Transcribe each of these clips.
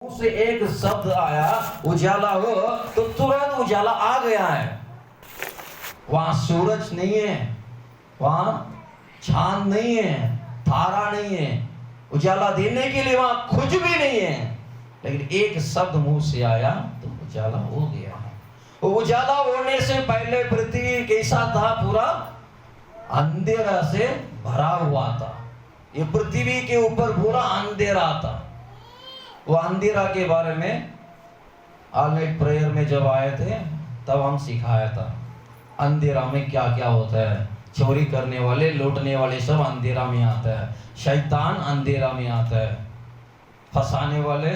से एक शब्द आया उजाला हो तो तुरंत उजाला आ गया है। वहां सूरज नहीं है, वहां चांद नहीं है, तारा नहीं है, उजाला देने के लिए वहां कुछ भी नहीं है, लेकिन एक शब्द मुंह से आया तो उजाला हो गया। वो उजाला होने से पहले पृथ्वी कैसा था? पूरा अंधेरा से भरा हुआ था। ये पृथ्वी के ऊपर पूरा अंधेरा था। वो अंधेरा के बारे में ऑलनाइट प्रेयर में जब आए थे तब हम सिखाया था अंधेरा में क्या क्या होता है। चोरी करने वाले, लूटने वाले सब अंधेरा में आता है, शैतान अंधेरा में आता है, फंसाने वाले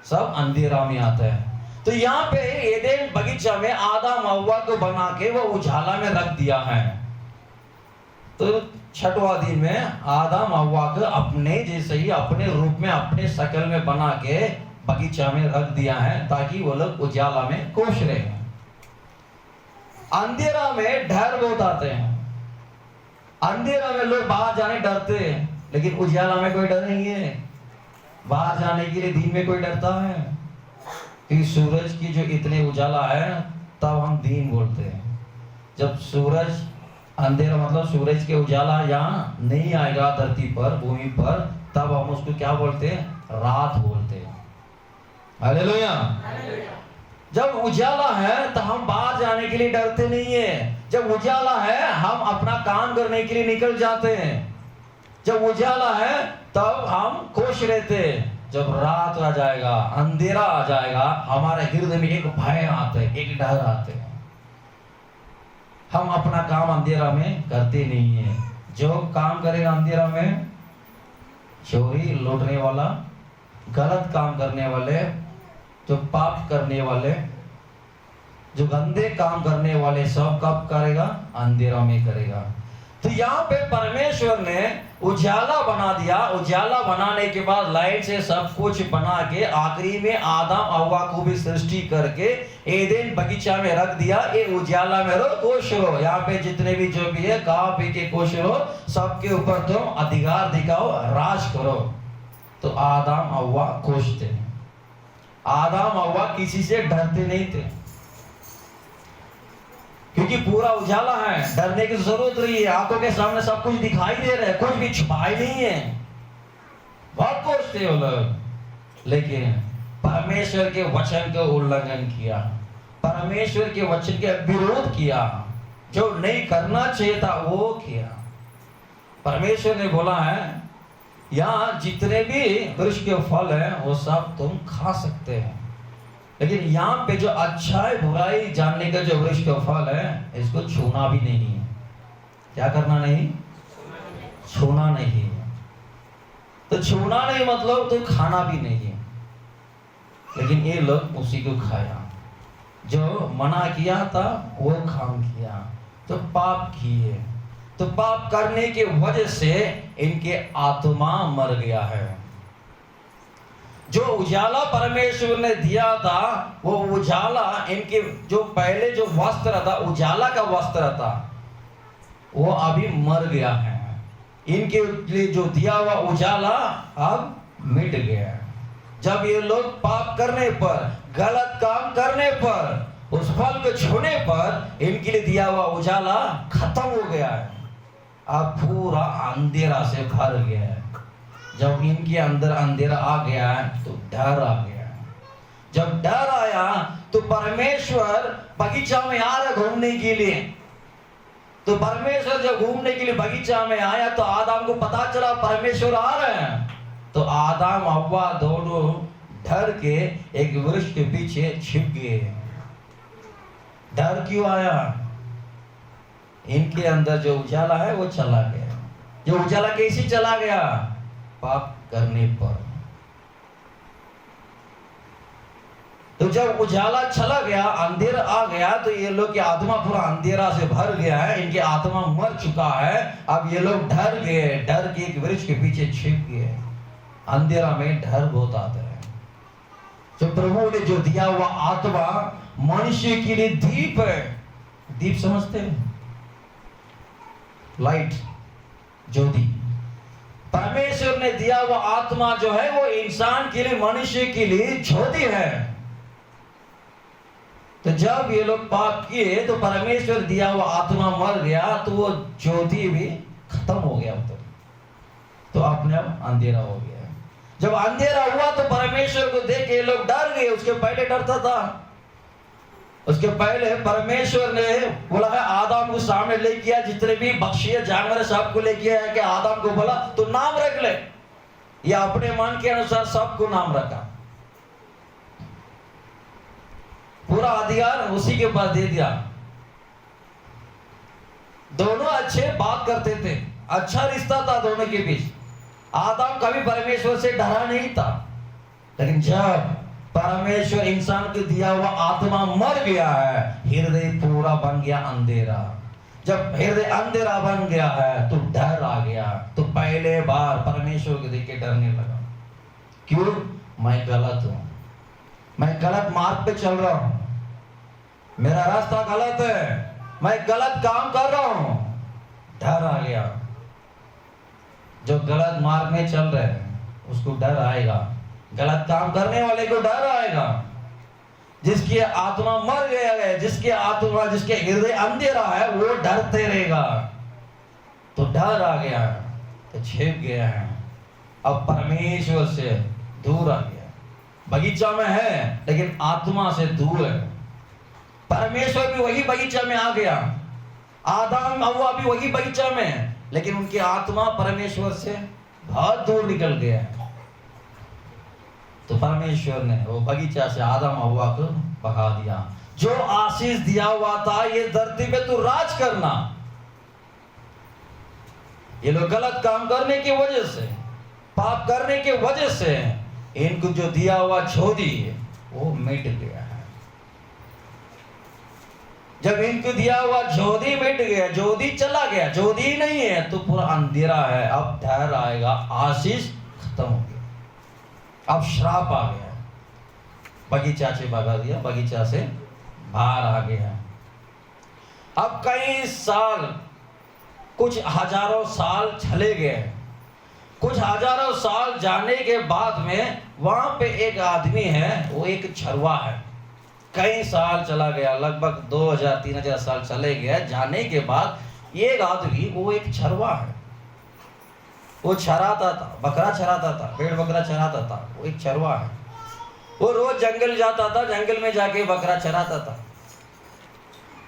सब अंधेरा में आता है। तो यहाँ पे एदेन बगीचा में आदम हव्वा को बना के वो उजाला में रख दिया है। तो छठवां दिन में आदम हव्वा को अपने जैसे ही अपने रूप में अपने शक्ल में बना के बगीचा में रख दिया है ताकि वो लोग उजाला में खुश रहे। अंधेरा में डर बहुत आते हैं, अंधेरा में लोग बाहर जाने डरते हैं, लेकिन उजाला में कोई डर नहीं है। बाहर जाने के लिए दिन में कोई डरता है कि सूरज की जो इतने उजाला है तब हम दिन बोलते हैं। जब सूरज अंधेरा मतलब सूरज के उजाला यहाँ नहीं आएगा धरती पर, भूमि पर, तब हम उसको क्या बोलते हैं? रात बोलते हैं। हालेलुया। जब उजाला है तो हम बाहर जाने के लिए डरते नहीं है। जब उजाला है हम अपना काम करने के लिए निकल जाते हैं। जब उजाला है तब हम खुश रहते हैं। जब रात आ जाएगा, अंधेरा आ जाएगा, हमारे हृदय में एक भय आता है, एक डर आता है। हम अपना काम अंधेरा में करते नहीं है। जो काम करेगा अंधेरा में, चोरी, लूटने वाला, गलत काम करने वाले, जो पाप करने वाले, जो गंदे काम करने वाले, सब कब करेगा? अंधेरा में करेगा। तो यहाँ पे परमेश्वर ने उजाला बना दिया। उजाला बनाने के बाद लाइट से सब कुछ बना के आखिरी में आदम हव्वा को भी सृष्टि करके एदेन बगीचा में रख दिया। ये उजाला में रहो, खुश रहो। यहाँ पे जितने भी जो भी है खा पी के खुश रहो, सबके ऊपर तुम अधिकार दिखाओ, राज करो। तो आदम हव्वा खुश थे। आदम हव्वा किसी से डरते नहीं थे क्योंकि पूरा उजाला है, डरने की जरूरत नहीं है। आंखों के सामने सब कुछ दिखाई दे रहा है, कुछ भी छुपाई नहीं है। बहुत खुश थे वो लोग, लेकिन परमेश्वर के वचन का उल्लंघन किया, परमेश्वर के वचन के विरोध किया, जो नहीं करना चाहिए था वो किया। परमेश्वर ने बोला है यहाँ जितने भी वृक्ष के फल है वो सब तुम खा सकते हैं, लेकिन यहाँ पे जो अच्छाई बुराई जानने का जो वृक्ष का फल है इसको छूना भी नहीं है। क्या करना नहीं? छूना नहीं है। तो छूना नहीं मतलब तो खाना भी नहीं है, लेकिन ये लोग उसी को खाया। जो मना किया था वो काम किया, तो पाप किए। तो पाप करने के वजह से इनके आत्मा मर गया है। जो उजाला परमेश्वर ने दिया था वो उजाला इनके जो पहले जो वस्त्र था, उजाला का वस्त्र था, वो अभी मर गया है। इनके लिए जो दिया हुआ उजाला अब मिट गया। जब ये लोग पाप करने पर, गलत काम करने पर, उस फल को छूने पर इनके लिए दिया हुआ उजाला खत्म हो गया है। अब पूरा अंधेरा से भर गया है। जब इनके अंदर अंधेरा आ गया तो डर आ गया। जब डर आया तो परमेश्वर बगीचा में आ रहा घूमने के लिए। तो परमेश्वर जब घूमने के लिए बगीचा में आया तो आदम को पता चला परमेश्वर आ रहे हैं। तो आदम हव्वा दोनों डर के एक वृक्ष के पीछे छिप गए। डर क्यों आया? इनके अंदर जो उजाला है वो चला गया। जो उजाला कैसे चला गया? पाप करने पर। तो जब उजाला चला गया, अंधेरा आ गया, तो ये लोग की आत्मा पूरा अंधेरा से भर गया है। इनके आत्मा मर चुका है। अब ये लोग डर गए, डर के एक वृक्ष के पीछे छिप गए। अंधेरा में डर बहुत आता है। जो प्रभु ने जो दिया हुआ आत्मा मनुष्य के लिए दीप है। दीप समझते हैं? लाइट, ज्योति। परमेश्वर ने दिया हुआ आत्मा जो है वो इंसान के लिए, मनुष्य के लिए ज्योति है। तो जब ये लोग पाप किए तो परमेश्वर दिया हुआ आत्मा मर गया, तो वो ज्योति भी खत्म हो गया उधर, तो अपने आप अंधेरा हो गया। जब अंधेरा हुआ तो परमेश्वर को देख के लोग डर गए। उसके पहले डरता था, उसके पहले परमेश्वर ने बोला है आदम को सामने ले किया, जितने भी बख्शिया जानवर सबको ले किया है कि आदम को बोला तो नाम रख ले, या अपने मन के अनुसार सबको नाम रखा, पूरा अधिकार उसी के पास दे दिया। दोनों अच्छे बात करते थे, अच्छा रिश्ता था दोनों के बीच। आदम कभी परमेश्वर से डरा नहीं था, लेकिन जब परमेश्वर इंसान को दिया हुआ आत्मा मर गया है, हृदय पूरा बन गया अंधेरा। जब हृदय अंधेरा बन गया है तो डर आ गया। तो पहले बार परमेश्वर को देख के डरने लगा। क्यों? मैं गलत हूं, मैं गलत मार्ग पे चल रहा हूं, मेरा रास्ता गलत है, मैं गलत काम कर रहा हूं। डर आ गया। जो गलत मार्ग में चल रहे हैं उसको डर आएगा, गलत काम करने वाले को डर आएगा। जिसकी आत्मा मर गया है, जिसके हृदय अंधेरा है, वो डरते रहेगा। तो डर आ गया है, तो छिप गया है, अब परमेश्वर से दूर आ गया। बगीचा में है लेकिन आत्मा से दूर है। परमेश्वर भी वही बगीचा में आ गया, आदम हव्वा भी वही बगीचा में है, लेकिन उनकी आत्मा परमेश्वर से बहुत दूर निकल गया है। तो परमेश्वर ने वो बगीचा से आदम हव्वा को भगा दिया। जो आशीष दिया हुआ था, ये धरती पे तू राज करना, ये लोग गलत काम करने की वजह से, पाप करने की वजह से इनको जो दिया हुआ ज्योति वो मिट गया है। जब इनको दिया हुआ ज्योति मिट गया, ज्योति चला गया, ज्योति नहीं है तो पूरा अंधेरा है। अब डर आएगा, आशीष खत्म हो गया, अब श्राप आ गया। बगीचा से भगा दिया, बगीचा से बाहर आ गया। अब कई साल, कुछ हजारों साल चले गए। कुछ हजारों साल जाने के बाद में वहां पे एक आदमी है, वो एक छरवा है। कई साल चला गया, लगभग 2000-3000 साल चले गए। जाने के बाद एक आदमी, वो एक छरवा है, वो चराता था, बकरा चराता था, भेड़ बकरा चराता था। वो एक छरवा है, वो रोज जंगल जाता था, जंगल में जाके बकरा चराता था।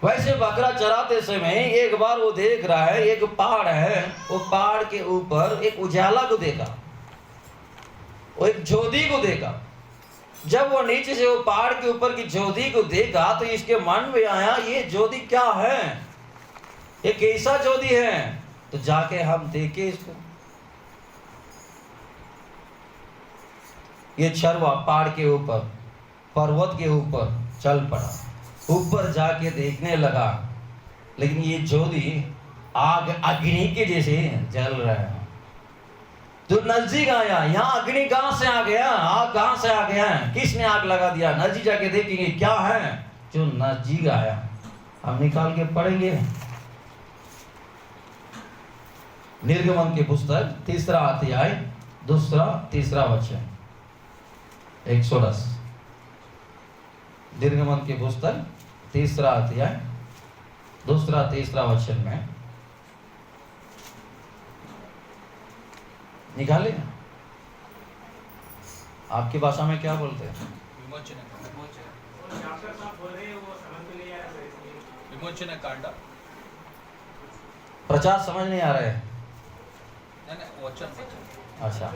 वैसे बकरा चराते समय एक बार वो देख रहा है, एक पहाड़ है, वो पहाड़ के ऊपर एक उजाला को देखा, वो एक ज्योति को देखा। जब वो नीचे से वो पहाड़ के ऊपर की ज्योति को देखा तो इसके मन में आया, ये ज्योति क्या है, ये कैसा ज्योति है, तो जाके हम देखे इसको। ये छरवा पहाड़ के ऊपर, पर्वत के ऊपर चल पड़ा, ऊपर जाके देखने लगा, लेकिन ये ज्योति आग अग्नि के जैसे जल रहा है। तो नजदीक आया, यहाँ अग्नि कहां से आ गया, आग कहां से आ गया, किसने आग लगा दिया? नजदीक जाके देखेंगे क्या है। जो नजदीक आया, हम निकाल के पढ़ेंगे निर्गमन की पुस्तक 3 अध्याय 2-3 वचन, एक्सोडस। निर्गमन की पुस्तक 3 अध्याय 2-3 वचन में निकाले। आपकी भाषा में क्या बोलते हैं? विमोचन कांड। प्रचार समझ नहीं आ रहे? नहीं, वचन। अच्छा,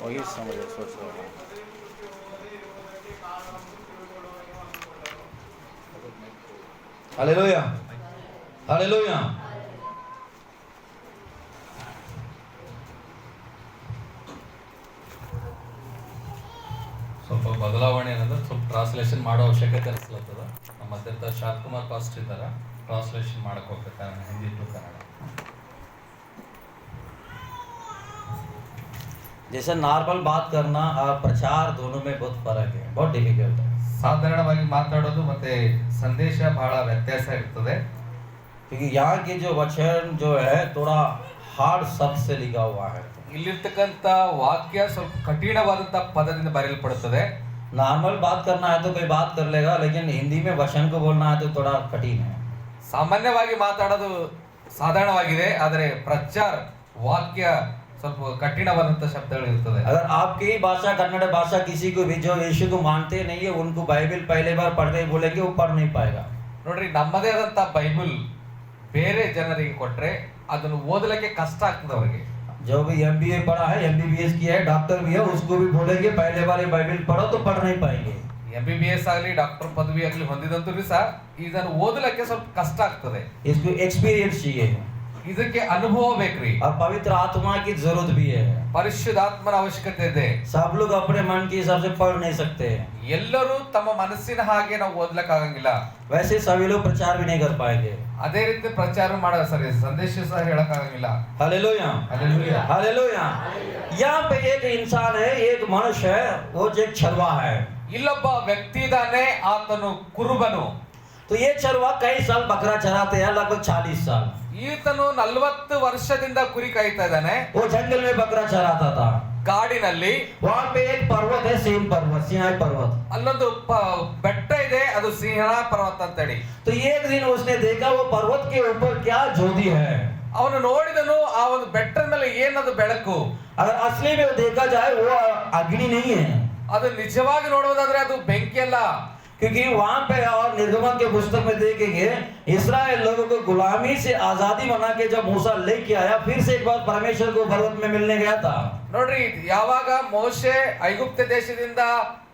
वही समझ सोच हालेलुया, हालेलुया। ಸ್ವಲ್ಪ ಬದಲಾವಣೆ ಏನಂದ್ರೆ ಸ್ವಲ್ಪ ಟ್ರಾನ್ಸ್ಲೇಷನ್ ಮಾಡೋ ಅವಶ್ಯಕತೆ ಅನಿಸ್ಲತ್ತದ. ನಮ್ಮ ಮಧ್ಯದ ಶಾಂತ್ ಕುಮಾರ್ ಪಾಸ್ಟ್ ಇದ್ದಾರೆ, ಟ್ರಾನ್ಸ್ಲೇಷನ್ ಮಾಡಕ್ಕೆ ಹೋಗ್ಬೇಕಾದ್ರೆ ಹಿಂದಿ ಟು ಕನ್ನಡ. जैसे नॉर्मल बात करना और प्रचार दोनों में बहुत फर्क है, बहुत डिफिकल्ट है. ಸಾಧಾರಣವಾಗಿ ಮಾತಾಡೋದು ಮತ್ತೆ ಸಂದೇಶ ಬಹಳ ವ್ಯತ್ಯಾಸ ಇರ್ತದೆ. क्योंकि यहाँ के जो वचन जो है थोड़ा हार्ड शब्द से लिखा हुआ है. ಇಲ್ಲಿರ್ತಕ್ಕಂಥ ವಾಕ್ಯ ಸ್ವಲ್ಪ ಕಠಿಣವಾದಂತ ಪದದಿಂದ ಬರೆಯಲ್ಪಡುತ್ತದೆ. नॉर्मल बात करना है तो कोई बात कर लेगा, लेकिन हिंदी में वचन को बोलना है तो थोड़ा कठिन है. ಸಾಮಾನ್ಯವಾಗಿ ಮಾತಾಡೋದು ಸಾಧಾರಣವಾಗಿದೆ, ಆದರೆ ಪ್ರಚಾರ ವಾಕ್ಯ ಸ್ವಲ್ಪ ಕಠಿಣವಾದಂತ ಶಬ್ದಗಳು ಇರ್ತದೆ. अगर आपकी भाषा कन्नड़ भाषा किसी को भी जो यीशु को मानते नहीं है उनको बाइबल पहले बार पढ़ने बोलेंगे वो पढ़ नहीं पाएगा. ನೋಡ್ರಿ, ನಮ್ಮದೇ ಆದಂತ ಬೈಬಲ್ ಬೇರೆ ಜನರಿಗೆ ಕೊಟ್ರೆ ಅದನ್ನು ಓದಲಿಕ್ಕೆ ಕಷ್ಟ ಆಗ್ತದೆ ಅವರಿಗೆ. जो भी MBA पढ़ा है, MBBS किया है, डॉक्टर भी है, उसको भी बोलेंगे पहले बार ये बाइबल पढ़ो तो पढ़ नहीं पाएंगे. MBBS ಆಗಲಿ ಡಾಕ್ಟರ್ ಪದವಿ ಆಗಲಿ ಹೊಂದಿದಂತೂ ಸಹ ಇದನ್ನು ಓದಲಿಕ್ಕೆ ಸ್ವಲ್ಪ ಕಷ್ಟ ಆಗ್ತದೆ. इसको एक्सपीरियंस चाहिए ಇದಕ್ಕೆ ಅನುಭವ ಬೇಕ್ರಿ. और पवित्र आत्मा की जरूरत भी है. ಪರಿಶುದ್ಧಾತ್ಮನ ಅವಶ್ಯಕತೆ ಇದೆ. सब लोग अपने मन के हिसाब से पढ़ नहीं सकते. ಎಲ್ಲರೂ ತಮ್ಮ ಮನಸ್ಸಿನ ಹಾಗೆ ನಾವು ಓದ್ಲಕ್ ಆಗಂಗಿಲ್ಲ. वैसे सभी लोग प्रचार भी नहीं कर पाएंगे. ಅದೇ ರೀತಿ ಪ್ರಚಾರ ಮಾಡ ಸರಿ ಸಂದೇಶ ಸಹ ಹೇಳಕ್ ಆಗಂಗಿಲ್ಲ. Hallelujah hallelujah hallelujah. यहाँ पे एक इंसान है, एक मनुष्य है, वो जो एक छलवा है. ಇಲ್ಲೊಬ್ಬ ವ್ಯಕ್ತಿ ಇದ್ದಾನೆ, ಆತನು ಕುರುಬನು. तो ये छलवा कई साल बकरा चराते हैं, लगभग 40 साल. ಈತನು 40 ವರ್ಷದಿಂದ ಕುರಿ ಕಾಯ್ತಾ ಇದ್ದಾನೆ. वो जंगल में बकरा चराता था. ಕಾಡಿನಲ್ಲಿ वहाँ पे एक पर्वत है, सीन पर्वत, सिनाई पर्वत. ಅಲ್ಲೊಂದು ಬೆಟ್ಟ ಇದೆ, ಅದು ಸಿಂಹಳ ಪರ್ವತ ಅಂತೇಳಿ. तो एक दिन उसने देखा वो पर्वत के ऊपर क्या ज्योति है. ಅವನು ನೋಡಿದನು ಆ ಒಂದು ಬೆಟ್ಟದ ಮೇಲೆ ಏನದು ಬೆಳಕು. अगर असली में देखा जाए वो अग्नि नहीं है. ಅದು ನಿಜವಾಗಿ ನೋಡುವುದಾದ್ರೆ ಅದು ಬೆಂಕಿ ಅಲ್ಲ. क्योंकि वहां पे और निर्गमन के पुस्तक में देखेंगे इस्राएल लोगों को गुलामी से आजादी बना के जब मूसा लेके आया, फिर से एक बार परमेश्वर को पर्वत में मिलने गया था. ನೋಡ್ರಿ, ಯಾವಾಗ ಮೋಶೆ ಐಗುಪ್ತ ದೇಶದಿಂದ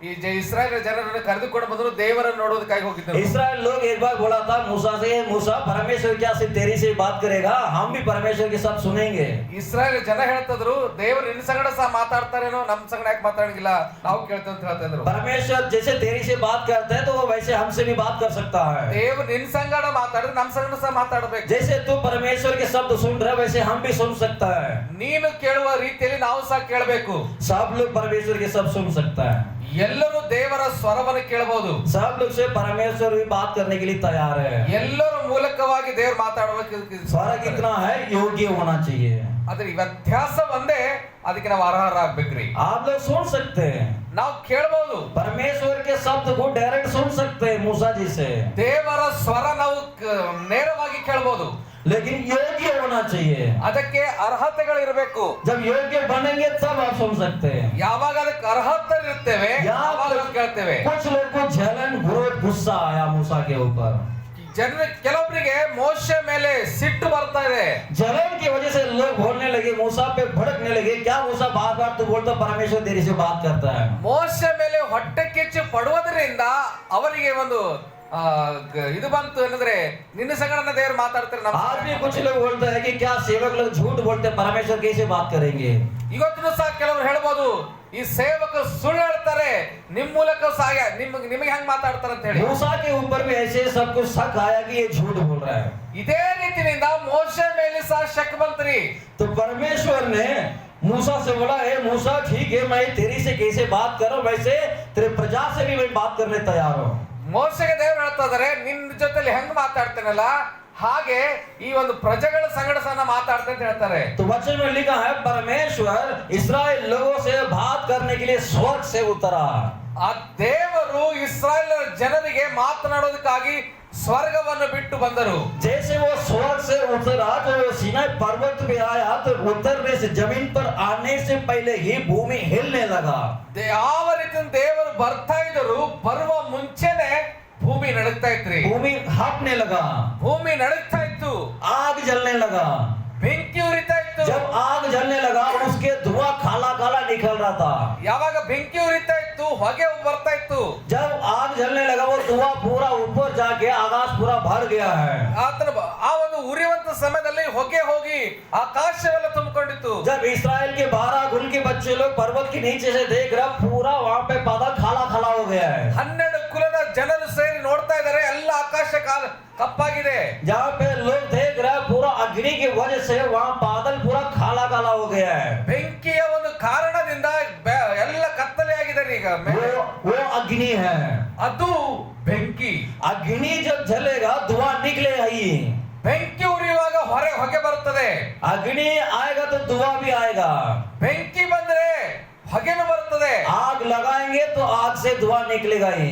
ಈ ಇಸ್ರಾಯೇಲ್ ಜನರನ್ನು ಕರೆದುಕೊಂಡು ಬಂದರು, ದೇವರನ್ನು ನೋಡೋದಕ್ಕಾಗಿ ಹೋಗಿದ್ದರು. इस्राएल लोग एक बार बोला था मूसा से, मूसा परमेश्वर क्या सिर्फ तेरी से बात करेगा, हम भी परमेश्वर के सब सुनेंगे. ಇಸ್ರಾಯೇಲ್ ಜನ ಹೇಳ್ತಿದ್ರು, ದೇವರು ನಿನ್ನ ಸಂಗಡ ಸಹ ಮಾತಾಡ್ತಾರೇನೋ, ನಮ್ಮ ಸಂಗಡ ಯಾಕೆ ಮಾತಾಡಂಗಿಲ್ಲ, ನಾವು ಕೇಳ್ತೇವೆ ಅಂತ ಹೇಳ್ತಾ ಇದ್ರು. परमेश्वर जैसे तेरी से बात करते हैं तो वो वैसे हमसे भी बात कर सकता है. ದೇವರು ನಿನ್ನ ಸಂಗಡ ಮಾತಾಡಿದ್ರೆ ನಮ್ಮ ಸಂಗಡ ಸಹ ಮಾತಾಡಬೇಕು. जैसे तू परमेश्वर के शब्द सुन रहा है वैसे हम भी सुन सकता है. ನೀನು ಕೇಳುವ ರೀತಿಯಲ್ಲಿ ನಾವು ಸಹ ಕೇಳಬೇಕು. सब लोग परमेश्वर के सब सुन सकता है. ಎಲ್ಲರೂ ದೇವರ ಸ್ವರವನ್ನು ಕೇಳಬಹುದು. सब लोग से परमेश्वर भी बात करने के लिए तैयार है. ಎಲ್ಲರ ಮೂಲಕವಾಗಿ ದೇವರು ಮಾತಾಡಬೇಕು. फर्क इतना है, योग्य होना चाहिए. ಆದ್ರೆ ವ್ಯತ್ಯಾಸ ಒಂದೇ, ಅದಕ್ಕೆ ನಾವು ಅರ್ಹರಾಗಬೇಕ್ರಿ. आप लोग सुन सकते हैं, ನಾವು ಕೇಳಬಹುದು. परमेश्वर के शब्द को डायरेक्ट सुन सकते हैं मूसा जी से, ದೇವರ ಸ್ವರ ನಾವು ನೇರವಾಗಿ ಕೇಳಬಹುದು. लेकिन योग्य होना चाहिए. ಅದಕ್ಕೆ ಅರ್ಹತೆಗಳು ಇರಬೇಕು. जब योग्य बनेंगे तब आप सुन सकते हैं. ಯಾವಾಗ ಅದಕ್ಕೆ ಅರ್ಹತೆ ಇರ್ತೇವೆ ಯಾವಾಗ ಕೇಳ್ತೇವೆ. कुछ लोग को जलन क्रोध गुस्सा आया मूसा के ऊपर. ಕೆಲವೊಬ್ಬರಿಗೆ ಮೋಶೆ ಮೇಲೆ ಸಿಟ್ಟು ಬರ್ತಾ ಇದೆ. जलन की वजह से लोग बोलने लगे, मूसा पे भड़कने लगे, क्या मूसा बार बार तू बोलता परमेश्वर तेरे से बात करता है. ಮೋಶೆ ಮೇಲೆ ಹೊಟ್ಟೆ ಕಿಚ್ಚು ಪಡುವುದರಿಂದ ಅವರಿಗೆ ಒಂದು ಇದು ಬಂತು ಏನಂದ್ರೆ, ನಿನ್ನ ಸಂಗಡ ದೇವರು ಮಾತಾಡ್ತಾರೆ. आज भी कुछ लोग बोलते हैं कि क्या सेवक लोग झूठ बोलते हैं, परमेश्वर कैसे बात करेंगे. ಇವತ್ತು ಸಹ ಕೆಲವರು ಹೇಳ್ಬೋದು, ಈ ಸೇವಕರು ಸುಳ್ಳು ಹೇಳ್ತಾರೆ, ನಿಮ್ ಮೂಲಕ ಸಹ ನಿಮಗೆ ಹೆಂಗ್ ಮಾತಾಡ್ತಾರೆ ಅಂತ ಹೇಳಿ. मूसा के ऊपर भी ऐसे सब कुछ शक आया कि ये झूठ बोल रहा है. ಇದೇ ರೀತಿಯಿಂದ ಮೋಶೆ ಮೇಲೆ ಸಹ ಶಕ್ ಬಂತ್ರಿ. तो परमेश्वर ने मूसा से बोला, हे मूसा ठीक है, मैं तेरी से कैसे बात करूं, वैसे तेरे प्रजा से भी मैं बात करने तैयार हूं. ಮೋಶೆಗೆ ದೇವರು ಹೇಳ್ತಾ ಇದಾರೆ, ನಿನ್ನ ಜೊತೆಲಿ ಹೆಂಗ್ ಮಾತಾಡ್ತೇನಲ್ಲ ಹಾಗೆ ಈ ಒಂದು ಪ್ರಜೆಗಳ ಸಂಗಡ ಸಹ ಮಾತಾಡ್ತೇನೆ ಅಂತ ಹೇಳ್ತಾರೆ. तो वचन में लिखा है परमेश्वर इस्राएल लोगों से बात करने के लिए स्वर्ग से उतरा. ಆ ದೇವರು ಇಸ್ರಾಯೇಲ್ ಜನರಿಗೆ ಮಾತನಾಡೋದಕ್ಕಾಗಿ ಸ್ವರ್ಗವನ್ನು ಬಿಟ್ಟು ಬಂದರು. जैसे वो स्वर्ग से उतरा तो सीनाई पर्वत पे आया, तो उतरने से जमीन पर आने से पहले ही भूमि हिलने लगा. ಯಾವ ರೀತಿ ದೇವರು ಬರ್ತಾ ಇದ್ರು, ಬರುವ ಮುಂಚೆನೆ ಭೂಮಿ ನಡುಗ್ತಾ ಇತ್ರಿ. भूमि हाँपने लगा, ಭೂಮಿ ನಡುಗ್ತಾ ಇತ್ತು, आग जलने लगा. ಬೆಂಕಿ ಉರಿತಾ ಇತ್ತು. जब आग जलने लगा उसके धुआं काला काला निकल रहा था. ಯಾವಾಗ ಬೆಂಕಿ ಉರಿತಾ ಇತ್ತು, ಹೊಗೆ ಬರ್ತಾ ಇತ್ತು. जब आग जलने लगा वो धुआं पूरा ऊपर जाके आकाश पूरा भर गया है. ಆತನ ಆ ಒಂದು ಉರಿಯುವಂತ ಸಮಯದಲ್ಲಿ ಹೊಗೆ ಹೋಗಿ ಆಕಾಶವೆಲ್ಲ ತುಂಬಿಕೊಂಡಿತ್ತು. जब इस्राएल के 12 कुल के बच्चे लोग पर्वत के नीचे से देख रहे, पूरा वहां पे बादल काला काला हो गया है. 12 ಕುಲದ ಜನರು ಸೇರಿ ನೋಡ್ತಾ ಇದ್ದಾರೆ, ಎಲ್ಲ ಆಕಾಶ ಕಪ್ಪಾಗಿದೆ. जहाँ पे लोग देख रहे हैं पूरा अग्नि की वजह से वहाँ बादल पूरा काला काला हो गया है। ಬೆಂಕಿಯ ಒಂದು ಕಾರಣದಿಂದ ಎಲ್ಲ ಕತ್ತಲೆ ಆಗಿದೆ ಈಗ. वो अग्नि है। ಅದು ಬೆಂಕಿ. अग्नि जब जलेगा धुआं निकलेगा ही। ಬೆಂಕಿ ಉರಿಯುವಾಗ ಹೊಗೆ ಬರುತ್ತದೆ. अग्नि आएगा तो धुआं भी आएगा। ಬೆಂಕಿ ಬಂದ್ರೆ ಹೊಗೆನು ಬರುತ್ತದೆ. आग लगाएंगे तो आग से धुआं निकलेगा ही।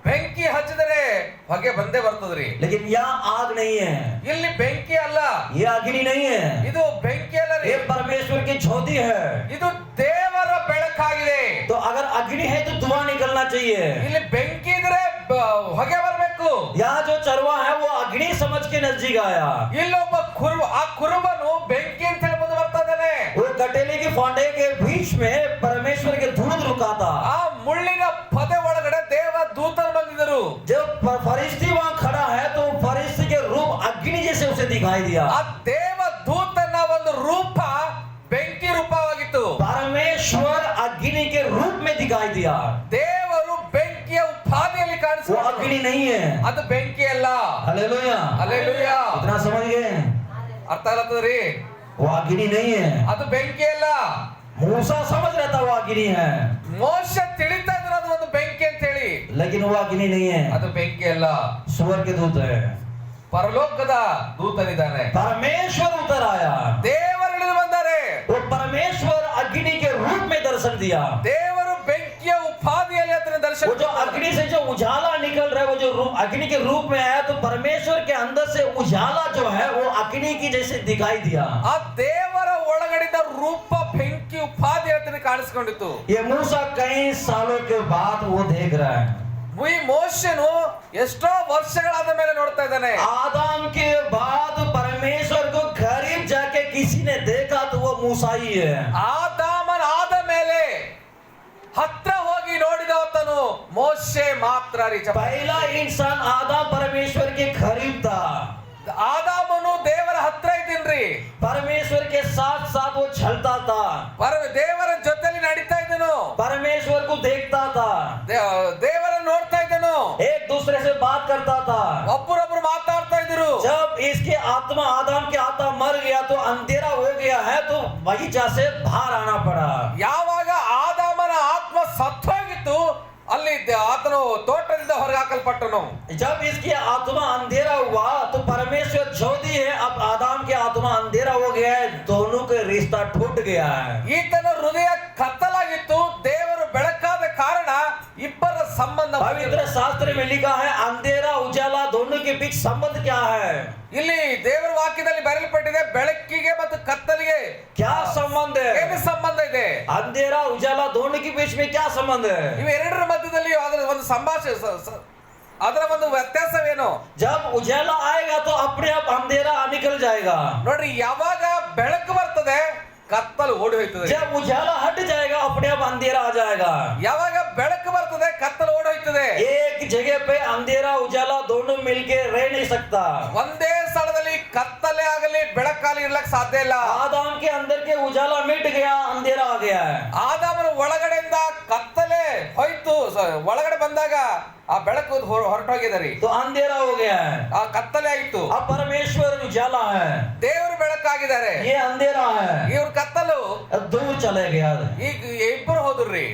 ಬೆಂಕಿ ಹಚ್ಚಿದರೆ ಹೊಗೆ ಬಂದೇ ಬರ್ತದ್ರಿ. लेकिन यहाँ आग नहीं है, ಇಲ್ಲಿ ಬೆಂಕಿ ಅಲ್ಲ, ये अग्नि नहीं है, ಇದು ಬೆಂಕಿ ಅಲ್ಲ ರೀ, ये परमेश्वर की ज्योति है। ಇದು ದೇವರ ಬೆಳಕಾಗಿದೆ. तो अगर अग्नि है तो धुआं निकलना चाहिए। ಇಲ್ಲಿ ಬೆಂಕಿ ಇದ್ರೆ ಹೊಗೆ ಬರಬೇಕು. यहाँ जो चरवा है वो अग्नि समझ के नजदीक आया। ಇಲ್ಲೊಬ್ಬ ಆ ಕುರುಬನು ಬೆಂಕಿ ಅಂತ ಹೇಳಿ ಮುಂದೆ ಬರ್ತಾ ಇದ್ದಾನೆ. वो कटेले के फांटे के बीच में परमेश्वर के दूत रुका था। ಆ ಮುಳ್ಳಿನ ಪೊದೆ ಒಳಗಡೆ ದೇವ ದೂತರು ಬಂದಿದ್ದರು. जब फरिश्ती वहाँ खड़ा है तो फरिश्ती के रूप अग्नि जैसे उसे दिखाई दिया। ಆ ದೇವ ದೂತನ ಒಂದು ರೂಪ ಬೆಂಕಿ ರೂಪವಾಗಿತ್ತು. परमेश्वर अग्नि के रूप में दिखाई दिया। ದೇವರು ಬೆಂಕಿಯ ಉಪಾಧಿಯಲ್ಲಿ वो ಕಾಣಿಸಿಕೊಂಡರು. अग्नि नहीं है। ಅದು ಬೆಂಕಿ ಅಲ್ಲ. हालेलुया। ಹಲ್ಲೆಲೂಯಾ. इतना समझ गए? ಅರ್ಥ ಆಗತ್ತದ್ರಿ? वो अग्नि नहीं है। ಅದು ಬೆಂಕಿ ಅಲ್ಲ. मूसा समझ रहा था वो अग्नि है, ಮೋಶೆ ತಿಳಿತಾ ಇದ್ರು ಅದು ಒಂದು ಬೆಂಕಿ ಅಂತ ಹೇಳಿ. लेकिन वो अग्नि नहीं है, ಅದು ಬೆಂಕಿ ಅಲ್ಲ, स्वर्ग के दूत है। ಪರಲೋಕದ ದೂತನಿದ್ದಾನೆ. परमेश्वर उतर आया। ದೇವರು ಇಳಿದು ಬಂದರೆ वो परमेश्वर अग्नि के रूप में दर्शन दिया। ದೇವರು ಬೆಂಕಿಯ ಉಪಾಧಿಯಲ್ಲಿ ಆತನ ದರ್ಶನ. वो जो अग्नि से जो उजाला निकल रहा है, वो जो रूप अग्नि के रूप में आया, तो परमेश्वर के अंदर से उजाला जो है वो अग्नि की जैसे दिखाई दिया। ಆ ದೇವರ ಒಳಗಡೆದ ರೂಪ ಬೆಂಕಿ ಉಪಾಧಿ ಆತನಿಗೆ ಕಾಣಿಸಿಕೊಂಡಿತು. ये मूसा कई सालों के बाद वो देख रहा है। ಈ ಮೋಶೆನು ಎಷ್ಟೋ ವರ್ಷಗಳಾದ ಮೇಲೆ ನೋಡ್ತಾ ಇದ್ದಾನೆ. आदम के बाद परमेश्वर को करीब जाके किसी ने देखा तो वो मूसा ही है। ಆದಾಮನ ಆದ ಮೇಲೆ ಹತ್ರ ಹೋಗಿ ನೋಡಿದವತನು ಮೋಶೆ ಮಾತ್ರ ರೀ. पहला इंसान आदम परमेश्वर के करीब था। ಆದಾಮನು ದೇವರ ಹತ್ರ ಇದ್ದೀನ್ರಿ. परमेश्वर के साथ साथ वो चलता था, ದೇವರ ಜೊತೆಲಿ ನಡೀತಾ ಇದ್ದನು. परमेश्वर को देखता था, ದೇವರನ್ನು ನೋಡ್ತಾ ಇದ್ದನು. एक दूसरे से बात करता था। ಒಬ್ಬರೊಬ್ರು ಮಾತಾಡ್ತಾ ಇದ್ರು. जब इसके आत्मा आदम की आत्मा मर गया तो अंधेरा हो गया है, तो बगीचा से बाहर आना पड़ा। ಯಾವಾಗ ಆದಾಮನ ಆತ್ಮ ಸತ್ತೋಗಿತ್ತು ಅಲ್ಲಿ ಆತನು ತೋಟದಿಂದ ಹೊರಗೆ ಹಾಕಲ್ಪಟ್ಟನು. जब इसकी आत्मा अंधेरा हुआ तो परमेश्वर ज्योति है, अब आदम की आत्मा अंधेरा हो गया है, दोनों का रिश्ता टूट गया है। ಈತನ ಹೃದಯ ಕತ್ತಲಾಗಿತ್ತು, ದೇವರು ಬೆಳಕಾದ ಕಾರಣ ಇಬ್ಬರ ಸಂಬಂಧ. पवित्र शास्त्र में लिखा है अंधेरा उजाला दोनों के बीच संबंध क्या है? ಇಲ್ಲಿ ದೇವರ ವಾಕ್ಯದಲ್ಲಿ ಬರೆಯಲ್ಪಟ್ಟಿದೆ ಬೆಳಕಿಗೆ ಮತ್ತು ಕತ್ತಲಿಗೆ क्या संबंध है? ಏನು ಸಂಬಂಧ ಇದೆ? अंधेरा उजाला दोनों के बीच में क्या संबंध है? ಇವೆರಡರ ಮಧ್ಯದಲ್ಲಿ ಅದರ ಒಂದು ಸಂಭಾಷಣೆ ಅದರ ಒಂದು ವ್ಯತ್ಯಾಸವೇನು? जब उजाला आएगा तो अपने आप अंधेरा निकल जाएगा। ನೋಡ್ರಿ, ಯಾವಾಗ ಬೆಳಕು ಬರ್ತದೆ ಕತ್ತಲು ಓಡಿ ಹೋಯ್ತದೆ. जब उजाला हट जाएगा अपने आप अंधेरा आ जाएगा। ಯಾವಾಗ ಬೆಳಕು ಬರ್ತದೆ ಕತ್ತಲು ಓಡಿ ಹೋಯ್ತದೆ. एक जगह पे अंधेरा उजाला दोनों मिलके रह नहीं सकता। ಒಂದೇ ಸ್ಥಳದಲ್ಲಿ ಕತ್ತಲೆ ಆಗಲಿ ಬೆಳಕಾಗಲಿ ಇರ್ಲಕ್ ಸಾಧ್ಯ ಇಲ್ಲ. आदम के अंदर के उजाला मिट गया, अंधेरा आ गया है। ಆದಾಮನ ಒಳಗಡೆಯಿಂದ ಕತ್ತಲೆ ಹೋಯ್ತು, ಒಳಗಡೆ ಬಂದಾಗ ಆ ಬೆಳಕು ಹೊರಟೋಗಿದರಿ, तो अंधेरा हो गया है। ಆ ಕತ್ತಲೆ ಆಯಿತು. अब परमेश्वर उजाला है, ದೇವರು ಬೆಳಕಾಗಿದ್ದಾರೆ, ये अंधेरा है, ಇವ್ರ ಕತ್ತಲು अब दूर चले गया। ಈಗ ಇಬ್ಬರು ಹೋದ್ರಿ.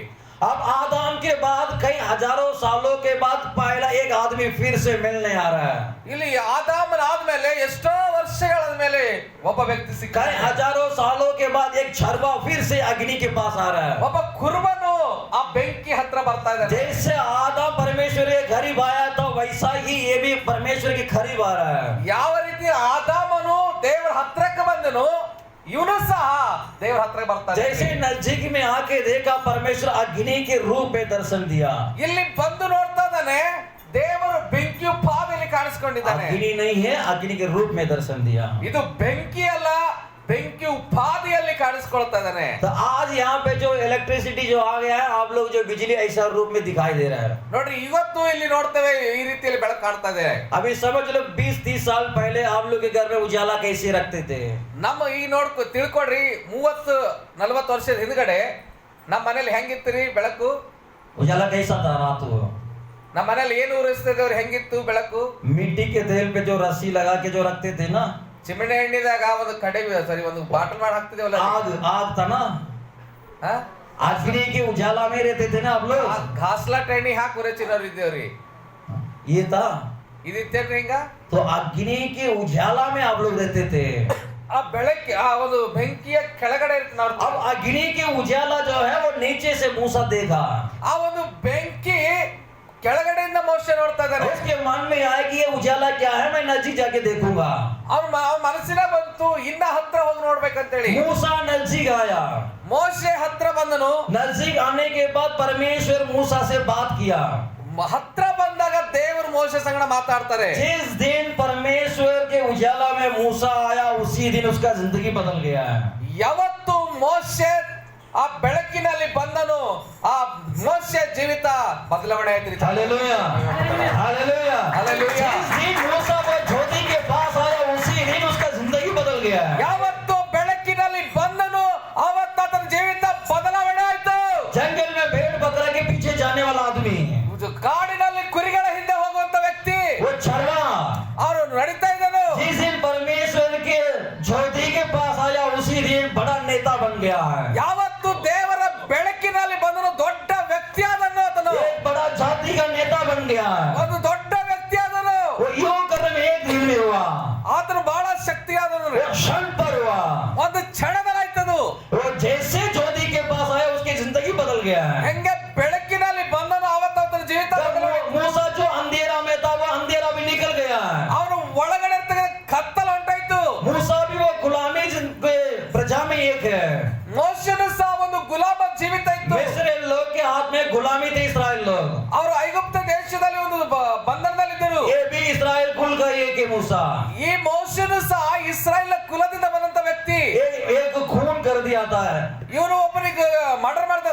अब आदम के बाद कई हजारों सालों के बाद पहला एक आदमी फिर से मिलने आ रहा है। ಇಲ್ಲಿ ಆದಾಮನ ಆದ್ಮೇಲೆ ಎಷ್ಟೋ ವರ್ಷಗಳ ಮೇಲೆ ಒಬ್ಬ ವ್ಯಕ್ತಿ ಸಿಕ್ಕ. कई हजारों सालों के बाद एक छरवा फिर से अग्नि के पास आ रहा है। ಒಬ್ಬ ಕುರುಬನು ಆ ಬೆಂಕಿ ಹತ್ರ ಬರ್ತಾ ಇದ್ದಾನೆ. जैसे आदम परमेश्वर के करीब आया था वैसा ही ये भी परमेश्वर के करीब आ रहा है। ಯಾವ ರೀತಿ ಆದಾಮನು ದೇವರ ಹತ್ರಕ್ಕೆ ಬಂದನು, ಇವನು ಸಹ ದೇವರ ಹತ್ರ ಬರ್ತಾನೆ. जैसे नजदीक में आके देखा परमेश्वर अग्नि के रूप में दर्शन दिया। ಇಲ್ಲಿ ಬಂದು ನೋಡ್ತಾ ಇದ್ದಾನೆ, ದೇವರು ಬೆಂಕಿ ಉಪಾದಿಯಲ್ಲಿ ಕಾಣಿಸ್ಕೊಂಡಿದ್ದಾನೆ. अग्नि नहीं है, अग्नि के रूप में दर्शन दिया। ಇದು ಬೆಂಕಿ ಅಲ್ಲ, ಬೆಂಕಿ ಉಪಾದಿಯಲ್ಲಿ ಕಾಣಿಸ್ಕೊಳ್ತಾ ಇದ್ದಾನೆ. तो आज यहाँ पे जो इलेक्ट्रिसिटी जो आ गया है, आप लोग जो बिजली ऐसा रूप में दिखाई दे रहा है। ನೋಡ್ರಿ, ಇವತ್ತು ಇಲ್ಲಿ ನೋಡ್ತೇವೆ ಈ ರೀತಿಯಲ್ಲಿ ಬೆಳಕು ಕಾಣ್ತಾ ಇದೆ. अभी समझ लो 20-30 साल पहले आप लोग के घर में उजाला कैसे रखते थे? ನಮ್ಮ ಈ ತಿಳ್ಕೊಡ್ರಿ, 30-40 ವರ್ಷದ ಹಿಂದ್ಗಡೆ ನಮ್ಮ ಮನೇಲಿ ಹೆಂಗಿತ್ತು ರೀ ಬೆಳಕು? उजाला कैसा था रात को? ನಮ್ಮ ಮನೇಲಿ ಏನು ಉರಿಸ್ತಿದ್ದವ್ರು ಹೆಂಗಿತ್ತು ಬೆಳಕು? मिट्टी के तेल पे जो रस्सी लगा के जो रखते थे ना, ಚಿಮಣಿ ಎಣ್ಣಿದಾಗ ಒಂದು ಕಡೆ ಒಂದು ಬಾಟಲ್ ಮಾಡಿ ಹಾಕ್ತಿದ್ದೇವಲ್ಲ, आग आग था ना, अग्नि के उजाला में रहते थे ना आप लोग। घासಲಾಟ ಎಣ್ಣಿ ಹಾಕಿ ಉರಚಿನವ್ರು ಇದ್ದೇವ್ರಿ. ये था ಇದಿತ್ತೇನ್ರಿ ಹಿಂಗ? तो अग्नि के उजाला में आप लोग रहते थे। ಆ ಬೆಳಕ್ಕೆ ಆ ಒಂದು ಬೆಂಕಿಯ ಕೆಳಗಡೆ ನಾವು अब अग्नि के उजाला जो है वो नीचे से मूसा देखा, ಆ ಒಂದು ಬೆಂಕಿ ಕೆಳಗಡೆಯಿಂದ ಮೋಶೆ ನೋಡ್ತಾ ಇದ್ದಾನೆ. उसके मन में आया कि ये उजाला क्या है, मैं नजदीक जाके देखूंगा। ಅವ್ನ ಮನಸ್ಸಿನ ಬಂತು ಇನ್ನ ಹತ್ರ ಹೋಗಿ ನೋಡ್ಬೇಕಂತೇಳಿ. मूसा नजदीक आया, ಮೋಶೆ ಹತ್ರ ಬಂದನು. नजदीक आने के बाद परमेश्वर मूसा से बात किया। ಹತ್ರ ಬಂದಾಗ ದೇವರು ಮೋಶೆ ಸಂಗಡ ಮಾತಾಡ್ತಾರೆ. जिस दिन परमेश्वर के उजाला में मूसा आया उसी दिन उसका जिंदगी बदल गया है। ಯಾವತ್ತು ಮೋಶೆ ಆ ಬೆಳಕಿನಲ್ಲಿ ಬಂದನು ಆ ಮೋಶೆ ಜೀವಿತ ಬದಲಾವಣೆ ಆಯ್ತು. Hallelujah, hallelujah, hallelujah. जिस दिन मूसा वो ज्योति के पास आया उसी दिन उसका जिंदगी बदल गया है। ಯಾವತ್ತು ಬೆಳಕಿನಲ್ಲಿ ಬಂದನು ಅವತ್ತು ಆತನ ಜೀವಿತ ಬದಲಾವಣೆ ಆಯ್ತು. जंगल में भेड़ बकरा के पीछे जाने वाला आदमी, ಕಾಡಿನಲ್ಲಿ ಕುರಿಗಳ ಹಿಂದೆ ಹೋಗುವಂತ ವ್ಯಕ್ತಿ, वो छरवा, ಅವನು ನಡೀತಾ ಇದ್ದನು. जिस दिन परमेश्वर के ज्योति के पास आया उसी दिन बड़ा नेता बन गया है। ಯಾವತ್ತು ದೇವರ ಬೆಳಕಿನಲ್ಲಿ ಬಂದನು ದೊಡ್ಡ ವ್ಯಕ್ತಿ ಆದನು. ಆತನು एक बड़ा जाति का नेता बन गया है। ಒಂದು ದೊಡ್ಡ ವ್ಯಕ್ತಿ ಆದನು. वो योग कर्म एक दिन में हुआ, ಆತನು ಬಹಳ ಶಕ್ತಿ ಆದನು. वो क्षण पर हुआ। ಒಂದು ಕ್ಷಣದಲ್ಲಾಯ್ತದು. वो जैसे ज्योति के पास आया उसकी जिंदगी बदल गया है। ಹೆಂಗೆ ಬೆಳಕಿನಲ್ಲಿ ಬಂದನು ಅವತ್ತು ಆತನ ಜೀವಿತ ಬದಲಾವಣೆ. मूसा जो अंधेरा में था वो अंधेरा भी निकल गया है। ಅವನು ಒಳಗಡೆ ಕತ್ತಲು ಹೊಂಟಾಯ್ತು. मूसा भी वो गुलामी प्रजा में एक है। ಮೋಶೆನು ಸಹ ಒಂದು ಗುಲಾಮ ಜೀವಿತ ಇತ್ತು. मिस्र लोग के हाथ में गुलामी थे इस्राएल लोग, ಅವರು ಐಗುಪ್ತ ದೇಶದಲ್ಲಿ ಒಂದು ಬಂಧನದಲ್ಲಿದ್ದರು. ये भी इस्राएल कुल का एक है मूसा। ಈ ಮೋಶೆನು ಸಹ ಇಸ್ರಾಯೇಲ್ ಕುಲದಿಂದ ಬಂದಂತ ವ್ಯಕ್ತಿ. एक खून कर दिया था, ಇವನು ಒಬ್ಬನಿಗೆ ಮರ್ಡರ್ ಮಾಡ್ತಾ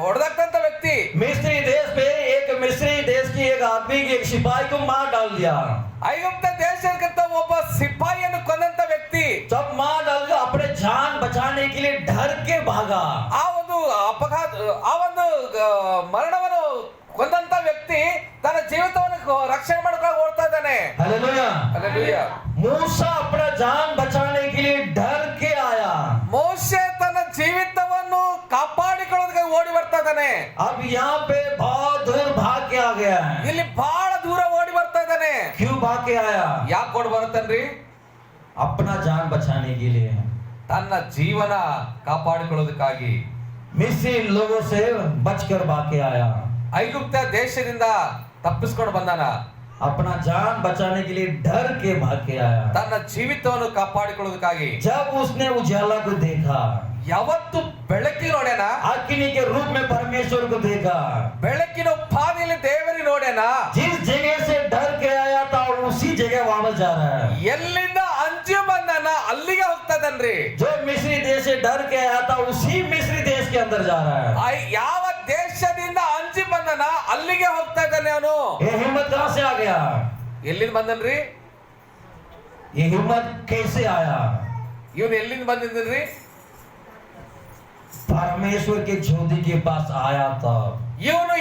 ಹೊಡೆದಾಗ್ತಂತ ವ್ಯಕ್ತಿ. मिस्री देश पे एक मिस्री देश की एक आदमी की एक सिपाही को मार डाल दिया। ಐಗುಪ್ತ ದೇಶಕ್ಕಿಂತ ಒಬ್ಬ ಸಿಪಾಯಿಯನ್ನು ಕೊಂದಂತ ವ್ಯಕ್ತಿ. जब मार डाल दिया अपने जान बचाने के लिए डर के भागा। ಆ ಒಂದು ಅಪಘಾತ ಆ ಒಂದು ಮರಣವನ್ನು ಕೊಂದಂತ ವ್ಯಕ್ತಿ ತನ್ನ ಜೀವಿತವನ್ನು ರಕ್ಷಣೆ ಮಾಡ್ಕೊಂಡು ಓಡ್ತಾ ಇದ್ದಾನೆ. Hallelujah, hallelujah. मूसा अपना जान बचाने के लिए डर के आया। ಮೋಶೆ ತನ್ನ ಜೀವಿತವನ್ನು ಕಾಪಾಡಿಕೊಳ್ಳೋದಕ್ಕೆ ಓಡಿ ಬರ್ತಾ ಇದ್ದಾನೆ. अब यहाँ पे बहुत दूर भाग के आ गया है। ಇಲ್ಲಿ ಬಹಳ ದೂರ ಓಡಿ ಬರ್ತಾ ಇದ್ದಾನೆ. क्यों भाग के आया? ಯಾಕೆ ಓಡಿ ಬರುತ್ತಾನ್ರಿ? अपना जान बचाने के लिए, ತನ್ನ ಜೀವನ ಕಾಪಾಡಿಕೊಳ್ಳೋದಕ್ಕಾಗಿ. मिस्री लोगों से बचकर भाग के आया। ಐಗುಪ್ತ ದೇಶದಿಂದ ತಪ್ಪಿಸ್ಕೊಂಡು ಬಂದಾನ. अपना जान बचाने के लिए डर के भाग के आया। ತನ್ನ ಜೀವಿತವನ್ನು ಕಾಪಾಡಿಕೊಳ್ಳೋದಕ್ಕಾಗಿ. जब उसने उजाला को देखा, ಯಾವತ್ತು ಬೆಳಕಿ ನೋಡ್ಯಾನ, अग्नि के रूप में परमेश्वर को देखा, ಬೆಳಕಿನ ಉಪಾದಿಯಲ್ಲಿ ದೇವರಿ ನೋಡ್ಯಾನ. जिस जगह से डर के आया था उसी जगह वापस जा रहा है। ಎಲ್ಲಿಂದ ಅಂಜು ಬಂದಾನ ಅಲ್ಲಿಗೆ ಹೋಗ್ತಾ ಇದ್ದಾನ್ರಿ. जो मिस्री देश से डर के आया था उसी मिस्री देश के अंदर जा रहा है। ಯಾವ ದೇಶದಿಂದ ಅಂಜಿ ಬಂದನ ಅಲ್ಲಿಗೆ ಹೋಗ್ತಾ ಇದ್ದಾನೆ ಅವನು. ये हिम्मत कहां से आ गया? ಎಲ್ಲಿಂದ ಬಂದನ್ರಿ? ये हिम्मत कैसे आया? ಇವನು ಎಲ್ಲಿಂದ ಬಂದಿದ್ರಿ? परमेश्वर के ज्योति के पास आया था। ಇವನು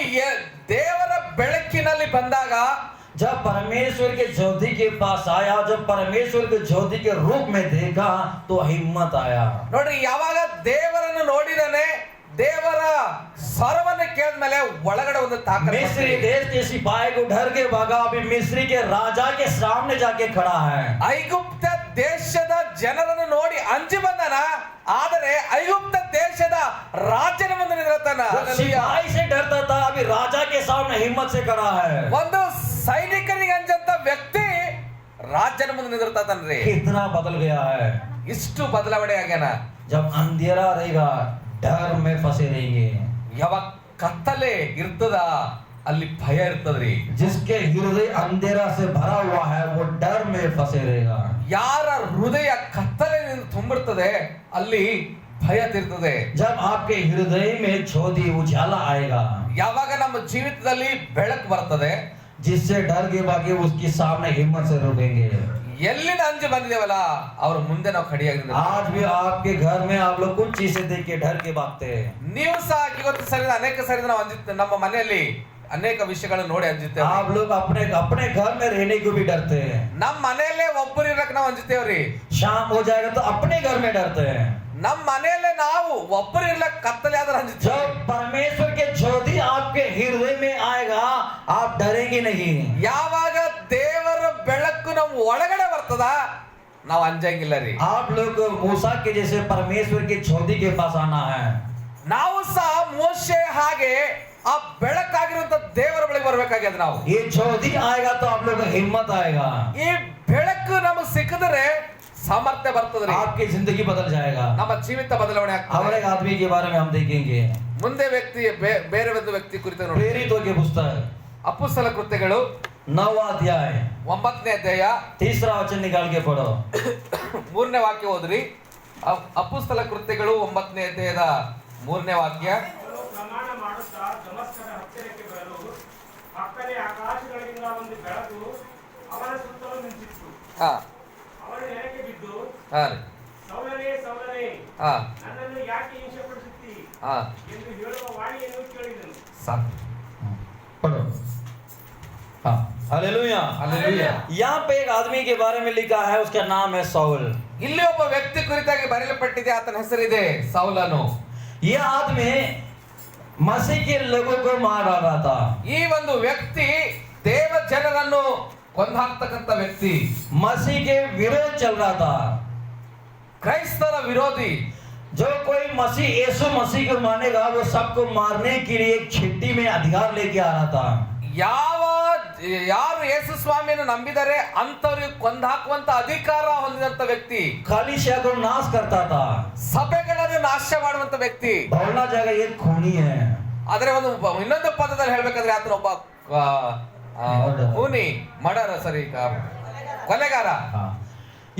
ದೇವರ ಬೆಳಕಿನಲ್ಲಿ ಬಂದಾಗ, जब परमेश्वर के ज्योति के पास आया, जब परमेश्वर के ज्योति के रूप में देखा तो हिम्मत आया। ನೋಡ್ರಿ, ಯಾವಾಗ ದೇವರನ್ನು ನೋಡಿದಾನೆ, ದೇವರ ಸ್ವರವನ್ನು ಕೇಳಿದ್ಮೇಲೆ ಒಳಗಡೆ ಒಂದು ತಾಕತ್ತು. मिस्री देश के सिपाही को डर के भागा, अभी मिस्री के राजा के सामने जाके खड़ा है। ಐಗುಪ್ತ ದೇಶದ ಜನರನ್ನು ನೋಡಿ ಅಂಜಿ ಬಂದನ, ಆದರೆ ಐಗುಪ್ತ ದೇಶದ ರಾಜನ ಮುಂದೆ ನಿಂತಿರ್ತಾನ. सिपाही से डरता था, अभी राजा के सामने हिम्मत से खड़ा है। ಒಂದು ಸೈನಿಕರಿಗೆ ಅಂಜಂತ ವ್ಯಕ್ತಿ ರಾಜನ ಮುಂದೆ ನಿಂತಿರ್ತಾನರಿ. कितना बदल गया है। ಇಷ್ಟು ಬದಲಾವಣೆ ಆಗ್ಯಾನ. जब अंधेरा रहेगा डर में फंसे रहेंगे। ಯಾವಾಗ ಕತ್ತಲೆ ಇರ್ತದ ಅಲ್ಲಿ ಭಯ ಇರ್ತದ್ರಿ. जिसके हृदय अंधेरा से भरा हुआ है वो डर में फंसे रहेगा। ಯಾರ ಹೃದಯ ಕತ್ತಲೆಯಿಂದ ತುಂಬಿರ್ತದೆ ಅಲ್ಲಿ ಭಯ ತಿರ್ತದೆ. जब आपके हृदय में ज्योति उजाला आएगा, ಯಾವಾಗ ನಮ್ಮ ಜೀವಿತದಲ್ಲಿ ಬೆಳಕು ಬರ್ತದೆ, जिससे डर के बाकी उसके सामने हिम्मत से रुकेंगे। ಎಲ್ಲಿಂದ ಅಂಜು ಬಂದಿದ್ದೇವಲ್ಲ ಅವ್ರ ಮುಂದೆ ನಾವು ಕಡಿಯಾಗಿದ್ದೀವಿ. आज भी आपके घर में आप लोग कुछ चीजें देख के डर के भागते हैं। ನೀವು ಸಹ ಇವತ್ತು ಸರಿ ಅನೇಕ ಸರಿ ನಾವು ನಮ್ಮ ಮನೆಯಲ್ಲಿ ಅನೇಕ ವಿಷಯಗಳನ್ನು ನೋಡಿ ಅಂಜುತ್ತೇವೆ. आप लोग अपने अपने घर में रहने को भी डरते हैं. ನಮ್ಮ ಮನೆಯಲ್ಲೇ ಒಬ್ಬರು ಇರಕ್ ನಾವು ಅಂಜುತ್ತೇವ್ರಿ. शाम हो जाएगा तो अपने घर में डरते हैं. ನಮ್ಮ ಮನೆಯಲ್ಲೇ ನಾವು ಒಬ್ಬರು ಇರ್ಲಕ್ ಕತ್ತಲೆ ಆದ್ರೆ ಅಂಜುತ್ತೇವೆ. जब परमेश्वर के ज्योति आपके हृदय में आएगा आप डरेंगे नहीं. ಯಾವಾಗ ದೇವರ ಬೆಳಕು ನಮ್ಮ ಒಳಗಡೆ ಬರ್ತದ ನಾವು ಅಂಜಂಗಿಲ್ಲ ರೀ. आप लोग मूसा के जैसे परमेश्वर के ज्योति के पास आना है. ನಾವು ಸಹ ಮೋಶೆ ಹಾಗೆ ಆ ಬೆಳಕಾಗಿರುವಂತ ದೇವರ ಬಳಿಗೆ ಬರ್ಬೇಕಾಗ್ಯದ ನಾವು. ये ज्योति आएगा तो आप लोग को हिम्मत आएगा. ಈ ಬೆಳಕು ನಮಗೆ ಸಿಕ್ಕಿದ್ರೆ ಸಾಮರ್ಥ್ಯ ಬರ್ತದ್ರಿ. आपकी जिंदगी बदल जाएगा. ನಮ್ಮ ಜೀವಿತ ಬದಲಾವಣೆ और ಆಗ್ತದೆ. एक आदमी के बारे में हम देखेंगे. ಮುಂದೆ ವ್ಯಕ್ತಿ ಬೇರೆ ಒಂದು ವ್ಯಕ್ತಿ ಕುರಿತು ನೋಡಿ. प्रेरितों के पुस्तक ಅಪೊಸ್ತಲ ಕೃತ್ಯಗಳು 9वां अध्याय 9ನೇ ಅಧ್ಯಾಯ 3रा वचन निकाल के पढ़ो. 3ನೇ ವಾಕ್ಯ ಓದ್ರಿ. ಅಪೊಸ್ತಲ ಕೃತ್ಯಗಳು 9ನೇ ಅಧ್ಯಾಯದ 3ನೇ ವಾಕ್ಯ. ಪ್ರಮಾಣ ಮಾಡುತ್ತಾ ದಮಸ್ಕದ ಹತ್ತಿರಕ್ಕೆ ಬರಲು ಪಕ್ಕನೆ ಆಕಾಶಗಳಿಂದ ಒಂದು ಬೆಳಕು ಅವನ ಸುತ್ತಲೂ ಮಿಂಚಿತ್ತು. ಹಾ ಅವನು ನೆಲಕ್ಕೆ ಬಿದ್ದು, ಹಾ ರೀ ಸೌಲನೇ ಸೌಲನೇ, ಹಾ ನನ್ನನ್ನು ಯಾಕೆ ಹಿಂಸೆಪಡಿಸುತ್ತಿ ಹಾ ಎಂದು ಹೇಳುವ ವಾಣಿಯನ್ನು ಕೇಳಿದನು. ಸಾಕು. पढ़ो. हाँ हालेलुया. हालेलुया. यहाँ पे एक आदमी के बारे में लिखा है, उसका नाम है सौल. ಇಲ್ಲಿ ಒಬ್ಬ ವ್ಯಕ್ತಿ ಕುರಿತಾಗಿ ಬರೆಯಲ್ಪಟ್ಟಿದೆ, ಆತನ ಹೆಸರಿದೆ ಸೌಲನು. यह आदमी मसीह के लोगों को मार रहा था. ಈ ಒಂದು ವ್ಯಕ್ತಿ ದೇವ ಜನರನ್ನು ಕೊಂದಾಕ್ತಕ್ಕಂತ ವ್ಯಕ್ತಿ, मसीह के विरोध चल रहा था. ಕ್ರೈಸ್ತರ ವಿರೋಧಿ. जो कोई मसीह यीशु मसीह को मानेगा वो सबको मारने के लिए एक छिट्टी में अधिकार लेके आ रहा था. ಯಾರು ಯೇಸು ಸ್ವಾಮಿಯನ್ನು ನಂಬಿದರೆ ಅಂತವರಿಗೆ ಕೊಂದಾಕುವಂತ ಅಧಿಕಾರ ಹೊಂದಿದಂತ ವ್ಯಕ್ತಿ, कलीसिया को नाश करता था. ಸಭೆಗಳನ್ನು ನಾಶ ಮಾಡುವಂತ ವ್ಯಕ್ತಿ. बोलना जगह ये खूनी है. ಆದ್ರೆ ಒಂದು ಇನ್ನೊಂದು ಪದದಲ್ಲಿ ಹೇಳ್ಬೇಕಾದ್ರೆ ಆತನ ಒಬ್ಬ ಕೂನಿ ಮರ್ಡರ್, ಸರಿ, ಕೊಲೆಗಾರ. हाँ.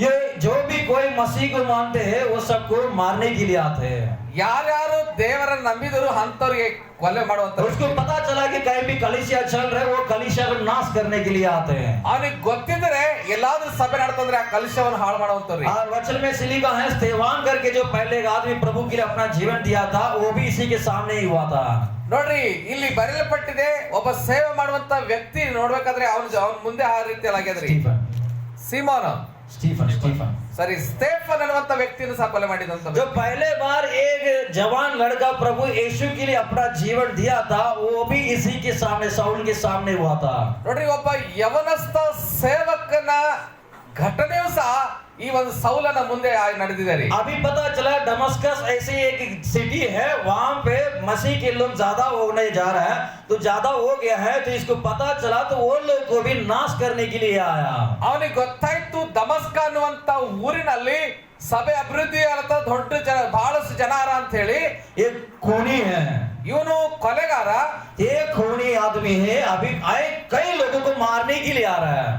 ये जो भी कोई मसीह को मानते हैं वो सबको मारने के लिए आते हैं. ಯಾರ್ಯಾರು ದೇವರನ್ನು ನಂಬಿದರು ಅಂತವ್ರಿಗೆ ಕೊಲೆ ಮಾಡುವಂತ. उसको पता चला कि कहीं भी कलीसिया चल रहे वो कलीसिया को नाश करने के लिए आते हैं. ಅವನಿಗೆ ಗೊತ್ತಿದ್ರೆ ಎಲ್ಲಾದ್ರೂ ಸಭೆ ನಡ್ತಂದ್ರೆ ಆ ಕಲುಷ್ಯವನ್ನು ಹಾಳು ಮಾಡುವಂತವ್ರಿ. और वचन में से लिखा है स्तेफान करके जो पहले एक आदमी प्रभु के लिए अपना जीवन दिया था वो भी इसी के सामने ही हुआ था. ನೋಡ್ರಿ, ಇಲ್ಲಿ ಬರೆಯಲ್ಪಟ್ಟಿದೆ ಒಬ್ಬ ಸೇವೆ ಮಾಡುವಂತ ವ್ಯಕ್ತಿ ನೋಡ್ಬೇಕಾದ್ರೆ ಅವನ ಮುಂದೆ ಆ ರೀತಿಯಲ್ಲಿ ಆಗ್ಯದ್ರಿ. ಸಿಮೋನ, स्टीफन ಸರಿ, ಸ್ಟೇಫನ್ ಅನ್ನುವಂತ ವ್ಯಕ್ತಿಯನ್ನು ಸಹ ಕೊಲೆ ಮಾಡಿದಂತ. जो पहले बार एक जवान लड़का प्रभु यीशु के लिए अपना जीवन दिया था वो भी इसी के सामने साउल के सामने हुआ था. ನೋಡ್ರಿ, ಒಬ್ಬ ಯವನಸ್ಥ ಸೇವಕನ ಘಟನೆಯೂ ಸಹ ಈ ಒಂದು ಸೌಲನ ಮುಂದೆ ನಡೆದಿದೆ ರೀ. अभी पता चला दमस्कस ऐसी एक सिटी है, वहां पे मसीह के लोग ज्यादा होने जा रहा है, तो ज्यादा हो गया है, तो इसको पता चला तो वो लोग को भी नाश करने के लिए आया. ಅವನಿಗೆ ಗೊತ್ತಾಯ್ತು ದಮಸ್ಕ ಅನ್ನುವಂತ ಊರಿನಲ್ಲಿ ಸಭೆ ಅಭಿವೃದ್ಧಿ ಅಂತ ದೊಡ್ಡ ಜನ, ಬಹಳಷ್ಟು ಜನ ಅಂತ ಹೇಳಿ. एक खूनी है, ಇವನು ಕೊಲೆಗಾರ, एक खूनी आदमी है, अभी आए कई लोगों को मारने के लिए आ रहा है.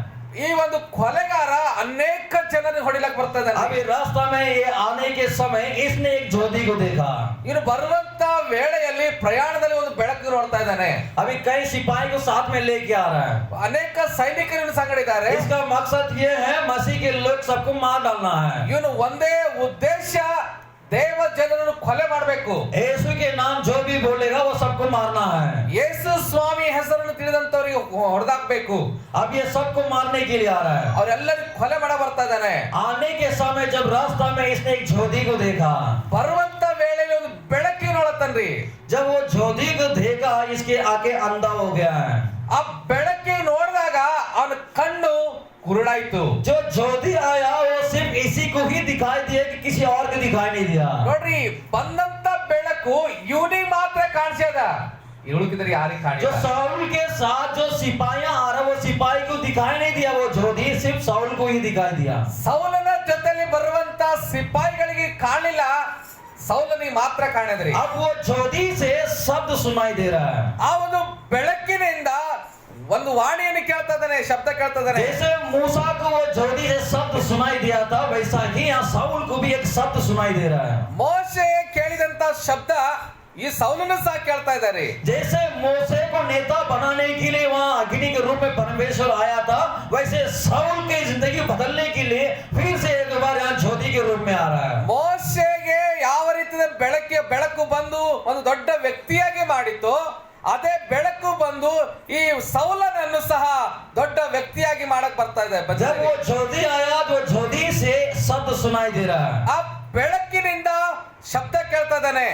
ಈ ಒಂದು ಕೊಲೆಗಾರ ಅನೇಕ ಜನರನ್ನು ಹೊಡಿಲಕ್ ಬರ್ತಾ ಇದ್ದಾನೆ. अभी रास्ता में ये आने के समय इसने एक ज्योति को देखा. ಇವನು ಬರುವಂತ ವೇಳೆಯಲ್ಲಿ ಪ್ರಯಾಣದಲ್ಲಿ ಒಂದು ಬೆಳಕು ನೋಡ್ತಾ ಇದ್ದಾನೆ. अभी कई सिपाही को साथ में लेके आ रहा है. ಅನೇಕ ಸೈನಿಕರು ಸಂಗಡ ಇದ್ದಾರೆ. इसका मकसद ये है मसीह के लोग सबको मार डालना है. ಇವನು ಒಂದೇ ಉದ್ದೇಶ, ದೇವ ಜನರನ್ನು ಕೊಲೆ ಮಾಡಬೇಕು. यीशु के नाम जो भी बोलेगा वो सबको मारना है. ಯೇಸು ಸ್ವಾಮಿ ಹೆಸರನ್ನು ತಿಳಿದಂತವರಿಗೆ ಹೊಡೆದಾಕ್ಬೇಕು. अब ये सबको मारने के लिए आ रहा है. ಅವರೆಲ್ಲರಿಗೂ ಕೊಲೆ ಮಾಡ ಬರ್ತಾ ಇದ್ದಾನೆ. आने के समय जब रास्ता में इसने एक ज्योति को देखा, ಬರುವಂತ ವೇಳೆಯಲ್ಲಿ ಒಂದು ಬೆಳಕಿನ ನೋಡತ್ತನ್ರಿ. जब वो ज्योति को देखा इसके आगे अंधा हो गया है. ಆ ಬೆಳಕಿ ನೋಡಿದಾಗ ಅವನ ಕಣ್ಣು ಕುರುಡಾಯ್ತು. जो ज्योति आया वो सिर्फ इसी को ही दिखाई दिया कि किसी और को दिखाई नहीं दिया. ನೋಡ್ರಿ, ಬಂದಂತ ಬೆಳಕು ಇವನಿಗೆ ಮಾತ್ರ ಕಾಣಿಸ್ಯದ, ಉಳಿಕಿದ್ರೆ ಯಾರಿಗೆ जो ಕಾಣಿಲ್ಲ. साउल के साथ जो सिपाहियां आ रहे वो सिपाही को दिखाई नहीं दिया, वो ज्योति सिर्फ साउल को ही दिखाई दिया. ಸೌಲನ ಜೊತೆಲಿ ಬರುವಂತ ಸಿಪಾಯಿಗಳಿಗೆ ಕಾಣಿಲ್ಲ, ಸೌಲನಿಗೆ ಮಾತ್ರ ಕಾಣಿದ್ರಿ. अब वो ज्योति से शब्द सुनाई दे रहा है. ಆ ಒಂದು ಬೆಳಕಿನಿಂದ ಒಂದು ವಾಣಿಯನ್ನು ಕೇಳ್ತಾ ಇದ್ದಾನೆ, ಶಬ್ದ ಕೇಳ್ತಾ ಇದ್ದಾನೆ. जैसे मूसा को वो ज्योति से शब्द सुनाई दिया था वैसा ही यहाँ साउल को भी एक शब्द सुनाई दे रहा है. ಮೋಶೆ ಕೇಳಿದಂತ ಶಬ್ದ ಈ ಸೌಲನು ಸಹ ಕೇಳ್ತಾ ಇದ್ದಾರೆ. जैसे मूसा को नेता बनाने के लिए वहाँ अग्नि के रूप में परमेश्वर आया था, वैसे साउल की जिंदगी बदलने के लिए फिर से एक बार यहाँ ज्योति के रूप में आ रहा है. ಮೋಶೆಗೆ ಯಾವ ರೀತಿಯ ಬೆಳಕು ಬಂದು ಒಂದು ದೊಡ್ಡ ವ್ಯಕ್ತಿಯಾಗಿ ಮಾಡಿತ್ತು, ಅದೇ ಬೆಳಕು ಬಂದು ಸೌಲನನ್ನು ಸಹ ದೊಡ್ಡ ವ್ಯಕ್ತಿಯಾಗಿ ಮಾಡಕ್ ಬರ್ತಾ ಇದೆ जब वो ज्योति आया तो ज्योति से शब्द सुनाई दे रहा है। ಆ ಬೆಳಕಿನಿಂದ ಶಬ್ದ ಕೇಳ್ತಾ ಇದ್ದಾನೆ.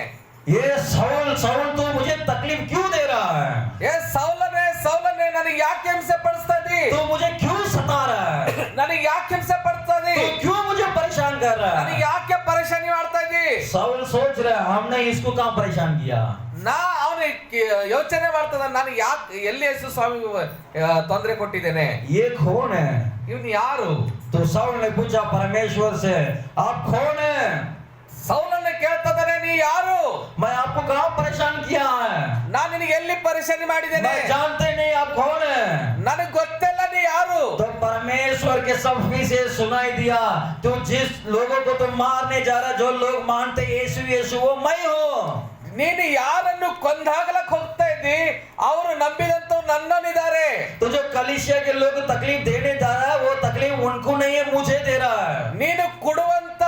ये साउल साउल तो मुझे तकलीफ क्यों दे रहा है? ಏ ಸೌಲನೇ ಸೌಲನೇ ನನಗೆ ಯಾಕೆ ಹಿಂಸೆ ಪಡಿಸ್ತಾ ಇದ್ದಿ? तो मुझे क्यों सता रहा है? ನನಗೆ ಯಾಕೆ ಹಿಂಸೆ ಪಡಿಸ್ತಾ ಇದ್ದಿ? तो क्यों मुझे परेशान कर रहा ನನಗೆ है? ಯಾಕೆ ಪರೇಶಾನಿ ಮಾಡ್ತಾ ಇದ್ದಿ? साउल सोच रहा है हमने इसको कहाँ परेशान किया। ಅವನು ಯೋಚನೆ ಮಾಡ್ತದ, ನಾನು ಯಾಕೆ ಎಲ್ಲಿ ಯೇಸು ಸ್ವಾಮಿ ತೊಂದರೆ ಕೊಟ್ಟಿದ್ದೇನೆ? ये कौन है? ಇವನು ಯಾರು? तो साउल ने पूछा परमेश्वर से आप कौन है? ಸೌಲನ್ನ ಕೇಳ್ತಾ ಇದ್ದಾನೆ, ನೀ ಯಾರು? मैं आपको कहाँ परेशान किया है? ನಾನು ನಿನಗೆ ಎಲ್ಲಿ ಪರೇಶಾನಿ ಮಾಡಿದ್ದೇನೆ? मैं जानते नहीं आप कौन है। ನನಗೆ ಗೊತ್ತಿಲ್ಲ ನೀ ಯಾರು. तो परमेश्वर के शब्द से सुनाई दिया, तो जिस लोगों को तुम मारने जा रहा, जो लोग मानते यीशु यीशु वो मैं हूँ। ನೀನು ಯಾರನ್ನು ಕೊಂದಾಗಲಕ್ ಹೋಗ್ತಾ ಇದ್ದಿ, ಅವರು ನಂಬಿದಂತೂ ನನ್ನನ್ನಿದ್ದಾರೆ. तो जो कलीसिया के लोग तकलीफ देने जा रहा है वो तकलीफ उनको नहीं है, मुझे दे रहा है। ನೀನು ಕೊಡುವಂತ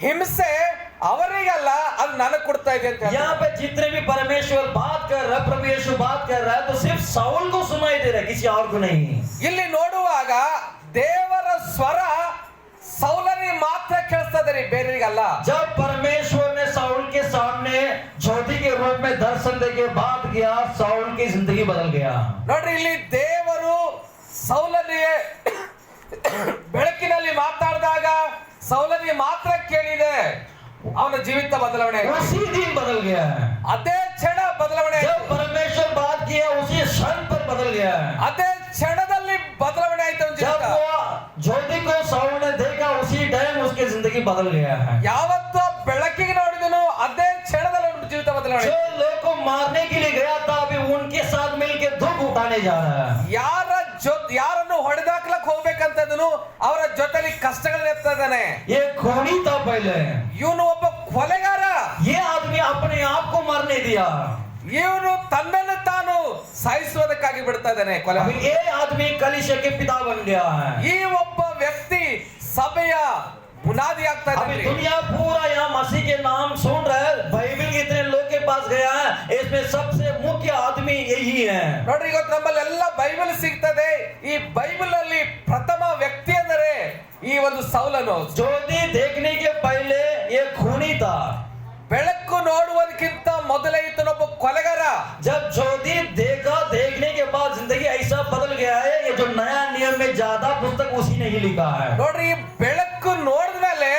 ಹಿಂಸೆ ಅವರಿಗಲ್ಲ, ಅದು ನನಗೆ ಕೊಡ್ತಾ ಇದೆ ಅಂತ. यहाँ पे जितने भी परमेश्वर बात कर रहा है, प्रभु यीशु बात कर रहा है, तो सिर्फ साउल को सुनाई दे रहा है, किसी और को नहीं। ಇಲ್ಲಿ ನೋಡುವಾಗ ದೇವರ ಸ್ವರ ಸೌಲನಿಗೆ ಮಾತ್ರ ಕೇಳಿಸ್ತಾ ಇದೆ, ಬೇರೆಯವರಿಗಲ್ಲ. जब परमेश्वर ने साउल के सामने ज्योति के रूप में दर्शन देके बात किया, साउल की जिंदगी बदल गया। ನೋಡ್ರಿ, ಇಲ್ಲಿ ದೇವರು ಸೌಲನಿಗೆ ಬೆಳಕಿನಲ್ಲಿ ಮಾತಾಡಿದಾಗ ಸೌಲನಿಗೆ ಮಾತ್ರ ಕೇಳಿದೆ, ಅವನ ಜೀವಿತ ಬದಲಾವಣೆ ಆಯ್ತು. उसी दिन बदल गया है। ಅದೇ ಕ್ಷಣ ಬದಲಾವಣೆ जब ಆಯ್ತು. परमेश्वर बात किया उसी क्षण पर बदल गया है। ಅದೇ ಕ್ಷಣದಲ್ಲಿ ಬದಲಾವಣೆ ಆಯ್ತು ಅವನ जब ಜೀವಿತ. वो ज्योति को साउल ने देखा उसी टाइम उसकी जिंदगी बदल गया है। ಯಾವತ್ತು ಬೆಳಕಿಗೆ ನೋಡಿದನು ಅದೇ ಕ್ಷಣದಲ್ಲಿ ಅವನ ಜೀವಿತ ಬದಲಾವಣೆ. जो लोग को मारने के लिए गया था अभी उनके साथ मिलके दुख उठाने जा रहा है। ಯಾರನ್ನು ಹೊಡೆದಾಕ್ಲಕ್ ಹೋಗ್ಬೇಕಂತ ಇದನು ಅವರ ಜೊತೆಲಿ ಕಷ್ಟಗಳನ್ನ ಎತ್ತಾ ಇದ್ದಾನೆ. ये खूनी था पहले, ಇವನು ಒಬ್ಬ ಕೊಲೆಗಾರ. ये आदमी अपने आप को मारने दिया। ಇವನು ತನ್ನನ್ನು ತಾನು ಸಾಯಿಸುವುದಕ್ಕಾಗಿ ಬಿಡ್ತಾ ಇದ್ದಾನೆ ಕೊಲೆ. अभी ये आदमी कलीसिया के पिता बन गया है। ಈ ಒಬ್ಬ ವ್ಯಕ್ತಿ ಸಭೆಯ बुनादी ಆಗ್ತಾ अभी ಇದ್ದಾನೆ. दुनिया पूरा यहाँ मसीह के नाम सुन रहा है, बाइबल के इतने लोग के पास गया है, इसमें सबसे मुख्य आदमी यही है। ನೋಡ್ರಿ, ಇವತ್ತು ನಮ್ಮಲ್ಲಿ ಎಲ್ಲ ಬೈಬಲ್ ಸಿಗ್ತದೆ. ಈ ಬೈಬಲ್ ಅಲ್ಲಿ ಪ್ರಥಮ ವ್ಯಕ್ತಿ ಅಂದರೆ ಈ ಒಂದು ಸೌಲನು. ज्योति देखने के पहले ये खूनी था। ಬೆಳಕು ನೋಡುವುದಕ್ಕಿಂತ ಮೊದಲೇ ಈತನೊಬ್ಬ ಕೊಲೆಗಾರ. जब ज्योति देखा, देखने के बाद जिंदगी ऐसा बदल गया है, ये जो नया नियम में ज्यादा पुस्तक उसी ने ही लिखा है। ನೋಡ್ರಿ, ಈ ಬೆಳಕು ನೋಡಿದ್ಮೇಲೆ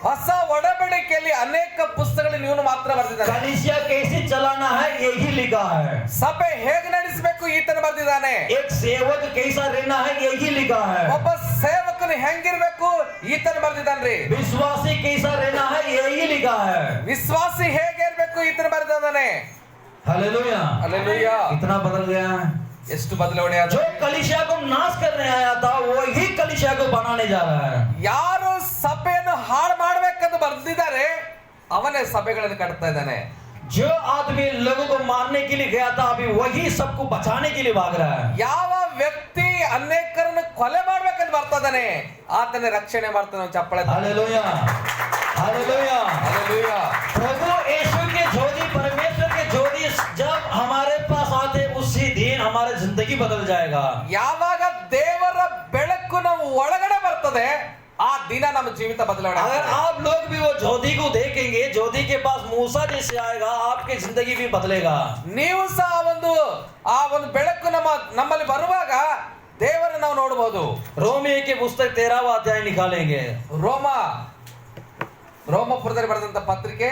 ಹೊಸ ಒಡಂಬಡಿಕೆಯಲ್ಲಿ ಅನೇಕ ಪುಸ್ತಕಗಳನ್ನು ಇವನು ಮಾತ್ರ ಬರೆದಿದ್ದಾನೆ. कलीसिया कैसे चलाना है यही लिखा है। ಸಭೆ ಹೇಗೆ ನಡೆಸಬೇಕು ಈತನ ಬರೆದಿದ್ದಾನೆ. एक सेवक कैसा रहना है यही लिखा है। ಒಬ್ಬ ಸೇವಕನು ಹೆಂಗಿರ್ಬೇಕು ಈತನ ಬರೆದಿದ್ದಾನ್ರಿ. विश्वासी कैसा रहना है यही लिखा है। ವಿಶ್ವಾಸಿ ಹೇಗೆ ಇರ್ಬೇಕು ಈತನ ಬರೆದಿದ್ದಾನೆ. हालेलुया। ಹಲ್ಲೆಲೂಯಾ. इतना बदल गया है। ಎಷ್ಟು ಬದಲಾವಣೆ ಆದ. जो कलीसिया को नाश करने आया था वही कलीसिया को बनाने जा रहा है। ಯಾರು ಸಭೆಯನ್ನು ಹಾಳು ಮಾಡ್ಬೇಕಂತ ಬರೆದಿದ್ದಾರೆ ಅವನೇ ಸಭೆಗಳನ್ನು ಕಟ್ತಾ ಇದ್ದಾನೆ. जो आदमी लोगों को मारने के लिए गया था अभी वही सबको बचाने के लिए भाग रहा है। ಯಾವ ವ್ಯಕ್ತಿ ಅನೇಕರನ್ನು ಕೊಲೆ ಮಾಡ್ಬೇಕಂತ ಬರ್ತಾ ಇದ್ದಾನೆ ಆತನೇ ರಕ್ಷಣೆ ಮಾಡ್ತಾನೆ. ಚಪ್ಪಳೆ. हालेलुया। हालेलुया। ಹಲ್ಲೆಲೂಯಾ. प्रभु यीशु के ज्योति, परमेश्वर के ज्योति जब हमारे पास आते उसी दिन हमारी जिंदगी बदल जाएगा। ಯಾವಾಗ ದೇವರ ಬೆಳಕು ನಮ್ಮ ಒಳಗಡೆ ಬರ್ತದೆ ಆ ದಿನ ನಮ್ಮ ಜೀವಿತ ಬದಲಾವಣೆ अगर ಆಗುತ್ತೆ. आप लोग भी वो ज्योति को देखेंगे, ज्योति के पास मूसा जैसे आएगा, आपकी जिंदगी भी बदलेगा। ನೀವು ಸಹ ಆ ಒಂದು ಬೆಳಕು ನಮ್ಮಲ್ಲಿ ಬರುವಾಗ ದೇವರನ್ನು ನಾವು ನೋಡಬಹುದು. रोमियो के पुस्तक 13वां अध्याय निकालेंगे। ರೋಮಪುರದಲ್ಲಿ ಬರೆದಂತ ಪತ್ರಿಕೆ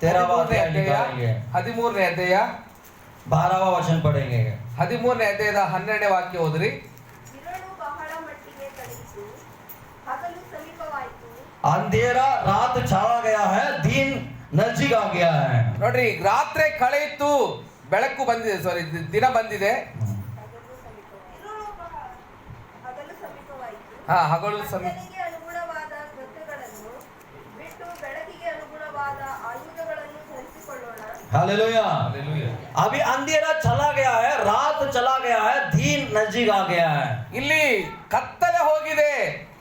13वां अध्याय निकालेंगे। 13ನೇ ಅಧ್ಯಾಯ 12वां वचन पढ़ेंगे। 13ನೇ ಅಧ್ಯಾಯದ 12ನೇ ವಾಕ್ಯ ಓದ್ರಿ. ಇರಳು ಬಹಳ ಮಟ್ಟಿಗೆ ಕಳೆಯಿತು, ಹಗಲು ಸಮೀಪವಾಯಿತು. अंधेरा रात छा गया है, दिन नजदीक आ गया है। ನೋಡ್ರಿ, ರಾತ್ರಿ ಕಳೆಯಿತು, ಬೆಳಕು ಬಂದಿದೆ. ದಿನ ಬಂದಿದೆ. ಹಗಲು ಸಮೀಪವಾಯಿತು. ಹಗಲು ಕತ್ತಲಿಗೆ ಅನುಗುಣವಾದ ಕೃತ್ಯಗಳನ್ನು ಬಿಟ್ಟು ಬೆಳಕಿಗೆ ಅನುಗುಣವಾದ ಆಯುಧಗಳನ್ನು ಧರಿಸಿಕೊಳ್ಳೋಣ. हालेलुया। ಹಲ್ಲೆಲೂಯಾ. अभी अंधेरा चला गया है, रात चला गया है, दिन नजदीक आ गया है। ಇಲ್ಲಿ ಕತ್ತಲೆ ಹೋಗಿದೆ,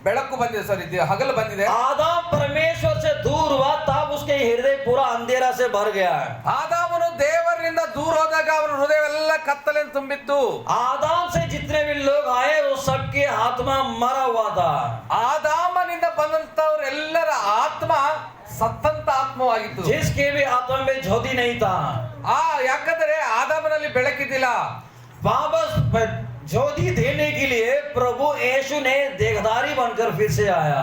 ಬೆಳಕು ಬಂದಿದೆ. ಹಗಲು ಬಂದಿದೆ. आदम परमेश्वर से दूर हुआ तब उसके हृदय पूरा अंधेरा से भर गया है। ಆದಾಮನು ದೇವರಿಂದ ಆದಾಮನಿಂದ ದೂರ ಹೋದಾಗ ಅವನ ಹೃದಯವೆಲ್ಲ ಕತ್ತಲೆಯನ್ನು ತುಂಬಿತ್ತು. आदम से जितने भी लोग आए वो सबके आत्मा मरा हुआ था. ಆದಾಮನಿಂದ ಬಂದಂತವರೆಲ್ಲರ ಆತ್ಮ ಸತ್ತಂತ ಆತ್ಮವಾಗಿತ್ತು. जिसके भी आत्मा में ज्योति नहीं था. ಯಾಕಂದ್ರೆ ಆದಾಮನಲ್ಲಿ ಬೆಳಕಿದ್ದಿಲ್ಲ. वापस ज्योति देने के लिए प्रभु यीशु ने देहधारी बनकर फिर से आया.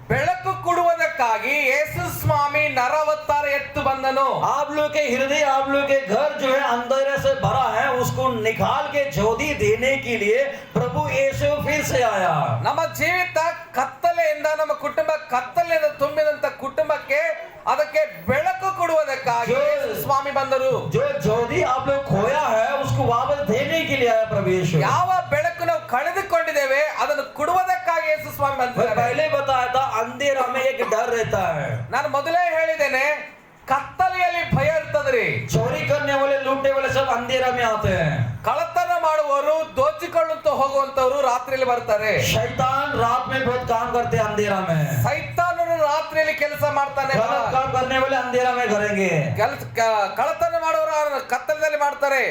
ಬೆಳಕು ಕೊಡುವುದಕ್ಕಾಗಿ ಯೇಸು ಸ್ವಾಮಿ ನರವತಾರ ಎತ್ತು ಬಂದನು. आप लोग के हृदय, आप लोग के घर जो है अंधेरे से भरा है, उसको निकाल के ज्योति देने के लिए प्रभु यीशु फिर से आया. ನಮ್ಮ ಜೀವಿತ ಕತ್ತಲೆಯಿಂದ, ನಮ್ಮ ಕುಟುಂಬ ಕತ್ತಲೆಯಿಂದ ತುಂಬಿದಂತ ಕುಟುಂಬಕ್ಕೆ ಅದಕ್ಕೆ ಬೆಳಕು ಕೊಡುವುದಕ್ಕಾಗಿ ಯೇಸು ಸ್ವಾಮಿ ಬಂದರು. जो ज्योति आप लोग खोया है उसको वापस देने के लिए आया प्रभु यीशु. ಯಾವ ಬೆಳಕು ನಾವು ಕಳೆದುಕೊಂಡಿದ್ದೇವೆ ಅದನ್ನು ಕೊಡುವುದಕ್ಕಾಗಿ ಯೇಸು ಸ್ವಾಮಿ मैं ಬಂದಿದ್ದಾರೆ. पहले बताया था अंधेरा में एक डर रहता है. ನಾನು ಮೊದಲೇ ಹೇಳಿದ್ದೇನೆ, ಕತ್ತಲೆಯಲ್ಲಿ ಭಯ ಇರ್ತದ್ರಿ. चोरी करने वाले, लूटने वाले सब अंधेरा में आते हैं. ಕಳ್ಳತನ ಮಾಡುವವರು, ದೋಚಿಕೊಳ್ಳುತ್ತ ಹೋಗುವಂತವರು ರಾತ್ರಿಯಲ್ಲಿ ಬರ್ತಾರೆ. शैतान रात में बहुत काम करते हैं अंधेरा में. ಸೈತಾನನು ರಾತ್ರಿಯಲ್ಲಿ ಕೆಲಸ ಮಾಡ್ತಾನೆ. गलत काम करने वाले अंधेरा में करेंगे. ಕಳ್ಳತನ ಮಾಡುವವರು ಕತ್ತಲೆಯಲ್ಲಿ ಮಾಡ್ತಾರೆ.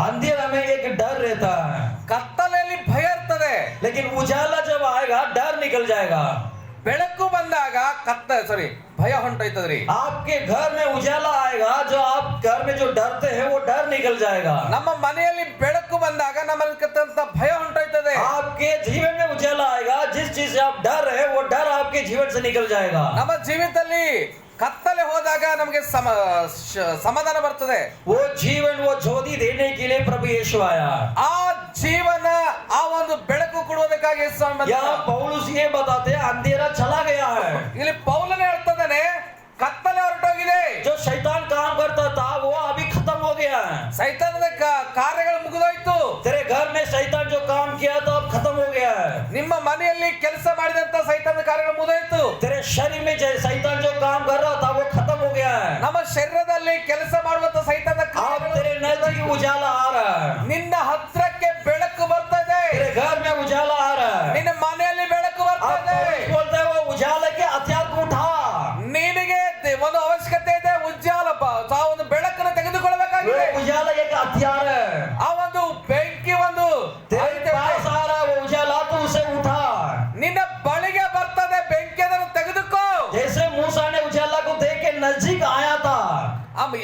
अंधेरा में एक डर रहता है. ಕತ್ತಲೆಯಲ್ಲಿ ಭಯ ಇರ್ತದೆ. लेकिन उजाला जब आएगा डर निकल जाएगा. ಬೆಳಕು ಬಂದಾಗ ಭಯ ಹೊಂಟೋಯ್ತದ್ರಿ. आपके घर में उजाला आएगा, जो आप घर में जो डरते हैं वो डर निकल जाएगा. ನಮ್ಮ ಮನೆಯಲ್ಲಿ ಬೆಳಕು ಬಂದಾಗ ನಮ್ಮಲ್ಲಿ ಭಯ ಹೊಂಟೋಯ್ತದೆ. आपके जीवन में उजाला आएगा, जिस चीज से आप डर रहे वो डर आपके जीवन से निकल जाएगा. ನಮ್ಮ ಜೀವಿತದಲ್ಲಿ ಕತ್ತಲೆ ಹೋದಾಗ ನಮಗೆ ಸಮಾಧಾನ ಬರ್ತದೆ. वो जीवन, वो ज्योति देने के लिए प्रभु यीशु आया. ಆ ಜೀವನ, ಆ ಒಂದು ಬೆಳಕು ಕೊಡುವುದಕ್ಕಾಗಿ ಯೇಸು ಸ್ವಾಮಿ ಬಂದ. यहाँ पौलुस ये बताते हैं अंधेरा चला गया है. ಇಲ್ಲಿ ಪೌಲನೇ ಹೇಳ್ತಾನೆ, ಕತ್ತಲೆ ಹೊರಟೋಗಿದೆ. जो शैतान काम करता था वो अभी खत्म हो गया है. ಸೈತಾನದ ಕಾರ್ಯಗಳು ಮುಗಿದೋಯ್ತು. तेरे घर में शैतान जो काम किया था अब खत्म हो गया है. ನಿಮ್ಮ ಮನೆಯಲ್ಲಿ ಕೆಲಸ ಮಾಡಿದಂತ ಸೈತಾನದ ಕಾರ್ಯಗಳು ಮುಗಿದೋಯ್ತು. तेरे शरीर में शैतान जो काम कर रहा था वो खत्म हो गया है. ನಮ್ಮ ಶರೀರದಲ್ಲಿ ಕೆಲಸ ಮಾಡುವಂತ ಸೈತಾನದ अब ಕಾರ್ಯಗಳು तेरे नजदीक उजाला आ रहा है. ನಿನ್ನ ಹತ್ರಕ್ಕೆ ಬೆಳಕು ಬರ್ತಾ ಇದೆ. तेरे घर में उजाला आ रहा है. ನಿನ್ನ ಮನೆಯಲ್ಲಿ ಬೆಳಕು ಬರ್ತಾ अब ಇದೆ. पौलुस बोलते हैं वो उजाले के हथियार को उठा. ನಿನಗೆ ಒಂದು ಅವಶ್ಯಕತೆ ಇದೆ, ಉಜ್ಜಾಲ ಒಂದು ಬೆಳಕನ್ನು वो ತೆಗೆದುಕೊಳ್ಳಬೇಕಾಗಿದೆ. उजाला एक हथियार है. ಆ ಒಂದು ಬೆಂಕಿ ಒಂದು तेरे पास आ रहा है वो उजाला, तो उसे उठा. ನಿನ್ನ ಬಳಿಗೆ ಬರ್ತದೆ, ಬೆಂಕಿ ಅದನ್ನು ತೆಗೆದುಕೋ. जैसे मूसा ने उजाला को देख के नजदीक आया था,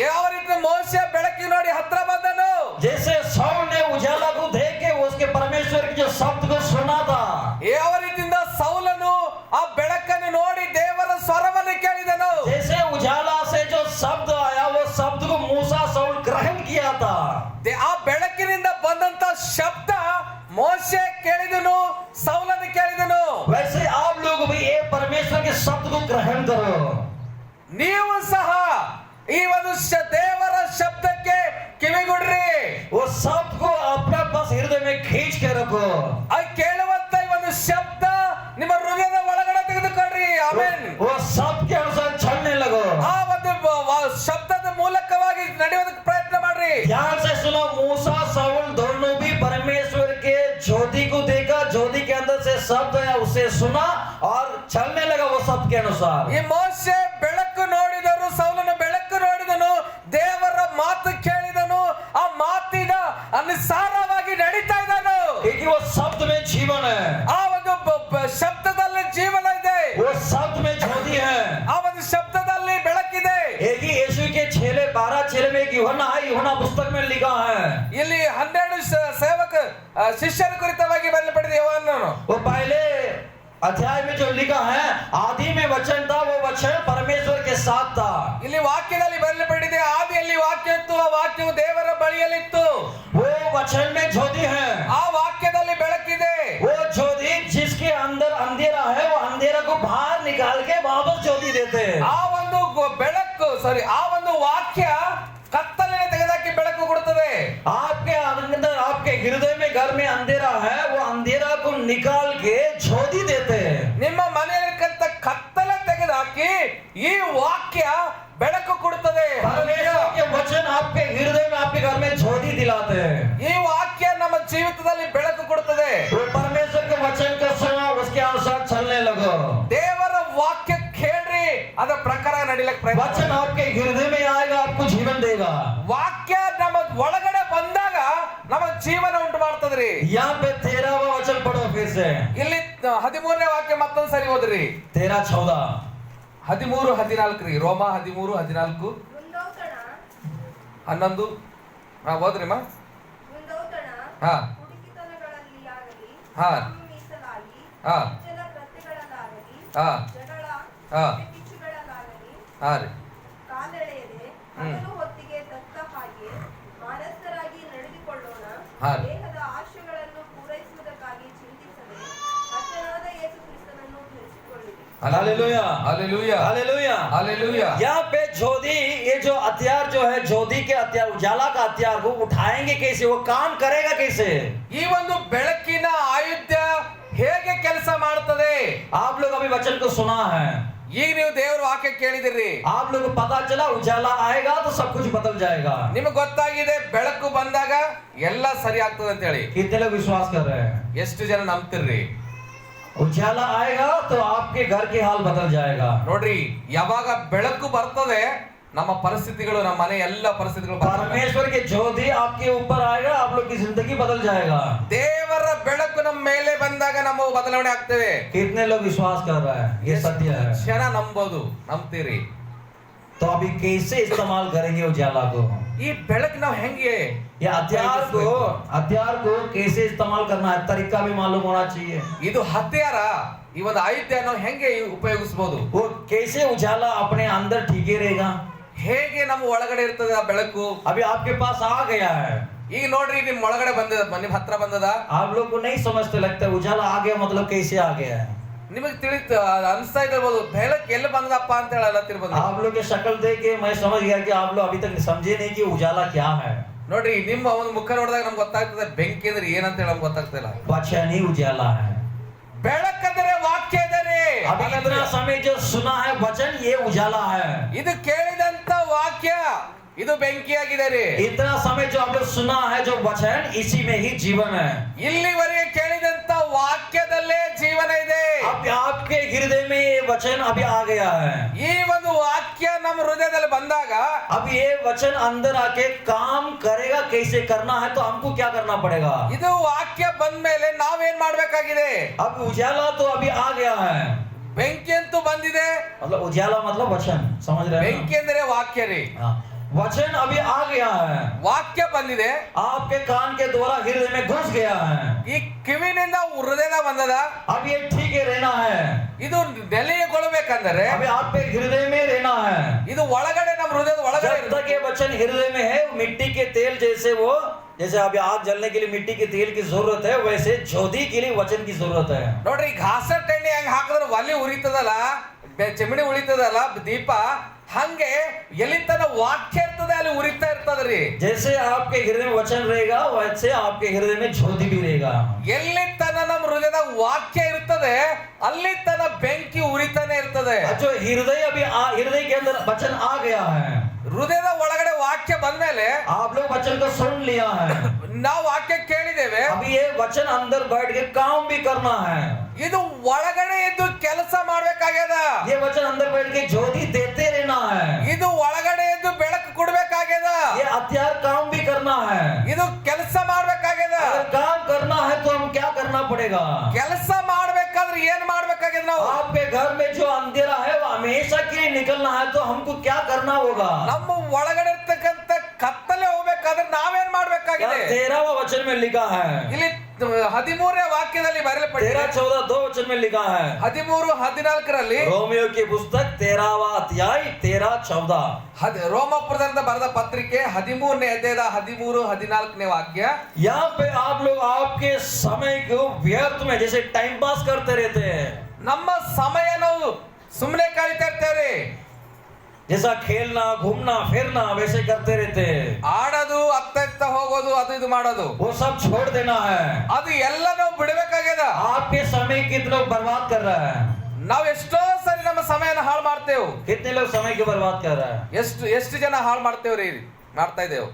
ಯಾವ ರೀತಿ ಮೋಶೆ ಬೆಳಕಿಗೆ ನೋಡಿ ಹತ್ರ ಬಂದನು. जैसे शाऊल ने उजाला को देख के उसके परमेश्वर के जो शब्द को सुना था, ಯಾವ ರೀತಿಯಿಂದ ಸೌಲನು ಆ ಬೆಳಕನ್ನು ನೋಡಿ ದೇವರ ಸ್ವರವನ್ನು ಕೇಳಿದನು. जैसे उजाला से जो शब्द आया वो शब्द को मूसा शाऊल ग्रहण किया था. ಆ ಬೆಳಕಿನಿಂದ ಬಂದಂತ ಶಬ್ದ ಮೋಶೆ ಕೇಳಿದನು, ಸೌಲನು ಕೇಳಿದನು. वैसे आप लोग भी ये परमेश्वर के शब्द को ग्रहण करो. ನೀವು ಸಹ ಈ ಒಂದು ದೇವರ ಶಬ್ದಕ್ಕೆ ಕಿವಿಗೊಡ್ರಿ. वो शब्द को अपना पास हृदय में खींच के रखो. ಅದು ಕೇಳುವಂತ ಈ ಒಂದು ಶಬ್ದ ನಿಮ್ಮ ಹೃದಯದ ಒಳಗಡೆ ತೆಗೆದುಕೊಳ್ಳ್ರಿ. ಆಮೆನ್. वो शब्द के अनुसार चलने लगो. ಆ ಒಂದು ಶಬ್ದದ ಮೂಲಕವಾಗಿ ನಡೆಯೋದಕ್ಕೆ ಪ್ರಯತ್ನ ಮಾಡ್ರಿ. ध्यान से सुनो, मूसा शाऊल दोनों भी परमेश्वर के ज्योति को देखा, ज्योति के अंदर से शब्द आया उसे सुना और चलने लगा वो शब्द के अनुसार. ಈ ಮೋಶೆ ಬೆಳಕು ನೋಡಿದನು, ಸೌಲನು ಬೆಳಕು ನೋಡಿದನು, ದೇವರ ಮಾತು ಕೇಳಿದನು, ಆ ಮಾತಿನ ಅನುಸಾರವಾಗಿ ನಡೀತಾ ಇದ್ದನು. क्योंकि वो शब्द में जीवन है. ಆ ಒಂದು ಶಬ್ದದಲ್ಲಿ ಜೀವನ ಇದೆ. वो शब्द में ज्योति है. ಆ ಒಂದು ಶಬ್ದದಲ್ಲಿ ಬೆಳಕಿದೆ. एक ही यीशु के 12 चेले में यूहन्ना पुस्तक में लिखा है. ಇಲ್ಲಿ 12 ಶಿಷ್ಯರ ಕುರಿತವಾಗಿ ಬರೆಯಲ್ಪಟ್ಟಿದೆ ಯೋಹಾನನು. वो पहले अध्याय में जो लिखा है, आदि में वचन था, वो वचन परमेश्वर के साथ था. ಇಲ್ಲಿ ವಾಕ್ಯದಲ್ಲಿ ಬರೆಯಲ್ಪಟ್ಟಿದೆ, ಆದಿಯಲ್ಲಿ ವಾಕ್ಯ ಇತ್ತು, ಆ ವಾಕ್ಯವು ದೇವರ ಬಳಿಯಲ್ಲಿತ್ತು. वो वचन में ज्योति है. ಆ ವಾಕ್ಯದಲ್ಲಿ ಬೆಳಕಿದೆ. वो ज्योति जिसके अंदर अंधेरा है वो अंधेरा को बाहर निकाल के वापस ज्योति देते हैं. ಆ ಒಂದು ಬೆಳಕು ಆ ಒಂದು ವಾಕ್ಯ ಕತ್ತಲೆ ತೆಗೆದಾಕಿ ಬೆಳಕು ಕೊಡುತ್ತದೆ. आपके अंदर, आपके हृदय में, घर में अंधेरा है, वो अंधेरा को निकाल के ज्योति देते हैं. ನಿಮ್ಮ ಮನೆಯಲ್ಲಿರ್ತಕ್ಕಂಥ ಕತ್ತಲೆ ತೆಗೆದಾಕಿ ಈ ವಾಕ್ಯ ಬೆಳಕು ಕೊಡುತ್ತದೆ. परमेश्वर के वचन आपके हृदय में, आपके घर में ज्योति दिलाते हैं. ಈ ವಾಕ್ಯ ನಮ್ಮ ಜೀವಿತದಲ್ಲಿ ಬೆಳಕು ಕೊಡುತ್ತದೆ. वो परमेश्वर के वचन को सुनो, उसके अनुसार चलने लगो. ದೇವರ ವಾಕ್ಯ ಅದರ ಪ್ರಕಾರ ನಡಿಲಕ್ಕೆ ಪ್ರಯತ್ನ वचन आपके हृदय में आएगा, आपको जीवन देगा. ವಾಕ್ಯ ಜೀವನ ಉಂಟು ಮಾಡ್ತದ್ರಿ. यहाँ पे 13वां वचन पढ़ो फिर से, ಇಲ್ಲಿ 13ನೇ ವಾಕ್ಯ ಮತ್ತೊಂದ್ ಸರಿ ಓದ್ರಿ. 13-14 13-14 ರೀ. ರೋಮ 13-14 ಮುಂದೋತಣ 11 ಓದ್ರಿಮ್ಮ. ಮುಂದೋತಣ ಹಾ ಹುಡುಕಿತನಗಳಲ್ಲಿ ಆಗಲಿ ಹಾ. ಮೀಸಲಾಗಿ ಹಾ. ಕೆಲ ಕೃತ್ಯಗಳಲ್ಲಾಗಲಿ ಹಾ. ಜಗಳ ಹಾ. ಕಿಚ್ಚುಗಳಲ್ಲಾಗಲಿ ಹಾ ರೀ. ಕಾಲೆಳೆಯದೆ ಹಗಲು ಹೊತ್ತಿಗೆ ತಕ್ಕ ಹಾಗೆ ಮಾನಸ್ಥರಾಗಿ ನಡೆದುಕೊಳ್ಳೋಣ. ಹಾ. ದೇಹದ ಆಶಯಗಳನ್ನು ಪೂರೈಸುವುದಕ್ಕಾಗಿ ಚಿಂತಿಸದೆ ಕರ್ತನಾದ ಯೇಸು ಕ್ರಿಸ್ತನನ್ನು ಧರಿಸಿಕೊಳ್ಳಿರಿ. Hallelujah hallelujah hallelujah hallelujah. यहाँ पे ज्योति, ये जो हथियार जो है ज्योति के हथियार, उजाला का हथियार को उठाएंगे कैसे, वो काम करेगा कैसे? ಈ ಒಂದು ಬೆಳಕಿನ ಆಯುಧ ಹೇಗೆ ಕೆಲಸ ಮಾಡ್ತದೆ? आप लोग अभी वचन को सुना है, ಈಗ ನೀವು ದೇವರ ವಾಕ್ಯ ಕೇಳಿದಿರಿ. आप लोग को पता चला उजाला आएगा तो सब कुछ बदल जाएगा. ನಿಮಗೆ ಗೊತ್ತಾಗಿದೆ ಬೆಳಕು ಬಂದಾಗ ಎಲ್ಲ ಸರಿ ಆಗ್ತದೆ ಅಂತ ಹೇಳಿ. कितने लोग विश्वास कर रहे हैं? ಎಷ್ಟು ಜನ ನಂಬ್ತಿರ್ರಿ? उजाला आएगा तो आपके घर के हाल बदल जाएगा. ನೋಡ್ರಿ, ಯಾವಾಗ ಬೆಳಕು ಬರ್ತದೆ ನಮ್ಮ ಪರಿಸ್ಥಿತಿಗಳು, ನಮ್ಮ ಮನೆ ಎಲ್ಲ ಪರಿಸ್ಥಿತಿಗಳು ಬದಲಾಗ್ತವೆ. परमेश्वर के ज्योति आपके ऊपर आएगा, आप लोग की जिंदगी बदल जाएगा. ದೇವರ ಬೆಳಕು ನಮ್ಮ ಮೇಲೆ ಬಂದಾಗ ನಮ್ಮ ಬದಲಾವಣೆ ಆಗ್ತವೆ. कितने लोग विश्वास कर रहे हैं? ये सत्य है. ಜನ ನಂಬೋದು, ನಂಬ್ತೀರಿ. तो अभी कैसे इस्तेमाल करेंगे उजाला को? ಈ ಬೆಳಕು ನಾವು ಹೆಂಗೆ ये हथियार को कैसे इस्तेमाल करना है, तरीका भी मालूम होना चाहिए. ಇದು ಹತ್ಯಾರ, ಈ ಒಂದು ಆಯುಧ ನಾವು ಹೆಂಗೆ ಉಪಯೋಗಿಸಬಹುದು? वो कैसे उजाला अपने अंदर ठीके रहेगा. ಹೇಗೆ ನಮ್ಮ ಒಳಗಡೆ ಇರ್ತದೆ ಆ ಬೆಳಕು? अभी आपके पास आ गया है, ಈಗ ನೋಡ್ರಿ, ನಿಮ್ ಒಳಗಡೆ ಬಂದದ, ನಿಮ್ ಹತ್ರ ಬಂದದ. आप लोग को नहीं समझते, लगता है उजाला आ गया मतलब कैसे आ गया है. ನಿಮಗೆ ತಿಳಿತ ಅನ್ಸ್ತಾ ಇರ್ಬೋದು, ಬೆಳಕು ಎಲ್ಲಿ ಬಂದದಪ್ಪ ಅಂತ ಹೇಳತ್ತಿರ್ಬೋದು. आप लोग की शक्ल देख के मैं समझ गया कि आप लोग अभी तक समझे नहीं कि उजाला क्या है. ನೋಡ್ರಿ, ನಿಮ್ಮ ಒಂದು ಮುಖ ನೋಡಿದಾಗ ನಮ್ಗೆ ಗೊತ್ತಾಗ್ತದೆ ಬೆಂಕಿ ಅಂದ್ರೆ ಏನಂತ ಹೇಳಿ ನಮ್ಗೆ ಗೊತ್ತಾಗ್ತಿಲ್ಲ. वचन ही उजाला है. ಬೆಳಕಂದ್ರೆ ವಾಕ್ಯ ಇದೆ. अभी इतना समय जो सुना है वचन, ये उजाला है. ಇದು ಕೇಳಿದಂತ ವಾಕ್ಯ ಇದು ಬೆಂಕಿಯಾಗಿದೆ ರೀ. इतना समय जो आप लोग सुना है जो वचन, इसी में ही जीवन है. ಇಲ್ಲಿವರೆಗೆ ಕೇಳಿದಂತ ವಾಕ್ಯದಲ್ಲೇ ಜೀವನ ಇದೆ. अब आपके हृदय में ये वचन अभी आ गया है. ಈ ಒಂದು ವಾಕ್ಯ ನಮ್ಮ ಹೃದಯದಲ್ಲಿ ಬಂದಾಗ अब ये वचन अंदर आके काम करेगा, कैसे करना है, तो हमको क्या करना पड़ेगा. ಇದು ವಾಕ್ಯ ಬಂದ್ಮೇಲೆ ನಾವೇನ್ ಮಾಡ್ಬೇಕಾಗಿದೆ? अब उजाला तो अभी आ गया है. ಬೆಂಕಿ ಅಂತೂ ಬಂದಿದೆ. मतलब उजाला मतलब वचन, समझ रहे हैं ಬೆಂಕಿ ಅಂದ್ರೆ ವಾಕ್ಯ ರೀ. हाँ, वचन अभी आ गया है, ವಾಕ್ಯ ಬಂದಿದೆ, आपके कान के द्वारा हृदय में घुस गया है. ಈ ಕಿವಿನಿಂದ ಹೃದಯದ ಬಂದದ. अब ये ठीक है रहना है. ಇದು ನೆಲೆಗೊಳ್ಳಬೇಕಂದ್ರೆ अभी आपके हृदय में रहना है. ಇದು ಒಳಗಡೆ ನಮ್ಮ ಹೃದಯದ ಒಳಗಡೆ जब तक ये वचन हृदय में है, मिट्टी के तेल जैसे वो, जैसे अभी आग जलने के लिए मिट्टी के तेल की जरूरत है, वैसे ज्योति के लिए वचन की जरूरत है. ನೋಡ್ರಿ, ಘಾಸಟ್ ಎಣ್ಣೆ ಹೆಂಗ್ ಹಾಕಿದ್ರೆ ಒಲಿ ಉರಿತದಲ್ಲ, ಚಿಮಣಿ ಉಳಿತದಲ್ಲ, ದೀಪ ಹಂಗೆ ಎಲ್ಲಿತನ ವಾಕ್ಯ ಇರ್ತದೆ ಅಲ್ಲಿ ಉರಿತಾ ಇರ್ತದ್ರಿ. जैसे आपके हृदय में वचन रहेगा, वैसे आपके हृदय में ज्योति भी रहेगा. ಎಲ್ಲಿ ತನ ನಮ್ಮ ಹೃದಯದ ವಾಕ್ಯ ಇರ್ತದೆ ಅಲ್ಲಿ ತನ ಬೆಂಕಿ ಉರಿತಾನೆ ಇರ್ತದೆ. जो हृदय के अंदर वचन आ गया है, ಹೃದಯದ ಒಳಗಡೆ ವಾಕ್ಯ ಬಂದ್ಮೇಲೆ आप लोग वचन को सुन लिया है. ನಾವು ವಾಕ್ಯ ಕೇಳಿದ್ದೇವೆ. अभी ये वचन अंदर बैठ के काम भी करना है. ಇದು ಒಳಗಡೆ ಇದ್ದು ಕೆಲಸ ಮಾಡ್ಬೇಕಾಗ್ಯದ. ये वचन अंदर बैठ के ज्योति देते रहना है. ಇದು ಒಳಗಡೆ ಇದ್ದು ಬೆಳಕು ಕೊಡ್ಬೇಕಾಗ್ಯದ. ये हथियार काम भी करना है. ಇದು ಕೆಲಸ ಮಾಡ್ಬೇಕಾಗ್ಯದ. अगर काम करना है तो हम क्या करना पड़ेगा. ಕೆಲಸ ಮಾಡ್ಬೇಕಾದ್ರೆ ಏನ್ ಮಾಡ್ಬೇಕಾಗ್ಯದ ನಾವು? आपके घर में जो अंधेरा है वो हमेशा के लिए निकलना है, तो हमको क्या करना होगा. ನಮ್ಮ ಒಳಗಡೆ ಇರ್ತಕ್ಕಂತ ಕತ್ತಲೆ ಹೋಗ್ಬೇಕಾದ್ರೆ ನಾವೇನ್ ಮಾಡ್ಬೇಕಾಗಿದೆ? 13वां वचन में लिखा है, ಇಲ್ಲಿ 13ನೇ ವಾಕ್ಯದಲ್ಲಿ ಬರೆಯಲ್ಪಟ್ಟಿದೆ. 13-14 2 वचन में लिखा है. 13-14 रोमियो की पुस्तक 13वां अध्याय 13-14. ರೋಮಪುರದಿಂದ ಬರೆದ ಪತ್ರಿಕೆ 13ನೇ ಅಧ್ಯಾಯದ 13-14 ವಾಕ್ಯ. यहाँ पे आप लोग आपके समय को व्यर्थ में जैसे टाइम पास करते रहते हैं. ನಮ್ಮ ಸಮಯ ನಾವು ಸುಮ್ಮನೆ ಕಳೀತಾ ಇರ್ತೇವ್ರಿ. जैसा खेलना घूमना फिरना वैसे करते रहते हैं. ಆಡೋದು, ಅತ್ತ ಹೋಗೋದು, ಅದು ಇದು ಮಾಡೋದು, वो सब छोड़ देना है. ಅದು ಎಲ್ಲ ನಾವು ಬಿಡಬೇಕಾಗ್ಯದ. आपके समय कितने लोग बर्बाद कर रहे हैं. ನಾವು ಎಷ್ಟೋ ಸರಿ ನಮ್ಮ ಸಮಯನ ಹಾಳು ಮಾಡ್ತೇವೆ. कितने लोग समय को बर्बाद कर रहे हैं. ಎಷ್ಟು ಜನ ಹಾಳು ಮಾಡ್ತೇವ್ರಿ, ಮಾಡ್ತಾ ಇದ್ದೇವೆ.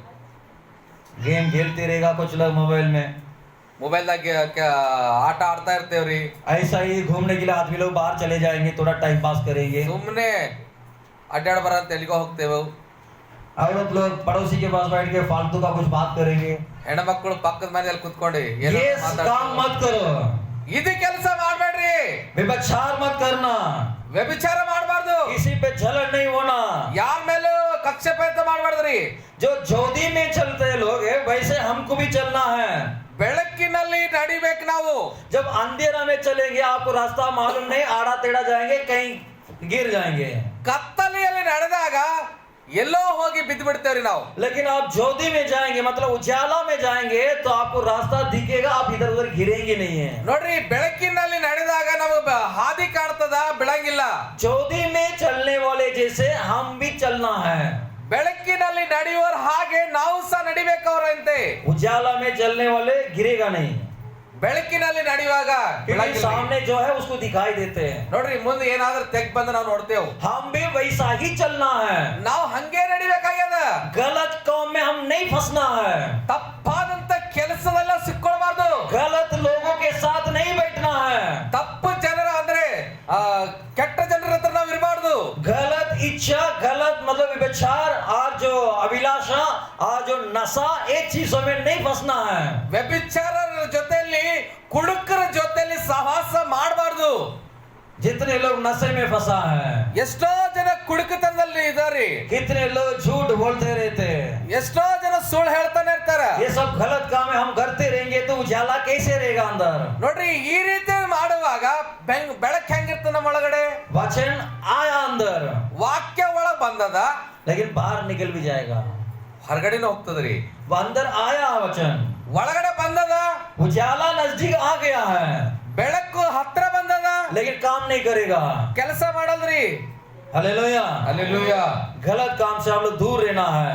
गेम खेलते रहेगा कुछ लोग मोबाइल में, ಮೊಬೈಲ್ದಾಗ ಆಟ ಆಡ್ತಾ ಇರ್ತೇವ್ರಿ. ऐसा ही घूमने के लिए आदमी लोग बाहर चले जाएंगे, थोड़ा टाइम पास करेंगे. ಸುಮ್ಮನೆ ಅಡ್ಡಾಡ ಬರ ಅಂತ ಎಲ್ಲಿಗೋ ಹೋಗ್ತೇವೆ. औरत लोग पड़ोसी के पास बैठ के फालतू का कुछ बात करेंगे। ಹೆಣ್ಮಕ್ಳು ಪಕ್ಕದ ಮನೆಯಲ್ಲಿ ಕುತ್ಕೊಂಡು ಏನೋ ये ಮಾತಾಡ್ತಾರೆ. काम मत करो, ಇದು ಕೆಲಸ ಮಾಡ್ಬೇಡ್ರಿ. व्यभिचार मत करना, ವ್ಯಭಿಚಾರ ಮಾಡಬಾರ್ದು. किसी पे जलन नहीं होना। ಯಾರ ಮೇಲೂ ಕಕ್ಷಪಾತ ಮಾಡಬಾರ್ದ್ರಿ. जो ज्योति में चलते लोग हैं वैसे हमको भी चलना है। ಬೆಳಕಿನಲ್ಲಿ ನಡಿಬೇಕು ನಾವು. जब अंधेरा में चलेंगे आपको रास्ता मालूम नहीं, आड़ा टेढ़ा जाएंगे, कहीं गिर जाएंगे। ಕತ್ತಲೆಯಲ್ಲಿ ನಡೆದಾಗ ಎಲ್ಲೋ ಹೋಗಿ ಬಿದ್ದು ಬಿಡ್ತೇವ್ರಿ ನಾವು. लेकिन आप ज्योति में जाएंगे मतलब उजाला में जाएंगे तो आपको रास्ता दिखेगा, आप इधर उधर गिरेंगे नहीं है। ನೋಡ್ರಿ ಬೆಳಕಿನಲ್ಲಿ ನಡೆದಾಗ ನಮಗೆ ಹಾದಿ ಕಾಣ್ತದ, ಬೆಳಂಗಿಲ್ಲ. ज्योति में चलने वाले जैसे हम भी चलना है। ಬೆಳಕಿನಲ್ಲಿ ನಡೆಯುವವರು ಹಾಗೆ ನಾವು ಸಹ ನಡಿಬೇಕವ್ರಂತೆ. उजाला में चलने वाले गिरेगा नहीं, ಬೆಳಕಿನಲ್ಲಿ ನಡೆಯುವಾಗ क्योंकि सामने जो है उसको दिखाई देते हैं। ನೋಡ್ರಿ ಮುಂದೆ ಏನಾದ್ರೂ ತೆಗ್ ಬಂದು ನಾವು ನೋಡ್ತೇವೆ. हम भी वैसा ही चलना है। ನಾವು ಹಂಗೆ ನಡಿಬೇಕಾಗ್ಯದ. गलत काम में हम नहीं फंसना है, ತಪ್ಪಾದಂತ ಕೆಲಸದಲ್ಲ ಸಿಕ್ಕೊಳ್ಬಾರ್ದು. गलत लोगों के साथ नहीं बैठना है, ತಪ್ಪು ಜನರ ಅಂದ್ರೆ ಕೆಟ್ಟ ಜನರ ಹತ್ರ ನಾವು ಇರಬಾರ್ದು. गलत इच्छा, गलत मतलब विचार और जो अभिलाषा और जो नशा, एक चीजों में नहीं फंसना है। ವ್ಯಭಿಚಾರರ ಜೊತೆಯಲ್ಲಿ ಕುಡುಕರ ಜೊತೆಯಲ್ಲಿ ಸಹವಾಸ ಮಾಡಬಾರ್ದು. जितने लोग नशे में फंसा है, ಎಷ್ಟೋ ಜನ ಕುಡುಕತನದಲ್ಲಿ ಇದಾರೆ, कितने लोग झूठ बोलते रहते हैं, ಎಷ್ಟೋ ಜನ ಸುಳ್ಳು ಹೇಳ್ತಾನೆ ಇರ್ತಾರ. ये सब गलत काम है। हम करते रहेंगे तो उजाला कैसे रहेगा अंदर? ನೋಡ್ರಿ ಈ ರೀತಿ ಮಾಡುವಾಗ ಬೆಳಕು ಹೆಂಗಿರ್ತದೆ ನಮ್ಮ ಒಳಗಡೆ? वचन आया अंदर, ವಾಕ್ಯ ಒಳಗ್ ಬಂದದ, लेकिन बाहर निकल भी जाएगा। ಹೊರಗಡೆನೂ ಹೋಗ್ತದ್ರಿ. वो अंदर आया वचन, ಒಳಗಡೆ ಬಂದದ, उजाला नजदीक आ गया है, ಬೆಳಕು ಹತ್ರ ಬಂದದ, लेकिन काम नहीं करेगा। ಕೆಲಸ ಮಾಡಲ್ರಿ. हालेलुया। ಅಲ್ಲೆಲೂಯಾ. गलत काम से हम लोग दूर रहना है।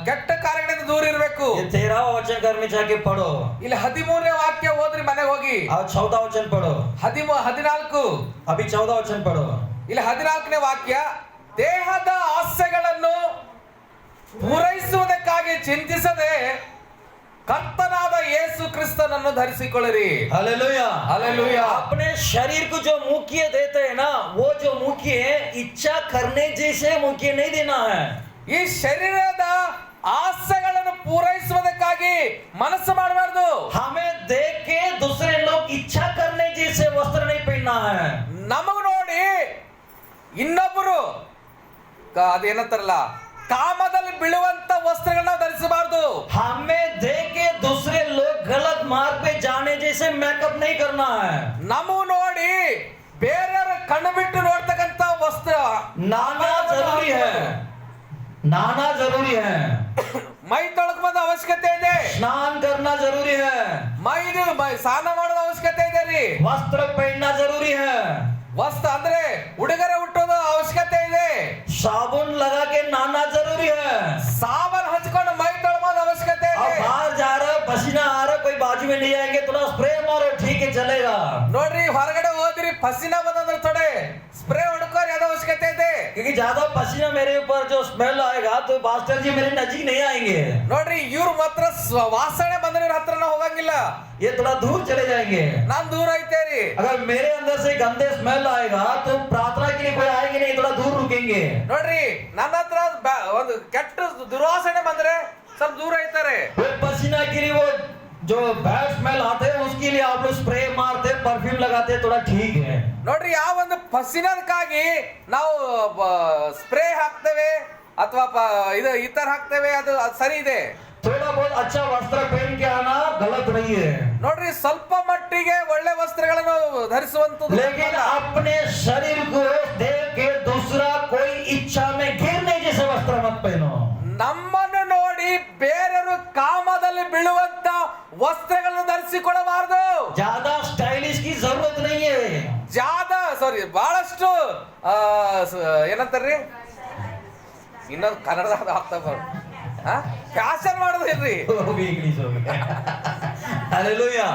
ಕೆಟ್ಟ ಕಾರ್ಯಗಳಿಂದ ದೂರ ಇರಬೇಕು. ये 13वां वचन घर में जाके पढ़ो, ಇಲ್ಲಿ 13ನೇ ವಾಕ್ಯ ಓದ್ರಿ ಮನೆಗೆ ಹೋಗಿ. और 14वां वचन पढ़ो। 14 अभी 14वां वचन पढ़ो। ಇಲ್ಲಿ 14ನೇ ವಾಕ್ಯ, ದೇಹದ ಆಸೆಗಳನ್ನು ಪೂರೈಸುವುದಕ್ಕಾಗಿ ಚಿಂತಿಸದೆ ಕರ್ತನಾದ ಯೇಸು ಕ್ರಿಸ್ತನನ್ನು ಧರಿಸಿಕೊಳ್ಳಿರಿ. हालेलुया। हालेलुया। अपने शरीर को जो मुख्य देते हैं ना, वो जो मुख्य इच्छा करने जैसे मुख्य नहीं देना है। ಈ ಶರೀರದ ಆಸೆಗಳನ್ನು ಪೂರೈಸುವುದಕ್ಕಾಗಿ ಮನಸ್ಸು ಮಾಡಬಾರ್ದು. हमें देख के दूसरे लोग इच्छा करने जैसे वस्त्र नहीं पहनना है। ನಮಗ್ ನೋಡಿ ಇನ್ನೊಬ್ಬರು ಅದೇನಂತಾರಲ್ಲ ಕಾಮದಲ್ಲಿ ಬೀಳುವಂತ ವಸ್ತ್ರಗಳನ್ನ ಧರಿಸಬಾರ್ದು. हमें देख के दूसरे लोग गलत मार्ग पे जाने जैसे मेकअप नहीं करना है। ನಮಗ್ ನೋಡಿ ಬೇರೆಯವ್ರ ಕಣ್ಣು ಬಿಟ್ಟು ನೋಡ್ತಕ್ಕಂತ ವಸ್ತ್ರ नाना जरूरी है, नाना जरूरी है, ಮೈ ತೊಳ್ಕೊಂಬ ಅವಶ್ಯಕತೆ ಇದೆ. स्नान करना जरूरी है, ಸ್ನಾನ ಮಾಡೋದು ಅವಶ್ಯಕತೆ ಇದೆ ರೀ. वस्त्र पहनना जरूरी है, ವಸ್ತ್ರ ಅಂದ್ರೆ ಉಡುಗೊರೆ ಹುಟ್ಟೋದು ಅವಶ್ಯಕತೆ ಇದೆ. साबुन लगा के नहाना जरूरी है। ಸಾಬನ್ ಹಚ್ಕೊಂಡು ಮೈ ತೊಳ್ಕೋದು ಅವಶ್ಯಕತೆ अब ಇದೆ. बाहर जा रहा पसीना आ रहा, कोई बाजू में नहीं आएंगे, थोड़ा स्प्रे मारो, ठीक है चलेगा। ನೋಡ್ರಿ ಹೊರಗಡೆ ಹೋದ್ರಿ ಪಸಿನ ಬಂದಂದ್ರೆ ಥೋಡೆ ಸ್ಪ್ರೇ ಹೊಡ್ಕೋರಿ, ಅದು ಅವಶ್ಯಕತೆ ಇದೆ. क्योंकि ज्यादा पसीना मेरे ऊपर जो स्मेल आएगा तो पास्टर जी मेरे नजदीक नहीं आएंगे, ನೋಡ್ರಿ ಇವ್ರು ಮಾತ್ರ ವಾಸನೆ ಬಂದ್ರೆ ಇವ್ರ ಹತ್ರನ ಹೋಗಂಗಿಲ್ಲ, ये थोड़ा दूर चले जाएंगे। ನಾನ್ ದೂರ ಐತೇರಿ. अगर मेरे अंदर से गंदे स्मेल आएगा तो प्रार्थना के लिए कोई आएंगे नहीं, थोड़ा दूर रुकेंगे। ನೋಡ್ರಿ ನನ್ನ ಹತ್ರ ಒಂದು ಕೆಟ್ಟ ದುರ್ವಾಸನೆ ಬಂದ್ರೆ ಸ್ವಲ್ಪ ದೂರ ಐತಾರೆ. वो पसीना के लिए वो जो बैड स्मेल आते हैं उसके लिए आप लोग स्प्रे मारते, परफ्यूम लगाते, थोड़ा ठीक है। ನೋಡ್ರಿ ಯಾವ ಒಂದು ಪಸಿನಕ್ಕಾಗಿ ನಾವು ಸ್ಪ್ರೇ ಹಾಕ್ತೇವೆ ಅಥವಾ ಇದು ಇತರ ಹಾಕ್ತೇವೆ, ಅದು ಸರಿ ಇದೆ. थोड़ा बहुत अच्छा वस्त्र पहन के आना गलत नहीं है, ನೋಡ್ರಿ ಸ್ವಲ್ಪ ಮಟ್ಟಿಗೆ ಒಳ್ಳೆ ವಸ್ತ್ರಗಳನ್ನು ಧರಿಸುವಂತದ್ದು. लेकिन अपने शरीर को देख के दूसरा कोई इच्छा में गिरने जैसे वस्त्र मत पहनो। ನಮ್ಮನ್ನು ನೋಡಿ ಬೇರೆಯವರು ಕಾಮದಲ್ಲಿ ಬೀಳುವಂತ ವಸ್ತ್ರಗಳನ್ನು ಧರಿಸಿಕೊಳ್ಳಬಾರದು. ज्यादा स्टाइलिश की जरूरत नहीं है, ಬಹಳಷ್ಟು ಏನಂತಾರ್ರಿ ಇನ್ನೊಂದು ಕನ್ನಡದಾಗ ಆಗ್ತಾ ಫ್ಯಾಷನ್ ಮಾಡೋದಿಲ್ರಿ, वो भी इंग्लिश हो गया। हालेलुया।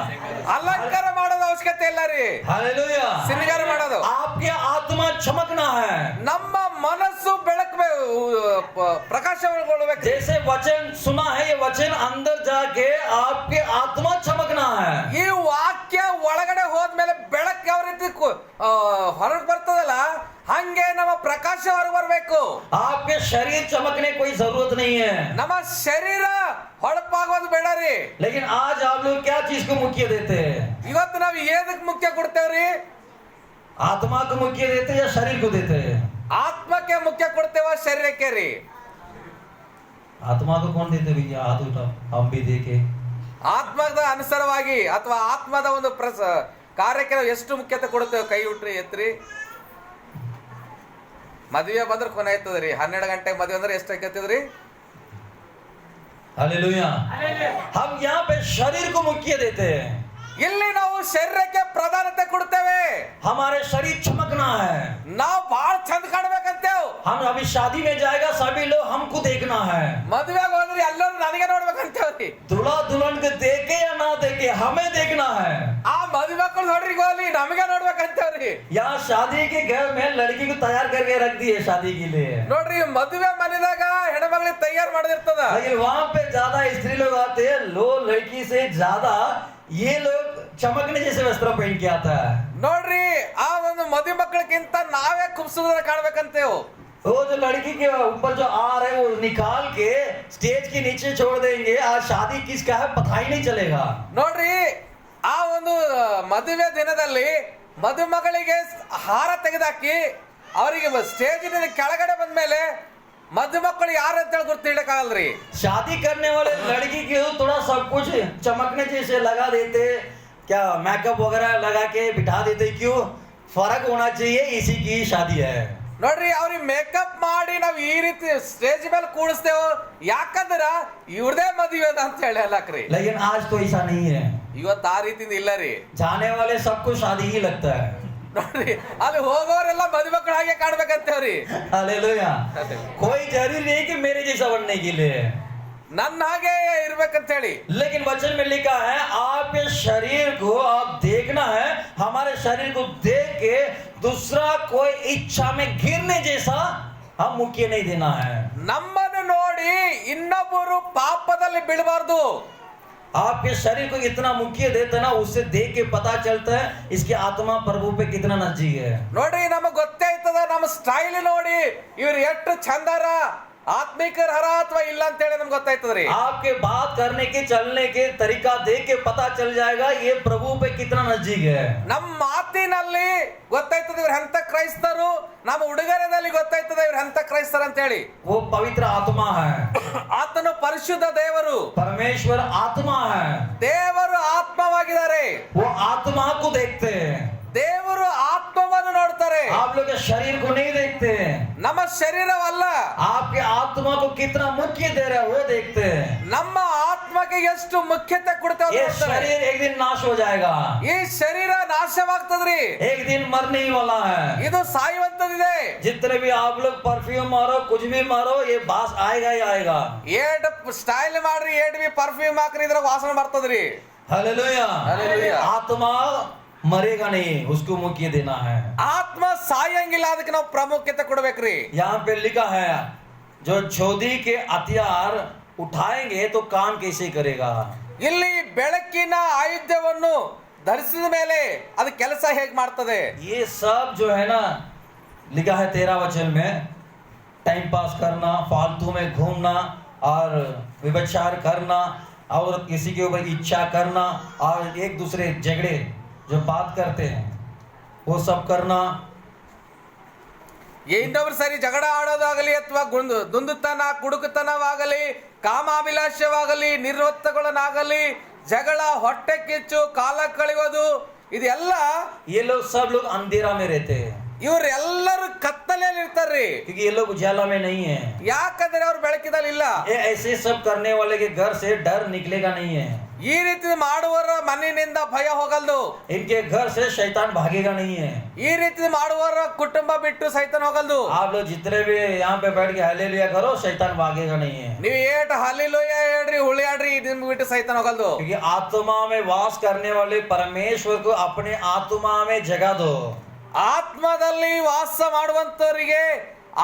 ಅಲಂಕಾರ ಮಾಡೋದು ಅವಶ್ಯಕತೆ ಇಲ್ಲ ರೀ, हालेलुया। ಸಿಂಗಾರ ಮಾಡೋದು. आपके आत्मा चमकना है, ನಮ್ಮ ಮನಸ್ಸು ಬೆಳಕಬೇಕು, ಪ್ರಕಾಶಗೊಳ್ಳಬೇಕು. जैसे वचन सुना है, ये वचन अंदर जाके आपके आत्मा चमकना है। ಈ ವಾಕ್ಯ ಒಳಗಡೆ ಹೋದ್ಮೇಲೆ ಬೆಳಕು ಯಾವ ರೀತಿ ಹೊರಗೆ ಬರ್ತದಲ್ಲ, ಹಂಗ ಹಂಗೆ ನಮ್ಮ ಪ್ರಕಾಶ ಹೊರಗೆ ಬರ್ಬೇಕು. आपके शरीर चमकने कोई जरूरत नहीं है, ನಮ್ಮ ಶರೀರ ಹೊಳಪಾಗೋದು ಬೇಡ ರೀ. लेकिन आज आप लोग क्या चीज को मुख्य देते हैं? ಇವತ್ತು ನಾವು ಏದಕ್ ಮುಖ್ಯ ಕೊಡ್ತೇವ್ರಿ? आत्मा को मुख्य देते हैं या शरीर को देते हैं? ಆತ್ಮಕ್ಕೆ ಮುಖ್ಯ ಕೊಡ್ತೇವ ಶರೀರಕ್ಕೆ ರೀ? आत्मा को कौन देते भैया? हाथ उठाओ, हम भी देखे. ಆತ್ಮದ ಅನುಸಾರವಾಗಿ ಅಥವಾ ಆತ್ಮದ ಒಂದು ಕಾರ್ಯಕ್ಕೆ ನಾವು ಎಷ್ಟು ಮುಖ್ಯತೆ ಕೊಡ್ತೇವೆ? ಕೈ ಉಟ್ರಿ, ಎತ್ರಿ. ಮದುವೆ ಬಂದ್ರೆ ಕೊನೆ ಆಯ್ತದ್ರಿ. 12 ಗಂಟೆಗೆ ಮದುವೆ ಅಂದ್ರೆ ಎಷ್ಟು ಆಕೈತದ್ರಿ? हालेलुया. हम यहाँ पे शरीर को मुख्य देते हैं. ಇಲ್ಲಿ ನಾವು ಶರೀರಕ್ಕೆ ಪ್ರಾಧಾನ್ಯತೆ ಕೊಡ್ತೇವೆ. हमारे शरीर चमकना है. ನಾವು ಬಹಳ ಚಂದ ಕಾಣ್ಬೇಕಂತೇವ್. हम अभी शादी में जाएगा, सभी लोग हमको देखना है. ಮದುವೆಗೆ ಹೋದ್ರಿ ಎಲ್ಲರೂ ನನಗೆ ನೋಡ್ಬೇಕಂತೇವ್ರಿ. दूल्हा दुल्हन को देखे या ना देखे, हमें देखना है. ಆ ಮದುವೆ ಮಕ್ಕಳು ನೋಡ್ರಿ ಹೋಗ್ಲಿ ನಮಗೆ ನೋಡ್ಬೇಕಂತೇವ್ರಿ. यहाँ शादी के घर में लड़की को तैयार करके रख दी है शादी के लिए, ನೋಡ್ರಿ ಮದುವೆ ಮನೆದಾಗ ಹೆಣ್ಮಗಳಿಗೆ ತಯಾರು ಮಾಡಿದಿರ್ತದ. लेकिन वहाँ पे ज्यादा स्त्री लोग आते हैं. लो लड़की से ज्यादा ये लोग चमकने जैसे वस्त्र पहन के आता है. ನೋಡ್ರಿ ಆ ಒಂದು ಮದುವೆ ಮಕ್ಕಳಕ್ಕಿಂತ ನಾವೇ खूबसूरत ಕಾಣ್ಬೇಕಂತೇವ್. वो जो लड़की के ऊपर जो आ रहे हैं वो निकाल के स्टेज के नीचे छोड़ देंगे. आज शादी किसका है पता ही नहीं चलेगा. ನೋಡ್ರಿ ಆ ಒಂದು ಮದುವೆ ದಿನದಲ್ಲಿ ಮದುಮಗಳಿಗೆ ಹಾರ ತೆಗೆದಾಕಿ ಅವರಿಗೆ ಸ್ಟೇಜಿನ ಕೆಳಗಡೆ ಬಂದ್ಮೇಲೆ ಮದುಮಕ್ಕಳು ಯಾರು ಅಂತ ಹೇಳಿ ಗೊತ್ತಿಡಕ್ಕಾಗಲ್ರಿ. शादी करने वाले लड़की के थोड़ा सब कुछ चमकने जैसे लगा देते, क्या मेकअप वगैरह लगा के बिठा देते. क्यों? फर्क होना चाहिए, इसी की शादी है. ನೋಡ್ರಿ ಅವ್ರಿಗೆ ಮೇಕಪ್ ಮಾಡಿ ನಾವ್ ಈ ರೀತಿ ಸ್ಟೇಜ್ ಮೇಲೆ ಕೂಡಿಸ್ತೇವೆ. ಯಾಕಂದ್ರ ಇವ್ರದೇ ಮದುವೆ ಅದ ಅಂತ ಹೇಳಿ ಅಲ್ಲಕ್ರಿ. लेकिन आज तो ऐसा नहीं है. ಇವತ್ತು ಆ ರೀತಿಯಿಂದ ಇಲ್ಲ ರೀ. जाने वाले सबको शादी ही लगता है. ನೋಡ್ರಿ ಅಲ್ಲಿ ಹೋಗೋರೆಲ್ಲ ಮದುವೆ ಮಕ್ಕಳು ಹಾಗೆ ಕಾಣ್ಬೇಕಂತೇವ್ರಿ. हालेलुया. कोई जरूरी नहीं कि मेरे जैसा बनने के लिए, ನನ್ನ ಹಾಗೆ ಇರ್ಬೇಕಂತ ಹೇಳಿ. लेकिन वचन में लिखा है आपके शरीर को आप देखना है. हमारे शरीर को देख के दूसरा कोई इच्छा में गिरने जैसा हम मुख्य नहीं देना है. ನಮ್ಮನ್ನು ನೋಡಿ ಇನ್ನೊಬ್ಬರು ಪಾಪದಲ್ಲಿ ಬೀಳಬಾರ್ದು. आपके शरीर को इतना मुख्य देते ना, उससे देख के पता चलता है इसकी आत्मा प्रभु पे कितना नजदीक है. ನೋಡ್ರಿ ನಮಗ್ ಗೊತ್ತೇ ಆಯ್ತದ ನಮ್ಮ ಸ್ಟೈಲ್ ನೋಡಿ ಇವ್ರು ಎಷ್ಟು ಚಂದಾರ ಆತ್ಮಿಕರ ಹರ ಅಥವಾ ಇಲ್ಲ ಅಂತ ಹೇಳಿ ನಮ್ಗೆ ಗೊತ್ತಾಯ್ತದ್ರಿ. आपके बात करने के चलने के तरीका देख के पता चल जाएगा ये प्रभु पे कितना नजदीक है. ನಮ್ಮ ಮಾತಿನಲ್ಲಿ ಗೊತ್ತಾಯ್ತದ ಇವ್ರ ಎಂತ ಕ್ರೈಸ್ತರು, ನಮ್ಮ ಉಡುಗೊರೆದಲ್ಲಿ ಗೊತ್ತಾಯ್ತದ ಇವ್ರ ಎಂತ ಕ್ರೈಸ್ತರ ಅಂತ ಹೇಳಿ. वो पवित्र आत्मा है. ಆತನು ಪರಿಶುದ್ಧ ದೇವರು, परमेश्वर आत्मा है. ದೇವರು ಆತ್ಮವಾಗಿದ್ದಾರೆ. वो आत्मा को देखते हैं. ದೇವರು ಆತ್ಮವನ್ನು ನೋಡ್ತಾರೆ, आप लोग के शरीर को नहीं देखते हैं. ನಮ್ಮ ಶರೀರವಲ್ಲ. आपके आत्मा को कितना मुख्य दे रहा है वो देखते हैं. ನಮ್ಮ ಆತ್ಮಕ್ಕೆ ಎಷ್ಟು ಮುಖ್ಯತೆ ಕೊಡ್ತೇವೆ ये ನೋಡ್ತಾರೆ. शरीर एक दिन नाश हो जाएगा, ಈ ಶರೀರ ನಾಶವಾಗ್ತದ್ರಿ, एक दिन मरने ही वाला है. ಇದು ಸಾಯುವಂತದಿದೆ. जितने भी आप लोग परफ्यूम मारो, कुछ भी मारो, ये बास आएगा ही आएगा. ಏಟ್ ಸ್ಟೈಲ್ ಮಾಡ್ರಿ, ಏಟ್ ಬಿ ಪರ್ಫ್ಯೂಮ್ ಹಾಕ್ರಿ, ಇದ್ರಾಗ ವಾಸನೆ ಬರ್ತದ್ರಿ. हालेलुया. हालेलुया. आत्मा मरेगा नहीं, उसको मुख्य देना है. ಆತ್ಮ ಸಾಯಂಗಿಲ್ಲ, ಅದಕ್ಕೆ ನಾವು ಪ್ರಾಮುಖ್ಯತೆ ಕೊಡ್ಬೇಕ್ರಿ. यहाँ पे लिखा है जो चौधी के हथियार उठाएंगे तो काम कैसे करेगा. ಇಲ್ಲಿ ಬೆಳಕಿನ ಆಯುಧವನ್ನು ಧರಿಸಿದ ಮೇಲೆ ಅದು ಕೆಲಸ ಹೇಗೆ ಮಾಡ್ತದೆ. ये सब जो है ना लिखा है 13 वचन में, टाइम पास करना, फालतू में घूमना और व्यभिचार करना और किसी के ऊपर इच्छा करना और एक दूसरे झगड़े जो बात करते हैं वो सब करना. ಇನ್ನೊಬ್ರು ಸರಿ ಜಗಳ ಆಡೋದಾಗಲಿ ಅಥವಾ ದುಂದುತನ ಕುಡುಕತನವಾಗಲಿ ಕಾಮಾಭಿಲಾಷವಾಗಲಿ ನಿರ್ವತ್ತಗಳನ್ನಾಗಲಿ ಜಗಳ ಹೊಟ್ಟೆ ಕಿಚ್ಚು ಕಾಲ ಕಳೆಯೋದು ಇದೆಲ್ಲ ये लोग सब लोग अंधेरा में रहते हैं ಇವರೆಲ್ಲರೂ ಕತ್ತಲೆಯಲ್ಲಿ ಇರ್ತಾರ್ರಿ. क्योंकि ये लोग उजाला में नहीं है. ಯಾಕಂದ್ರೆ ಅವ್ರು ಬೆಳಕಿದಲ್ಲಿ ಇಲ್ಲ. ये ऐसे सब करने वाले के घर से डर निकलेगा नहीं है. ಈ ರೀತಿ ಮಾಡುವವರ ಮನೆಯಿಂದ ಭಯ ಹೋಗಲ್ದು. इनके घर से शैतान भागेगा नहीं है. ಈ ರೀತಿ ಮಾಡುವವರ ಕುಟುಂಬ ಬಿಟ್ಟು ಸೈತಾನ ಹೋಗಲ್ದು. आप लोग जितने भी यहाँ पे बैठ के हालेलुया करो, शैतान भागेगा नहीं है. ನೀವು ಏಟ್ ಹಲ್ಲಿಲೂಯ ಹೇಳ್ರಿ ಹುಳಿಯಾಡ್ರಿ, ಇದನ್ನ ಬಿಟ್ಟು ಸೈತಾನ ಹೋಗಲ್ದು. क्योंकि आत्मा में वास करने वाले परमेश्वर को अपने आत्मा में जगा दो. ಆತ್ಮದಲ್ಲಿ ವಾಸ ಮಾಡುವಂತವರಿಗೆ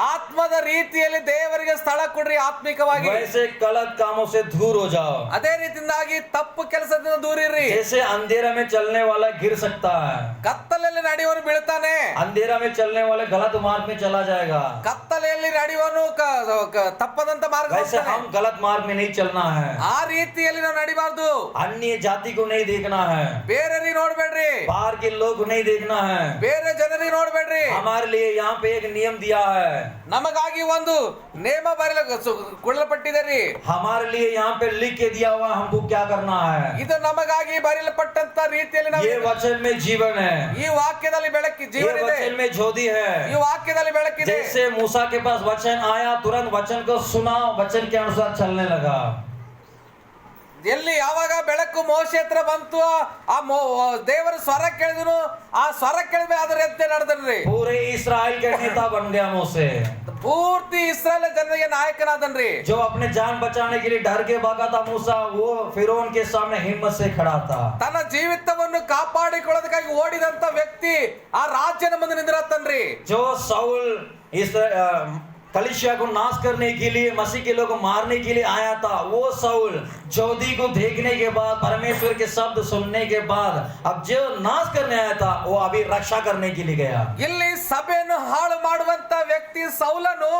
ಆತ್ಮದ ರೀತಿಯಲ್ಲಿ ದೇವರಿಗೆ ಸ್ಥಳ ಕೊಡ್ರಿ ಆತ್ಮಿಕವಾಗಿ. वैसे गलत कामों से दूर हो जाओ. ಅದೇ ರೀತಿಯಿಂದಾಗಿ ತಪ್ಪು ಕೆಲಸದಿಂದ ದೂರ ಇರ್ರಿ. जैसे अंधेरा में चलने वाला गिर सकता है, ಕತ್ತಲೆಯಲ್ಲಿ ನಡೆಯುವನು ಬೀಳ್ತಾನೆ. अंधेरा में चलने वाले गलत मार्ग में चला जाएगा. ಕತ್ತಲೆಯಲ್ಲಿ ನಡೆಯುವನು ತಪ್ಪದಂತ ಮಾರ್ಗ वैसे ಹೋಗ್ತಾನೆ. हम गलत मार्ग में नहीं चलना है. ಆ ರೀತಿಯಲ್ಲಿ ನಾವು ನಡಿಬಾರ್ದು. अन्य जाति को नहीं देखना है, ಬೇರೆಯವ್ರಿಗೆ ನೋಡ್ಬೇಡ್ರಿ, बाहर के लोग को नहीं देखना है. ಬೇರೆ ಜನರಿಗೆ ನೋಡ್ಬೇಡ್ರಿ. हमारे लिए यहाँ पे एक नियम दिया है, ನಮಗಾಗಿ ಒಂದು ನೇಮ ಕೊಡಲ್ಪಟ್ಟಿದೆ ರೀ. हमारे लिए यहाँ पे लिख के दिया हुआ हमको क्या करना है. ಇದು ನಮಗಾಗಿ ಬರೆಯಲ್ಪಟ್ಟಂತ ರೀತಿಯಲ್ಲಿ ನಾವು ये वचन में जीवन है, ಈ ವಾಕ್ಯದಲ್ಲಿ ಬೆಳಕಿ ये ಜೀವನ ಇದೆ. वचन में ज्योति है. ಈ ವಾಕ್ಯದಲ್ಲಿ ಬೆಳಕಿದೆ. जैसे मूसा के पास वचन आया, तुरंत वचन को सुना, वचन के अनुसार चलने लगा. ಎಲ್ಲಿ ಯಾವಾಗ ಬೆಳಕು ಮೋಶೆ ಹತ್ರ ಬಂತು, ಆ ದೇವರ ಸ್ವರ ಕೇಳಿದನು, ಆ ಸ್ವರ ಕೇಳಿದ ಅದರ ಎತ್ತೆ ನಡೆದನ್ರಿ. पूरे इस्राएल के नेता बन गया मूसे, ಪೂರ್ತಿ ಇಸ್ರಾಯೇಲ್ ಜನರಿಗೆ ನಾಯಕನಾದನ್ರಿ. जो अपने जान बचाने के लिए डर के भागा था मूसा, वो फिरौन के सामने हिम्मत से खड़ा था. ತನ್ನ ಜೀವಿತವನ್ನು ಕಾಪಾಡಿಕೊಳ್ಳೋದಕ್ಕಾಗಿ ಓಡಿದಂತ ವ್ಯಕ್ತಿ ಆ ರಾಜ್ಯದ ಮುಂದೆ ನಿಂದಿರತ್ತನ್ರಿ. जो साउल इस कलिसिया को नाश करने के लिए, मसीह के लोग को मारने के लिए आया था, वो साउल ज्योति को देखने के बाद, परमेश्वर के शब्द सुनने के बाद, अब जो नाश करने आया था वो अभी रक्षा करने के लिए गया. ಇಲ್ಲಿ ಸಭೆಯನ್ನು ಹಾಳು ಮಾಡುವಂತ ವ್ಯಕ್ತಿ ಸೌಲನು,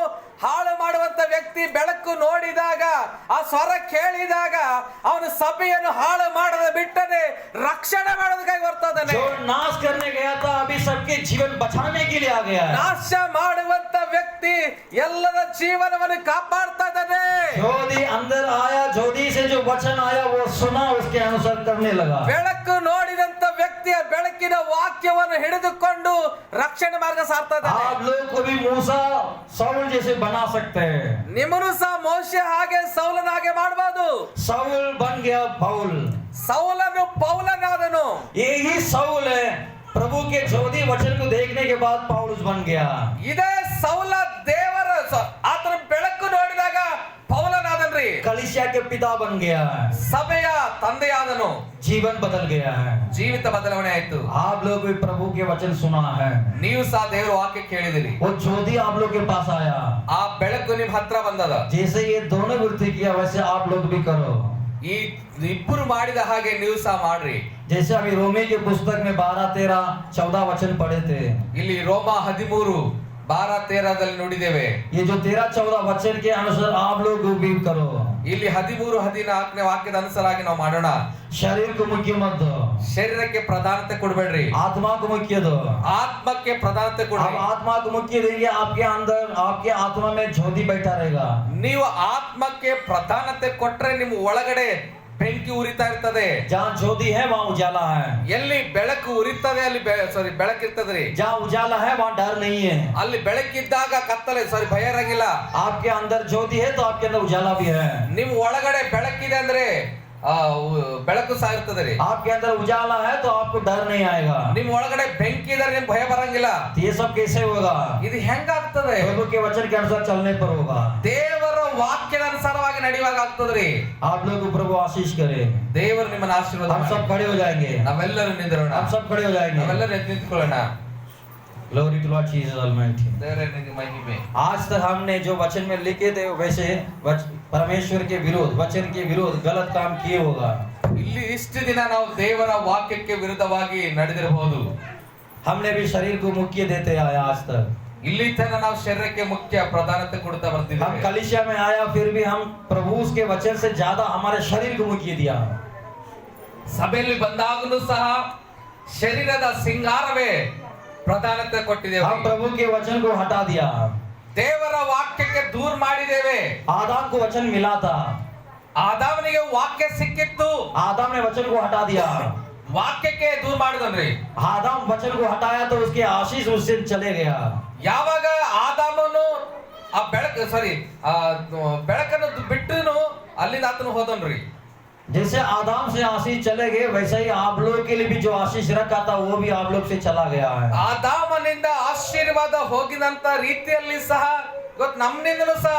ಹಾಳು ಮಾಡುವಂತ ವ್ಯಕ್ತಿ ಬೆಳಕು ನೋಡಿದಾಗ, ಆ ಸ್ವರ ಕೇಳಿದಾಗ ಅವನು ಸಭೆಯನ್ನು ಹಾಳು ಮಾಡದ ಬಿಟ್ಟನೆ ರಕ್ಷಣೆ ಮಾಡೋದಕ್ಕಾಗಿ ಬರ್ತಾನೆ. जो नाश करने गया था अभी सबके जीवन बचाने के लिए आ गया है. ನಾಶ ಮಾಡುವಂತ ವ್ಯಕ್ತಿ ಎಲ್ಲರ ಜೀವನವನ್ನು ಕಾಪಾಡ್ತಾ ಇದ್ದಾನೆ. ज्योति अंदर आया, ज्योति से जो वचन आया वो सुना, उसके अनुसार करने लगा. ಬೆಳಕು ನೋಡಿದಂತ ವ್ಯಕ್ತಿಯ ಬೆಳಕಿನ ವಾಕ್ಯವನ್ನು ಹಿಡಿದುಕೊಂಡು ರಕ್ಷಣೆ ಮಾರ್ಗ ಸಾರ್ತಾ ಇದ್ದಾನೆ. आप लोग को भी मूसा साउल जैसे बना सकते हैं. ನಿಮ್ಮನ್ನು ಸಹ ಮೋಶೆ ಹಾಗೆ ಸೌಲನ ಹಾಗೆ ಮಾಡಬಹುದು. साउल बन गया पौल. ಸೌಲನು ಪೌಲನಾದನು. यही साउल है, प्रभु के ज्योति वचन को देखने के बाद पौलुस बन गया. ಇದೇ ಸೌಲ ದೇವರ ಆತನ ಬೆಳಕು ನೋಡಿದಾಗ ಪೌಲನಾದನ್ರಿ. कलीसिया के पिता बन गया है. ಸಭೆಯ ತಂದೆಯಾದನು. जीवन बदल गया है. ಜೀವಿತ ಬದಲಾವಣೆ ಆಯ್ತು. आप लोग भी प्रभु के वचन सुना है, ನೀವು ಸಹ ದೇವರ ವಾಕ್ಯ ಕೇಳಿದಿರಿ. वो ज्योति आप लोग के पास आया. ಆ ಬೆಳಕು ನಿಮ್ ಹತ್ರ ಬಂದದ. जैसे ये दोनों वृत्ति किया वैसे आप लोग भी करो. ಈ ಇಬ್ಬರು ಮಾಡಿದ ಹಾಗೆ ನೀವು ಸಹ ಮಾಡ್ರಿ. जैसे अभी रोमी के पुस्तक में 12, 13, 14 वचन पढ़े थे. ಇಲ್ಲಿ ರೋಮ 13, 12, 13ದಲ್ಲಿ ನೋಡಿದ್ದೇವೆ. ये जो 13, 14 वचन के अनुसार आप लोग भी करो. ಇಲ್ಲಿ 13, 14ನೇ ವಾಕ್ಯದ ಅನುಸಾರವಾಗಿ ನಾವು ಮಾಡೋಣ. शरीर को मुख्य मत दो, ಶರೀರಕ್ಕೆ ಪ್ರಾಧಾನ್ಯತೆ ಕೊಡಬೇಡ್ರಿ, आत्मा को मुख्य दो. ಆತ್ಮಕ್ಕೆ ಪ್ರಾಧಾನ್ಯತೆ आप ಕೊಡ್ರಿ. आत्मा को मुख्य देंगे, आपके अंदर, आपके आत्मा में ज्योति बैठा रहेगा. ನೀವು ಆತ್ಮಕ್ಕೆ ಪ್ರಾಧಾನ್ಯತೆ ಕೊಟ್ರೆ ನಿಮ್ಮ ಒಳಗಡೆ ಬೆಂಕಿ ಉರಿತಾ ಇರ್ತದೆ. जहाँ ज्योति है वहाँ उजाला है. ಎಲ್ಲಿ ಬೆಳಕು ಉರಿತದೆ ಅಲ್ಲಿ ಬೆಳಕಿರ್ತದ್ರಿ. जहाँ उजाला है वहाँ डर नहीं है. ಅಲ್ಲಿ ಬೆಳಕಿದ್ದಾಗ ಕತ್ತಲೆ ಭಯ ಇರಂಗಿಲ್ಲ. आपके अंदर ज्योति है तो आपके अंदर उजाला भी है. ನಿಮ್ ಒಳಗಡೆ ಬೆಳಕಿದೆ ಅಂದ್ರೆ ಬೆಳಕು ಸಹ ಇರ್ತದೆ. आपके अंदर उजाला है तो आपको डर नहीं आएगा. ನಿಮ್ ಒಳಗಡೆ ಬೆಂಕಿ ಇದ್ರೆ ನಿಮ್ ಭಯ ಬರಂಗಿಲ್ಲ. ये सब कैसे होगा? ಇದು ಹೆಂಗಾಗ್ತದೆ? प्रभु के वचन के अनुसार चलने पर होगा. ದೇವರ ವಾಕ್ಯದ ಅನುಸಾರವಾಗಿ ನಡೆಯುವಾಗ ಆಗ್ತದ್ರಿ. आप लोग को प्रभु आशीष करे. ದೇವರು ನಿಮ್ಮನ್ನ ಆಶೀರ್ವಾದ हम सब खड़े हो जाएंगे. ನಾವೆಲ್ಲರೂ ನಿಂದಿರೋಣ. हम सब खड़े हो जाएंगे. ನಾವೆಲ್ಲರೂ ಎದ್ದು ನಿಂತ್ಕೊಳ್ಳೋಣ. Glory to Lord Jesus Almighty. ದೇವರೇ ನಿನಗೆ ಮಹಿಮೆ. आज तक हमने जो वचन में लिखे थे वैसे परमेश्वर के विरोध, वचन के विरोध गलत काम किए होगा. ಇಲ್ಲಿ ಇಷ್ಟು ದಿನ ನಾವು ದೇವರ ವಾಕ್ಯಕ್ಕೆ ವಿರುದ್ಧವಾಗಿ ನಡೆದಿರಬಹುದು. हमने भी शरीर को मुख्य देते आए आज तक. ಇಲ್ಲಿ ತನಕ ನಾವು ಶರೀರಕ್ಕೆ ಮುಖ್ಯ ಪ್ರಾಧಾನ್ಯತೆ ಕೊಡ್ತಾ हम ಬರ್ತಿದ್ದೇವೆ. कलीसिया में आया फिर भी हम प्रभु के वचन से ज्यादा हमारे शरीर को मुख्य दिया. ಸಭೆಯಲ್ಲಿ ಬಂದಾಗಲೂ ಸಹ ಶರೀರದ ಸಿಂಗಾರವೇ ಪ್ರಾಧಾನ್ಯತೆ ಕೊಟ್ಟಿದ್ದೇವೆ. हम प्रभु के वचन को हटा दिया. ದೇವರ ವಾಕ್ಯಕ್ಕೆ ದೂರ ಮಾಡಿದ್ದೇವೆ. आदम को वचन मिला था, ಆದಾಮನಿಗೆ ವಾಕ್ಯ ಸಿಕ್ಕಿತ್ತು, आदम ने वचन को हटा दिया. ವಾಕ್ಯಕ್ಕೆ ದೂರ ಮಾಡಿದನ್ರಿ. आदम वचन को हटाया तो उसके आशीष उससे चले गया. ಯಾವಾಗ ಆದಾಮನು ಆ ಬೆಳಕನ್ನು ಬಿಟ್ಟನು ಅಲ್ಲಿಂದ ಆತನು ಹೋದನ್ರಿ. जैसे आदम से आशीष चले गए वैसे ही आप लोग के लिए भी जो आशीष रखा था वो भी आप लोग से चला गया है. ಆದಾಮನಿಂದ ಆಶೀರ್ವಾದ ಹೋಗಿದಂತ ರೀತಿಯಲ್ಲಿ ಸಹ ಇವತ್ತು ನಮ್ಮಿಂದಲೂ ಸಹ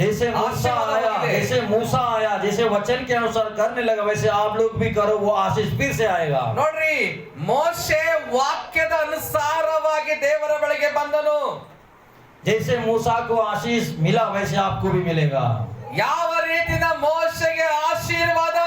जैसे मूसा आया, जैसे मूसा आया, जैसे वचन के अनुसार करने लगा वैसे आप लोग भी करो, वो आशीष फिर से आएगा. ನೋಡ್ರಿ, ಮೋಶೆ ವಾಕ್ಯದ ಅನುಸಾರವಾಗಿ ದೇವರ ಬಳಿಗೆ ಬಂದನು. जैसे मूसा को आशीष मिला वैसे आपको भी मिलेगा। ಯಾವ ರೀತಿನ ಮೋಶೆಗೆ ಆಶೀರ್ವಾದ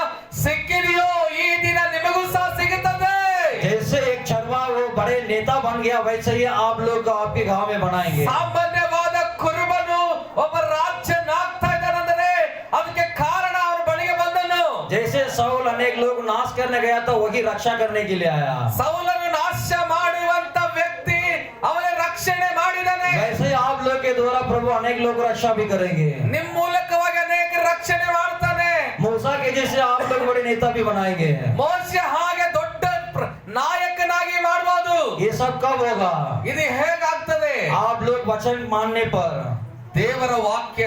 ಸಿಕ್ಕಿದೆಯೋ ಈ ದಿನ ನಿಮಗೂ ಸಹ ಸಿಗುತ್ತದೆ. जैसे एक चरवा वो बड़े नेता बन गया वैसे ही आप लोग आपके गांव में बनाएंगे। ಸಾಮಾನ್ಯವಾದ ಕುರುಬನು ಒಬ್ಬ ರಾಜ್ಯನಾಗ್ತಾ ಇದ್ದಾನೆಂದರೆ ಅದಕ್ಕೆ ಕಾರಣ ಅವನ ಬಳಿಗೆ ಬಂದನು. जैसे सौल अनेक लोग नाश करने गया तो वही रक्षा करने के लिए आया। ಸೌಲನು ನಾಶ ಮಾಡುವಂತ ವ್ಯಕ್ತಿ ಅವನ ರಕ್ಷಣೆ ಮಾಡಿದಾನೆ. वैसे ही आप लोग के द्वारा प्रभु अनेक लोग को रक्षा भी करेंगे। ನಿಮ್ಮ ಮೂಲಕವಾಗಿ ಅನೇಕ ರಕ್ಷಣೆ ಮಾಡ್ತಾನೆ. मूसा के जैसे आप लोग बड़े नेता भी बनाएंगे। ಮೋಶೆ ಹಾಗೆ ದೊಡ್ಡ ನಾಯಕನಾಗಿ ಮಾಡಬಹುದು. ये सब कब होगा? ಇದು ಹೇಗಾಗ್ತದೆ? आप लोग वचन मानने पर, ದೇವರ ವಾಕ್ಯ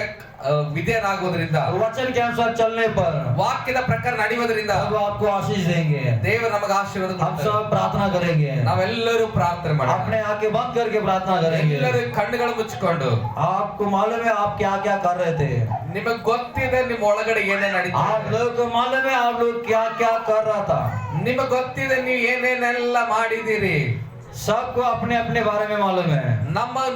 ವಿಧೇಯರಾಗುವುದರಿಂದ, वचन के अनुसार चलने पर ವಾಕ್ಯದ ಪ್ರಕಾರ ನಡೆಯುವುದರಿಂದ प्रभु आपको आशीष देंगे। ದೇವರು ನಮಗೆ ಆಶೀರ್ವಾದ हम ಕೊಡ್ತಾರೆ. सब प्रार्थना करेंगे। ನಾವೆಲ್ಲರೂ ಪ್ರಾರ್ಥನೆ ಮಾಡೋಣ. अपने आंखें बंद करके प्रार्थना करेंगे। ಎಲ್ಲರೂ ಕಣ್ಣುಗಳು ಮುಚ್ಚಿಕೊಂಡು, आपको मालूम है आप क्या क्या कर रहे थे? ನಿಮಗೆ ಗೊತ್ತಿದೆ ನಿಮ್ಮ ಒಳಗಡೆ ಏನೇನ್ ನಡೀತಾ आप ಇದೆ. लोग को मालूम है आप लोग क्या क्या कर रहा था? ನಿಮಗೆ ಗೊತ್ತಿದೆ ನೀವು ಏನೇನೆಲ್ಲ ಮಾಡಿದಿರಿ. सबको अपने अपने बारे में मालूम है।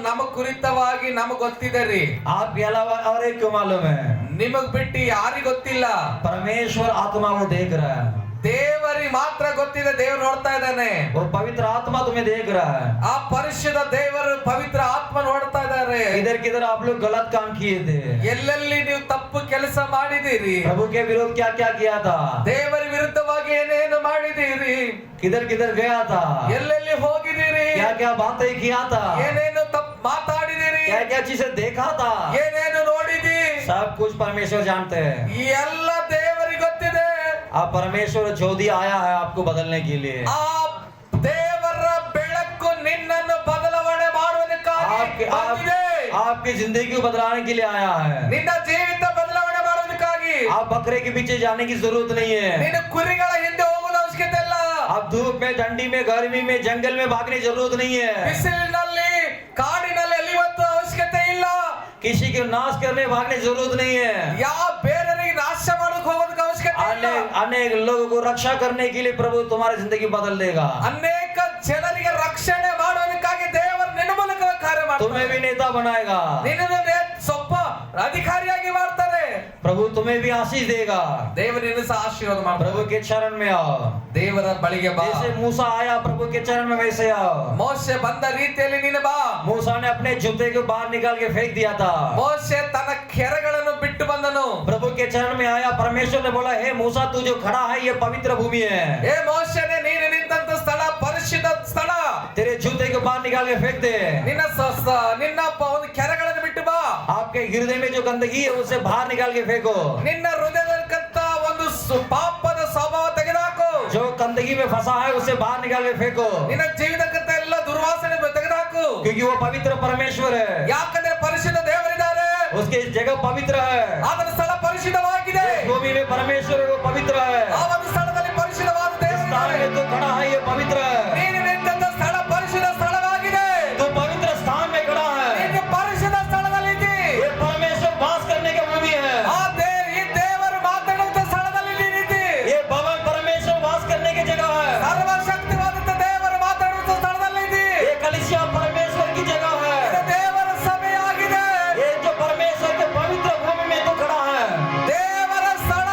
ನಮ್ಮ ಕುರಿತವಾಗಿ ನಮಗೆ ಗೊತ್ತಿದೆ ರೀ. आपके अलावा और एक को मालूम है? ನಿಮಗ್ ಬಿಟ್ಟು ಯಾರಿಗ್ ಗೊತ್ತಿಲ್ಲ. परमेश्वर आत्मा वो देख रहा है। ದೇವರಿಗೆ ಮಾತ್ರ ಗೊತ್ತಿದೆ. ದೇವರು ನೋಡ್ತಾ ಇದ್ದಾನೆ. वो पवित्र आत्मा तुम्हें देख रहा है। ಆ ಪರಿಶುದ್ಧ ದೇವರು ಪವಿತ್ರ ಆತ್ಮ ನೋಡ್ತಾ ಇದ್ದಾರೆ. इधर किधर आप लोग गलत काम किए थे? ಎಲ್ಲೆಲ್ಲಿ ನೀವು ತಪ್ಪು ಕೆಲಸ ಮಾಡಿದಿರಿ. प्रभु के विरोध क्या क्या किया था? ದೇವರ ವಿರುದ್ಧವಾಗಿ ಏನೇನು ಮಾಡಿದಿರಿ. किधर किधर गया था? ಎಲ್ಲೆಲ್ಲಿ ಹೋಗಿದಿರಿ. क्या क्या बातें किया था? ಏನೇನು ತಪ್ಪು ಮಾತಾಡಿದಿರಿ. क्या क्या चीजें देखा था? ಏನೇನು ನೋಡಿದಿ. सब कुछ परमेश्वर जानते हैं। ಈ ಎಲ್ಲ ದೇವರಿಗೆ ಗೊತ್ತಿದೆ. आप परमेश्वर ज्योति आया है आपको बदलने के लिए। ಆ ದೇವರ ಬೆಳಕು ನಿನ್ನನ್ನು ಬದಲಾವಣೆ ಮಾಡುವುದಕ್ಕಾಗಿ ಬಂದಿದೆ. आपकी जिंदगी को बदलाने के लिए आया है। ನಿನ್ನ ಜೀವಿತ ಬದಲಾವಣೆ ಮಾಡುವುದಕ್ಕಾಗಿ. आप बकरे के पीछे जाने की जरूरत नहीं है। ನಿನ್ನ ಕುರಿಗಳ ಹಿಂದೆ ಹೋಗುವ ಅವಶ್ಯಕತೆ ಇಲ್ಲ. आप धूप में, ठंडी में, गर्मी में, जंगल में भागने की जरूरत नहीं है। ಬಿಸಿಲಿನಲ್ಲಿ ಕಾಡಿನಲ್ಲಿ ಅಲಿಯುವಂತ ಅವಶ್ಯಕತೆ ಇಲ್ಲ. किसी को नाश करने भागने की जरूरत नहीं है। ಯಾವ ಬೇರೆಯವರಿಗೆ ನಾಶ ಮಾಡೋಕೆ ಹೋಗೋದಕ್ಕೆ ಅವಶ್ಯಕತೆ ಇಲ್ಲ. अनेक लोगों को रक्षा करने के लिए प्रभु तुम्हारी जिंदगी बदल देगा। ಅನೇಕ ಜನರಿಗೆ ರಕ್ಷಣೆ ಮಾಡುವುದಕ್ಕಾಗಿ ದೇವರು ನಿನ್ನ ಮೂಲಕ ಕಾರ್ಯ तुम्हें ಮಾಡ್ತಾನೆ. भी नेता बनाएगा। ನಿನ್ನನ್ನು ಸ್ವಲ್ಪ ಅಧಿಕಾರಿಯಾಗಿ ಮಾಡ್ತಾರೆ. प्रभु तुम्हें भी आशीष देगा। ದೇವರು ನಿನ್ನ ಸಹ ಆಶೀರ್ವಾದ ಮಾಡ್ತಾರೆ. प्रभु के चरण में आओ। ದೇವರ ಬಳಿಗೆ ಬಾ. जैसे मूसा आया प्रभु के चरण में वैसे आओ। ಮೋಶೆ ಬಂದ ರೀತಿಯಲ್ಲಿ ನೀನು ಬಾ. मूसा ने अपने जूते को बाहर निकाल के फेंक दिया था। ಮೋಶೆ ತನ್ನ ಕೆರಗಳನ್ನು ಬಿಟ್ಟು ಬಂದನು. प्रभु के चरण में आया। परमेश्वर ने बोला हे मूसा तू जो खड़ा है ये पवित्र भूमि है। ಏ ಮೋಶೆನೇ ನೀನು ನಿಂತಂತ ಸ್ಥಳ ಪರಿಶುದ್ಧ ಸ್ಥಳ. तेरे जूते को बाहर निकाल के फेंक दे। ನಿನ್ನ ಒಂದು ಕೆರಗಳನ್ನು ಬಿಟ್ಟು ಬಾ. आपके हृदय में जो गंदगी है उसे बाहर निकाल के फेंको। ನಿನ್ನ ಹೃದಯದಲ್ಲಿರುವಂತ ಒಂದು ಪಾಪದ ಸ್ವಭಾವ ತೆಗೆದುಹಾಕು. जो गंदगी में फंसा है उसे बाहर निकाल के फेंको। ನಿನ್ನ ಜೀವಿತಕ್ಕಂತ ಎಲ್ಲ ದುರ್ವಾಸನೆ ತೆಗೆದುಹಾಕು. क्योंकि वो पवित्र परमेश्वर है। ಯಾಕಂದ್ರೆ ಪರಿಶುದ್ಧ ದೇವರಿದ್ದಾರೆ. उसकी जगह पवित्र है। ಆತನ ಸ್ಥಳ ಪರಿಶುದ್ಧವಾಗಿದೆ. भूमि में परमेश्वर वो पवित्र है। ಆ ಒಂದು ಸ್ಥಳದಲ್ಲಿ ಪರಿಶುದ್ಧವಾದ स्थान ದೇವರಿದ್ದಾರೆ. में तो खड़ा है ये पवित्र है। ನೀನು ನಿಂತಂತ ಸ್ಥಳ ಪರಿಶುದ್ಧ ಸ್ಥಳವಾಗಿದೆ. तो पवित्र स्थान में खड़ा है। ನೀನು ಪರಿಶುದ್ಧ ಸ್ಥಳದಲ್ಲಿದ್ದಿ. ये परमेश्वर वास करने की भूमि है। ಈ ದೇವರು ಮಾತಾಡುವಂತ ಸ್ಥಳದಲ್ಲಿ ನೀನಿದ್ದಿ. ये भवन परमेश्वर वास करने की जगह है। ಸರ್ವಶಕ್ತಿವಾದಂತ ದೇವರು ಮಾತಾಡುವಂತ ಸ್ಥಳದಲ್ಲಿದ್ದಿ. ये कलीसिया परमेश्वर की जगह है। ಇದು ದೇವರ ಸಭೆಯಾಗಿದೆ. ये जो परमेश्वर के पवित्र भूमि में तो खड़ा है। ದೇವರ ಸ್ಥಳ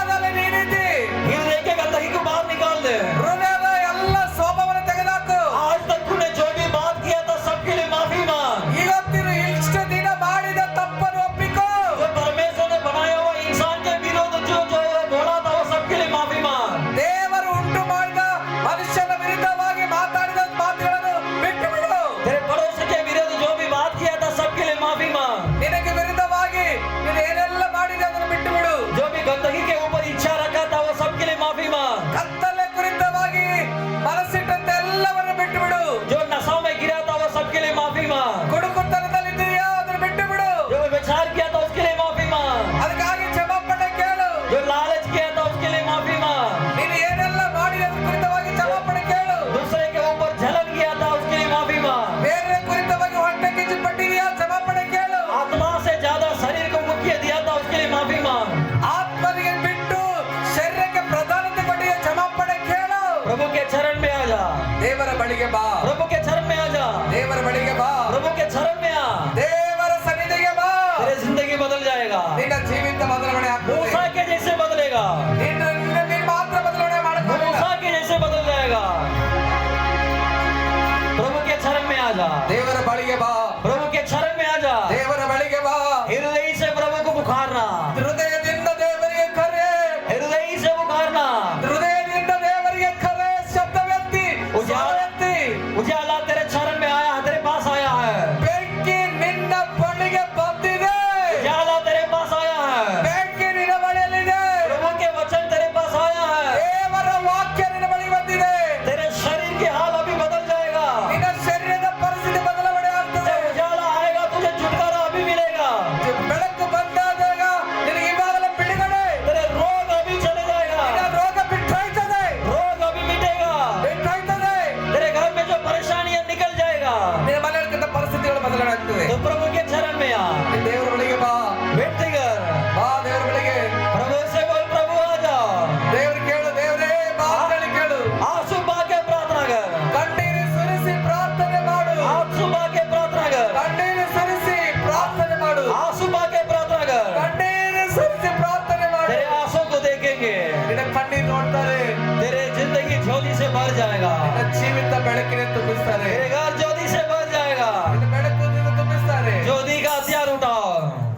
ಬೆಳಕಿನಿಂದ ತುಂಬಿಸ್ತಾರೆ. तेरे घर ज्योति से भर जाएगा. ನಿನ್ನ ಬೆಳಕಿನಿಂದ ತುಂಬಿಸ್ತಾರೆ. ज्योति का हथियार उठाओ.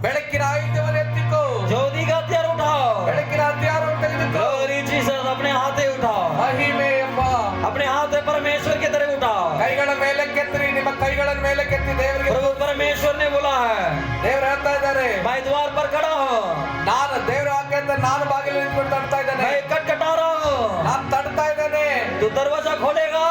ಬೆಳಕಿನ ಆಯುಧವನ್ನು ಎತ್ತಿಕೋ. ज्योति का हथियार उठाओ. ಬೆಳಕಿನ ಹತ್ಯಾರವನ್ನು ತೆಗೆದುಕೋ. Glory Jesus, अपने हाथे उठाओ. ಮಹಿಮೆ ಎಂಬ अपने हाथ में परमेश्वर की तरह उठाओ. ಕೈಗಳ ಮೇಲೆ ಕೆತ್ತಿರಿ. ನಿಮ್ಮ ಕೈಗಳನ್ನು ಮೇಲೆ ಕೆತ್ತಿ ದೇವರಿಗೆ. प्रभु परमेश्वर ने बोला है, ದೇವರು ಹೇಳ್ತಾ ಇದ್ದಾರೆ, मैं द्वार पर खड़ा हूँ. ನಾನು ದೇವರ ಆಜ್ಞೆಯಿಂದ ನಾನು ಬಾಗಿಲು ನಿಂತ್ಕೊಂಡು ತಡ್ತಾ ಇದ್ದೇನೆ. मैं खटखटा रहा हूँ. ನಾನು ತಡ್ತಾ ಇದ್ದೇನೆ. तू दरवाजा खोलेगा,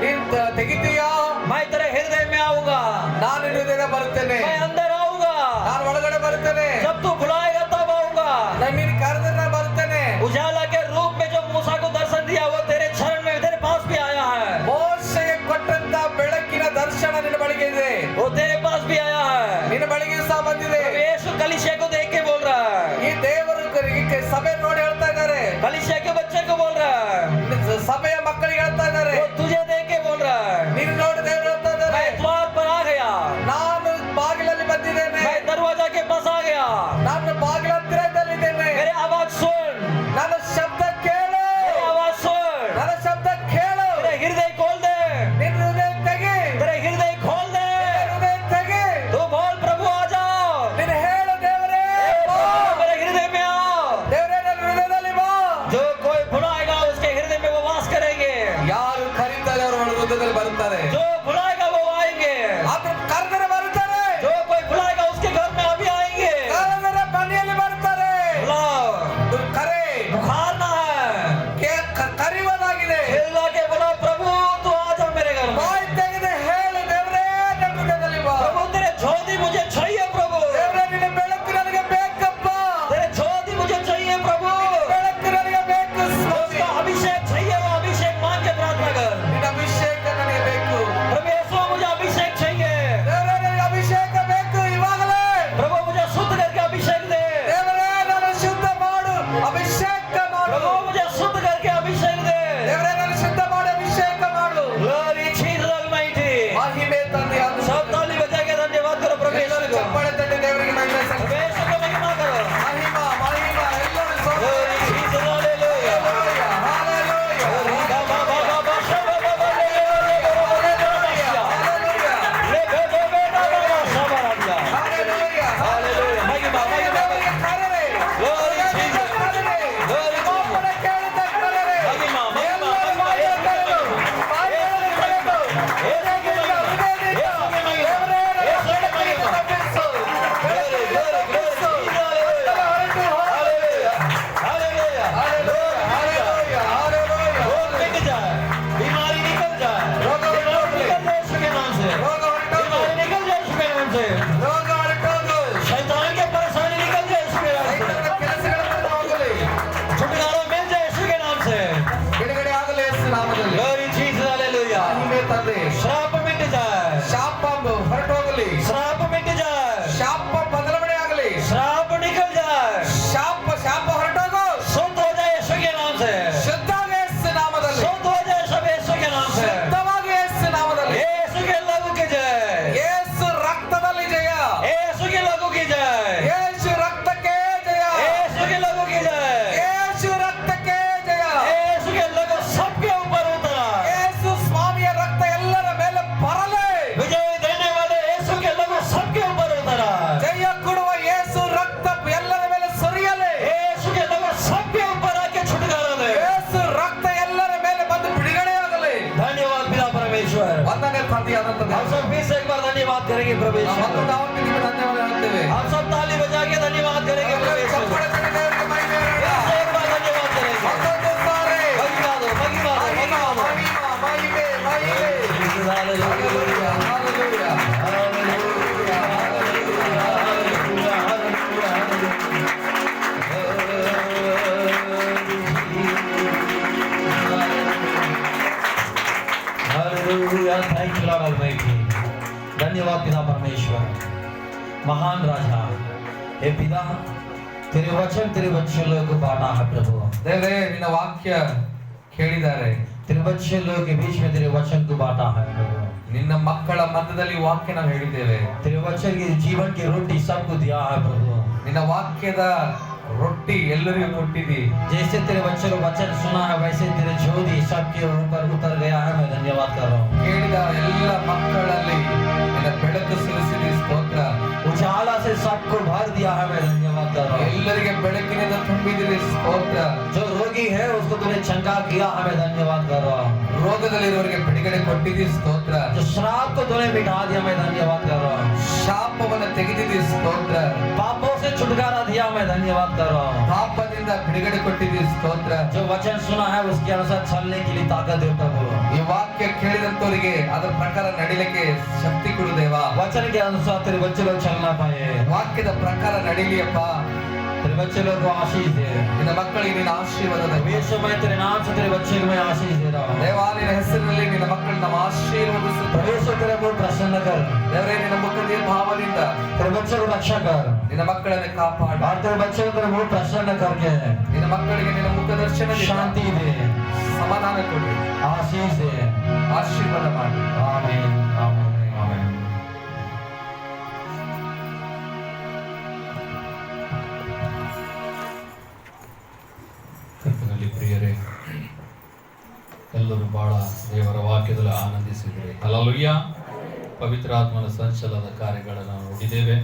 ನೀನ್ ತೆಗಿತೀಯಾ? मैं तेरे हृदय में आऊंगा. ನಾನು ನಿನ್ನ ಹೃದಯ ಬರುತ್ತೇನೆ. मैं अंदर आऊंगा. ನಾನು ಒಳಗಡೆ ಬರುತ್ತೇನೆ. जब तू बुलाएगा तब आऊंगा. ನಾನು ನೀನು ಕರೆದ್ರೆ ನಾನು ಬರುತ್ತೇನೆ. उजाला के रूप में जो मूसा को दर्शन दिया वो तेरे चरण में तेरे पास भी आया है. ಮೋಶೆಗೆ ಕೊಟ್ಟಂತ ಬೆಳಕಿನ ದರ್ಶನ ನಿನ್ನ ಬಳಿಗೆ ಇದೆ. वो तेरे पास भी आया है. ನಿನ್ನ ಬಳಿಗೆ ಸಹ ಬಂದಿದೆ. यीशु कलीसिया को देख के बोल रहा है. ಈ ದೇವರು ಸಭೆ ನೋಡಿ ಹೇಳ್ತಾ ಇದ್ದಾರೆ. कलीसिया के बच्चे को बोल रहा है. ಸಭೆಯ ಮಕ್ಕಳಿಗೆ ಹೇಳ್ತಾ ಇದ್ದಾರೆ. वो तुझे देख के बोल रहा है. ನೀನು ನೋಡಿ ದೇವರು ಹೇಳ್ತಾ ಇದ್ದಾರೆ, मैं द्वार पर आ गया. ನಾನು ಬಾಗಿಲಲ್ಲಿ ಬಂದಿದ್ದೇನೆ. मैं दरवाजा के पास आ गया. ನಾನು ಬಾಗಿಲ ಹತ್ತಿರದಲ್ಲಿದ್ದೇನೆ. मेरे आवाज सुन. ನನ್ನ ಶಬ್ದ ಕೇಳು. मेरी आवाज सुन. ನನ್ನ ಶಬ್ದ ಕೇಳು. तेरे हृदय खोल दे. ನಿನ್ನ ಹೃದಯ ತೆಗಿ. तेरे हृदय खोल दे. ಹೃದಯ ತೆಗಿ. तू बोल प्रभु आ जाओ. ನೀನು ಹೇಳು ದೇವರೇ ಬಾ. मेरे हृदय में आओ. ದೇವರೇ ನನ್ನ ಹೃದಯದಲ್ಲಿ ಬಾ. जो कोई बुलाएगा उसके हृदय में वो वास करेंगे. ಯಾರು ಕರೀತಾರೆ ಅವರು ಅವರ ಹೃದಯದಲ್ಲಿ ಬರುತ್ತಾರೆ. जो बुलाएगा वो आएंगे. ಆದ್ರೆ ಕರೆದರೆ ಬರುತ್ತಾರೆ. जो कोई बुलाएगा उसके घर में अभी आएंगे. ಕರೆದರೆ ಮನೆಯಲ್ಲಿ ಬರ್ತಾರೆ. बुलाओ. ಕರೆ बुखारना है. ಕರೆಯುವುದಾಗಿದೆ. चिल्ला के बोलो प्रभु तू आ जा मेरे घर में. ಬಾಯಿ ತೆಗೆದು ಹೇಳು ದೇವರೇ ನನ್ನ ಹೃದಯದಲ್ಲಿ ಬಾ. प्रभु तेरे ज्योति मुझे चाहिए प्रभु. ದೇವರೇ ನಿನ್ನ ಬೆಳಕು ನನಗೆ ಬೇಕಪ್ಪ. तेरे ज्योति मुझे चाहिए प्रभु. ಬೆಳಕು ನನಗೆ ಬೇಕು ಸ್ವಾಮಿ. उसका अभिषेक चाहिए. वो अभिषेक मांग के प्रार्थना कर. ನಿನ್ನ ಅಭಿಷೇಕ ನನಗೆ ಬೇಕು. प्रभु यीशु मुझे अभिषेक चाहिए. ದೇವರೇ ನನಗೆ ಅಭಿಷೇಕ ಬೇಕು ಇವಾಗಲೇ. प्रभु मुझे शुद्ध करके अभिषेक दे. ದೇವರೇ ನನ್ನ ಶುದ್ಧ ಮಾಡು. ಅಭಿಷೇಕ ಮಾಡು. प्रभु मुझे शुद्ध करके अभिषेक दे. ದೇವರೇ ನನ್ನ ಶುದ್ಧ ಮಾಡಿ ಅಭಿಷೇಕ ಮಾಡು. Glory Jesus Almighty. ಮಹಿಮೆ ತಂದೆ ಆದ सब ताली बजा के धन्यवाद करो प्रभु यीशु को. ಚಪ್ಪಾಳೆ ತಟ್ಟಿ ದೇವರಿಗೆ ಮಹಿಮೆ ಸಲ್ಲಿಸಿ. प्रभु यीशु को महिमा करो. ಮಹಿಮಾ ಮಹಿಮಾ ಎಲ್ಲರೂ ಸ್ತೋತ್ರ. Glory Jesus Hallelujah. Hallelujah, hallelujah, Glory ba ba ba ba ba shaba ba ba le le le le hallelujah, le be be be ba ba ba shaba raja. hallelujah, Hallelujah. महिमा महिमा. ದೇವರಿಗೆ ಕರೆರೆ. Glory Jesus. ಕರೆರೆ. Glory Jesus. ಪಾಪದ ಕೇಳಿದ ಕರೆರೆ. महिमा महिमा ಎಲ್ಲರೂ महिमा. ಬಾಯಿಯ ಕರೆದು, ಬಾಯಿಯಲ್ಲಿ ಕರೆದು, ಹೃದಯದಿಂದ, ಹೃದಯದಿಂದ ದೇವರೇ ನನ್ನ ಬೆಳಕಿನಿಂದ ತಪ್ಪಿಸು. ಬೆಳಕಿನಿಂದ ತಪ್ಪಿಸು. ಹೊರಟು ಹೋಗು. Hallelujah. Hallelujah. Hallelujah, hallelujah, hallelujah. रोग मिट जाए. बीमारी निकल जाए. रोग बीमारी निकल जाए यीशु के नाम से. ರೋಗ ಹೊರಟೋಗು. बीमारी निकल जाए यीशु के नाम से. ರೋಗ ಹೊರಟೋಗು. शैतान के परेशानी निकल जाए यीशु के नाम से. ಸೈತಾನನ ಕೆಲಸಗಳನ್ನು ಹೋಗಲಿ. छुटकारा मिल जाए यीशु के नाम से. ಬಿಡುಗಡೆ ಆಗಲಿ ಯೇಸು ನಾಮದಲ್ಲಿ. Glory Jesus Hallelujah. ಮಹಿಮೆ ತಂದೆ. श्राप मिट जाए. ಶಾಪ ಹೊರಟೋಗಲಿ. श्राप मिट जाए. ಶಾಪ ಬದಲಾವಣೆ ಆಗಲಿ. श्राप निकल जाए. ಶಾಪ ಹೊರಟೋಗು. शुद्ध हो जाए यीशु के नाम से. ಶುದ್ಧವಾಗಿ ಯೇಸು ನಾಮದಲ್ಲಿ. शुद्ध हो जाए सब यीशु के नाम से. ಶುದ್ಧವಾಗಿ ಯೇಸು ನಾಮದಲ್ಲಿ. यीशु के लहू की जय. ಯೇಸು ರಕ್ತದಲ್ಲಿ ಜಯ. यीशु के लहू की जय. ಯೇಸು ರಕ್ತಕ್ಕೆ ಜಯ. यीशु के लहू की जय. ಯೇಸು ರಕ್ತಕ್ಕೆ ಜಯ. यीशु के लहू सबके ऊपर उतरा. ಯೇಸು ಸ್ವಾಮಿಯ ರಕ್ತ ಎಲ್ಲರ ಮೇಲೆ ಬರಲಿ. विजय देने वाले यीशु के लहू सबके ऊपर उतरा. ಜಯ ಕೊಡುವ ಯೇಸು ರಕ್ತ ಎಲ್ಲರ ಮೇಲೆ ಸುರಿಯಲಿ. यीशु के लहू सबके ऊपर आके छुटकारा दे. ಯೇಸು ರಕ್ತ ಎಲ್ಲರ ಮೇಲೆ ಬಂದು ಬಿಡುಗಡೆಯಾಗಲಿ. धन्यवाद पिता परमेश्वर. ವಂದನೆ ತಂದೆಯಾದಂತ हम सब फिर से एक बार धन्यवाद करेंगे ನಾವು परमेश्वर. ನಾವು ನಿಮಗೆ ಧನ್ಯವಾದ ಹೇಳ್ತೇವೆ. हम सब ताली बजा के धन्यवाद करेंगे परमेश्वर. ಚಪ್ಪಾಳೆ ತಟ್ಟಿ ದೇವರಿಗೆ ಮಹಿಮೆ ಹೇಳೋಣ. फिर से एक बार धन्यवाद करेंगे. ಮತ್ತೊಂದು ಸಾರಿ महिमा दो महिमा दो ಮಹಿಮಾ, महिमा दो. ಮಹಿಮಾ, ಮಹಿಮೆ, ಮಹಿಮೆ. Hallelujah. Hallelujah, hallelujah. Hallelujah. Hallelujah. Hallelujah. Thank you Lord Almighty. धन्यवाद पिता परमेश्वर. महान राजा हे पिता तेरे वचन तेरे बच्चों को बांटा है प्रभु. ದೇವರೇ ನಿನ್ನ ವಾಕ್ಯ ಕೇಳಿದ್ದಾರೆ. तेरे बच्चे लोगों के बीच में तेरे वचन को बांटा है प्रभु. ನಿನ್ನ ಮಕ್ಕಳ ಮಧ್ಯದಲ್ಲಿ ವಾಕ್ಯ ನಾವು ಹೇಳಿದ್ದೇವೆ. तेरे वचन की जीवन की रोटी सबको दिया है प्रभु. ನಿನ್ನ ವಾಕ್ಯದ ರೊಟ್ಟಿ ಎಲ್ಲರಿಗೂ ಕೊಟ್ಟಿದ್ದಿ. जैसे तेरे बच्चे को वचन सुना है वैसे तेरे ज्योति सबके ऊपर उतर गया है। मैं धन्यवाद कर रहा हूँ। ಕೇಳಿದ ಎಲ್ಲ ಮಕ್ಕಳಲ್ಲಿ ನಿನ್ನ ಬೆಳಕು ಸುರಿಸಿದಿ. ಸ್ತೋತ್ರ. उजाला से सबको भर दिया है। मैं धन्यवाद कर रहा हूँ। ಎಲ್ಲರಿಗೆ ಬೆಳಕಿನಿಂದ ತುಂಬಿದಿರಿ. ಸ್ತೋತ್ರ. जो रोगी है उसको तूने चंगा किया है। मैं धन्यवाद कर रहा हूँ। ರೋಗದಲ್ಲಿರುವವರಿಗೆ ಬಿಡುಗಡೆ ಕೊಟ್ಟಿದ್ದಿ. ಸ್ತೋತ್ರ. जो श्राप को तूने मिटा दिया। मैं धन्यवाद कर रहा हूँ। ಶಾಪವನ್ನು ತೆಗೆದಿದ್ದಿ. ಸ್ತೋತ್ರ. पापों से छुटकारा दिया। मैं धन्यवाद कर रहा हूँ। ಪಾಪದಿಂದ ಬಿಡುಗಡೆ ಕೊಟ್ಟಿದ್ದಿ. ಸ್ತೋತ್ರ. जो वचन सुना है उसके अनुसार चलने के लिए ताकत दे प्रभु। ಈ ವಾಕ್ಯ ಕೇಳಿದಂತವರಿಗೆ ಅದರ ಪ್ರಕಾರ ನಡಿಲಿಕ್ಕೆ ಶಕ್ತಿ ಕೊಡು ದೇವ. वचन के अनुसार तेरे बच्चे लोग चलना पाए। ವಾಕ್ಯದ ಪ್ರಕಾರ ನಡಿಲಿಯಪ್ಪ. तेरे बच्चे लोग को आशीष दे। ನಿನ್ನ मಕ್ಕಳಿಗೆ ನಿನ್ನ ಆಶೀರ್ವಾದ. यीशु मैं तेरे नाम से तेरे बच्चे को मैं आशीष दे रहा हूँ। ದೇವಾ ನಿನ್ನ ಹೆಸರಿನಲ್ಲಿ ನಿನ್ನ ಮಕ್ಕಳನ್ನ ನಾವು ಆಶೀರ್ವದಿಸುತ್ತೇವೆ. यीशु तेरे मुंह प्रसन्न कर। ದೇವರೇ ನಿನ್ನ ಮುಖದ ಭಾವದಿಂದ तेरे बच्चे को रक्षा कर। ನಿನ್ನ ಮಕ್ಕಳನ್ನು ಕಾಪಾಡು. और तेरे बच्चे को तेरे मुंह प्रसन्न करके ನಿನ್ನ ಮಕ್ಕಳಿಗೆ ನಿನ್ನ ಮುಖ ದರ್ಶನದಿಂದ शांति दे, ಸಮಾಧಾನ ಕೊಡು, आशीष दे। ಆಶೀರ್ವಾದ ಮಾಡು. आमीन आमीन आमीन। ಕರ್ತನಲ್ಲಿ ಪ್ರಿಯರೇ, ಎಲ್ಲರೂ ಬಹಳ ದೇವರ ವಾಕ್ಯದಲ್ಲಿ ಆನಂದಿಸಿದರೆ. ಹಲ್ಲೆಲೂಯಾ. ಪವಿತ್ರಾತ್ಮನ ಸಂಚಲನದ ಕಾರ್ಯಗಳನ್ನು ನೋಡಿದ್ದೇವೆ.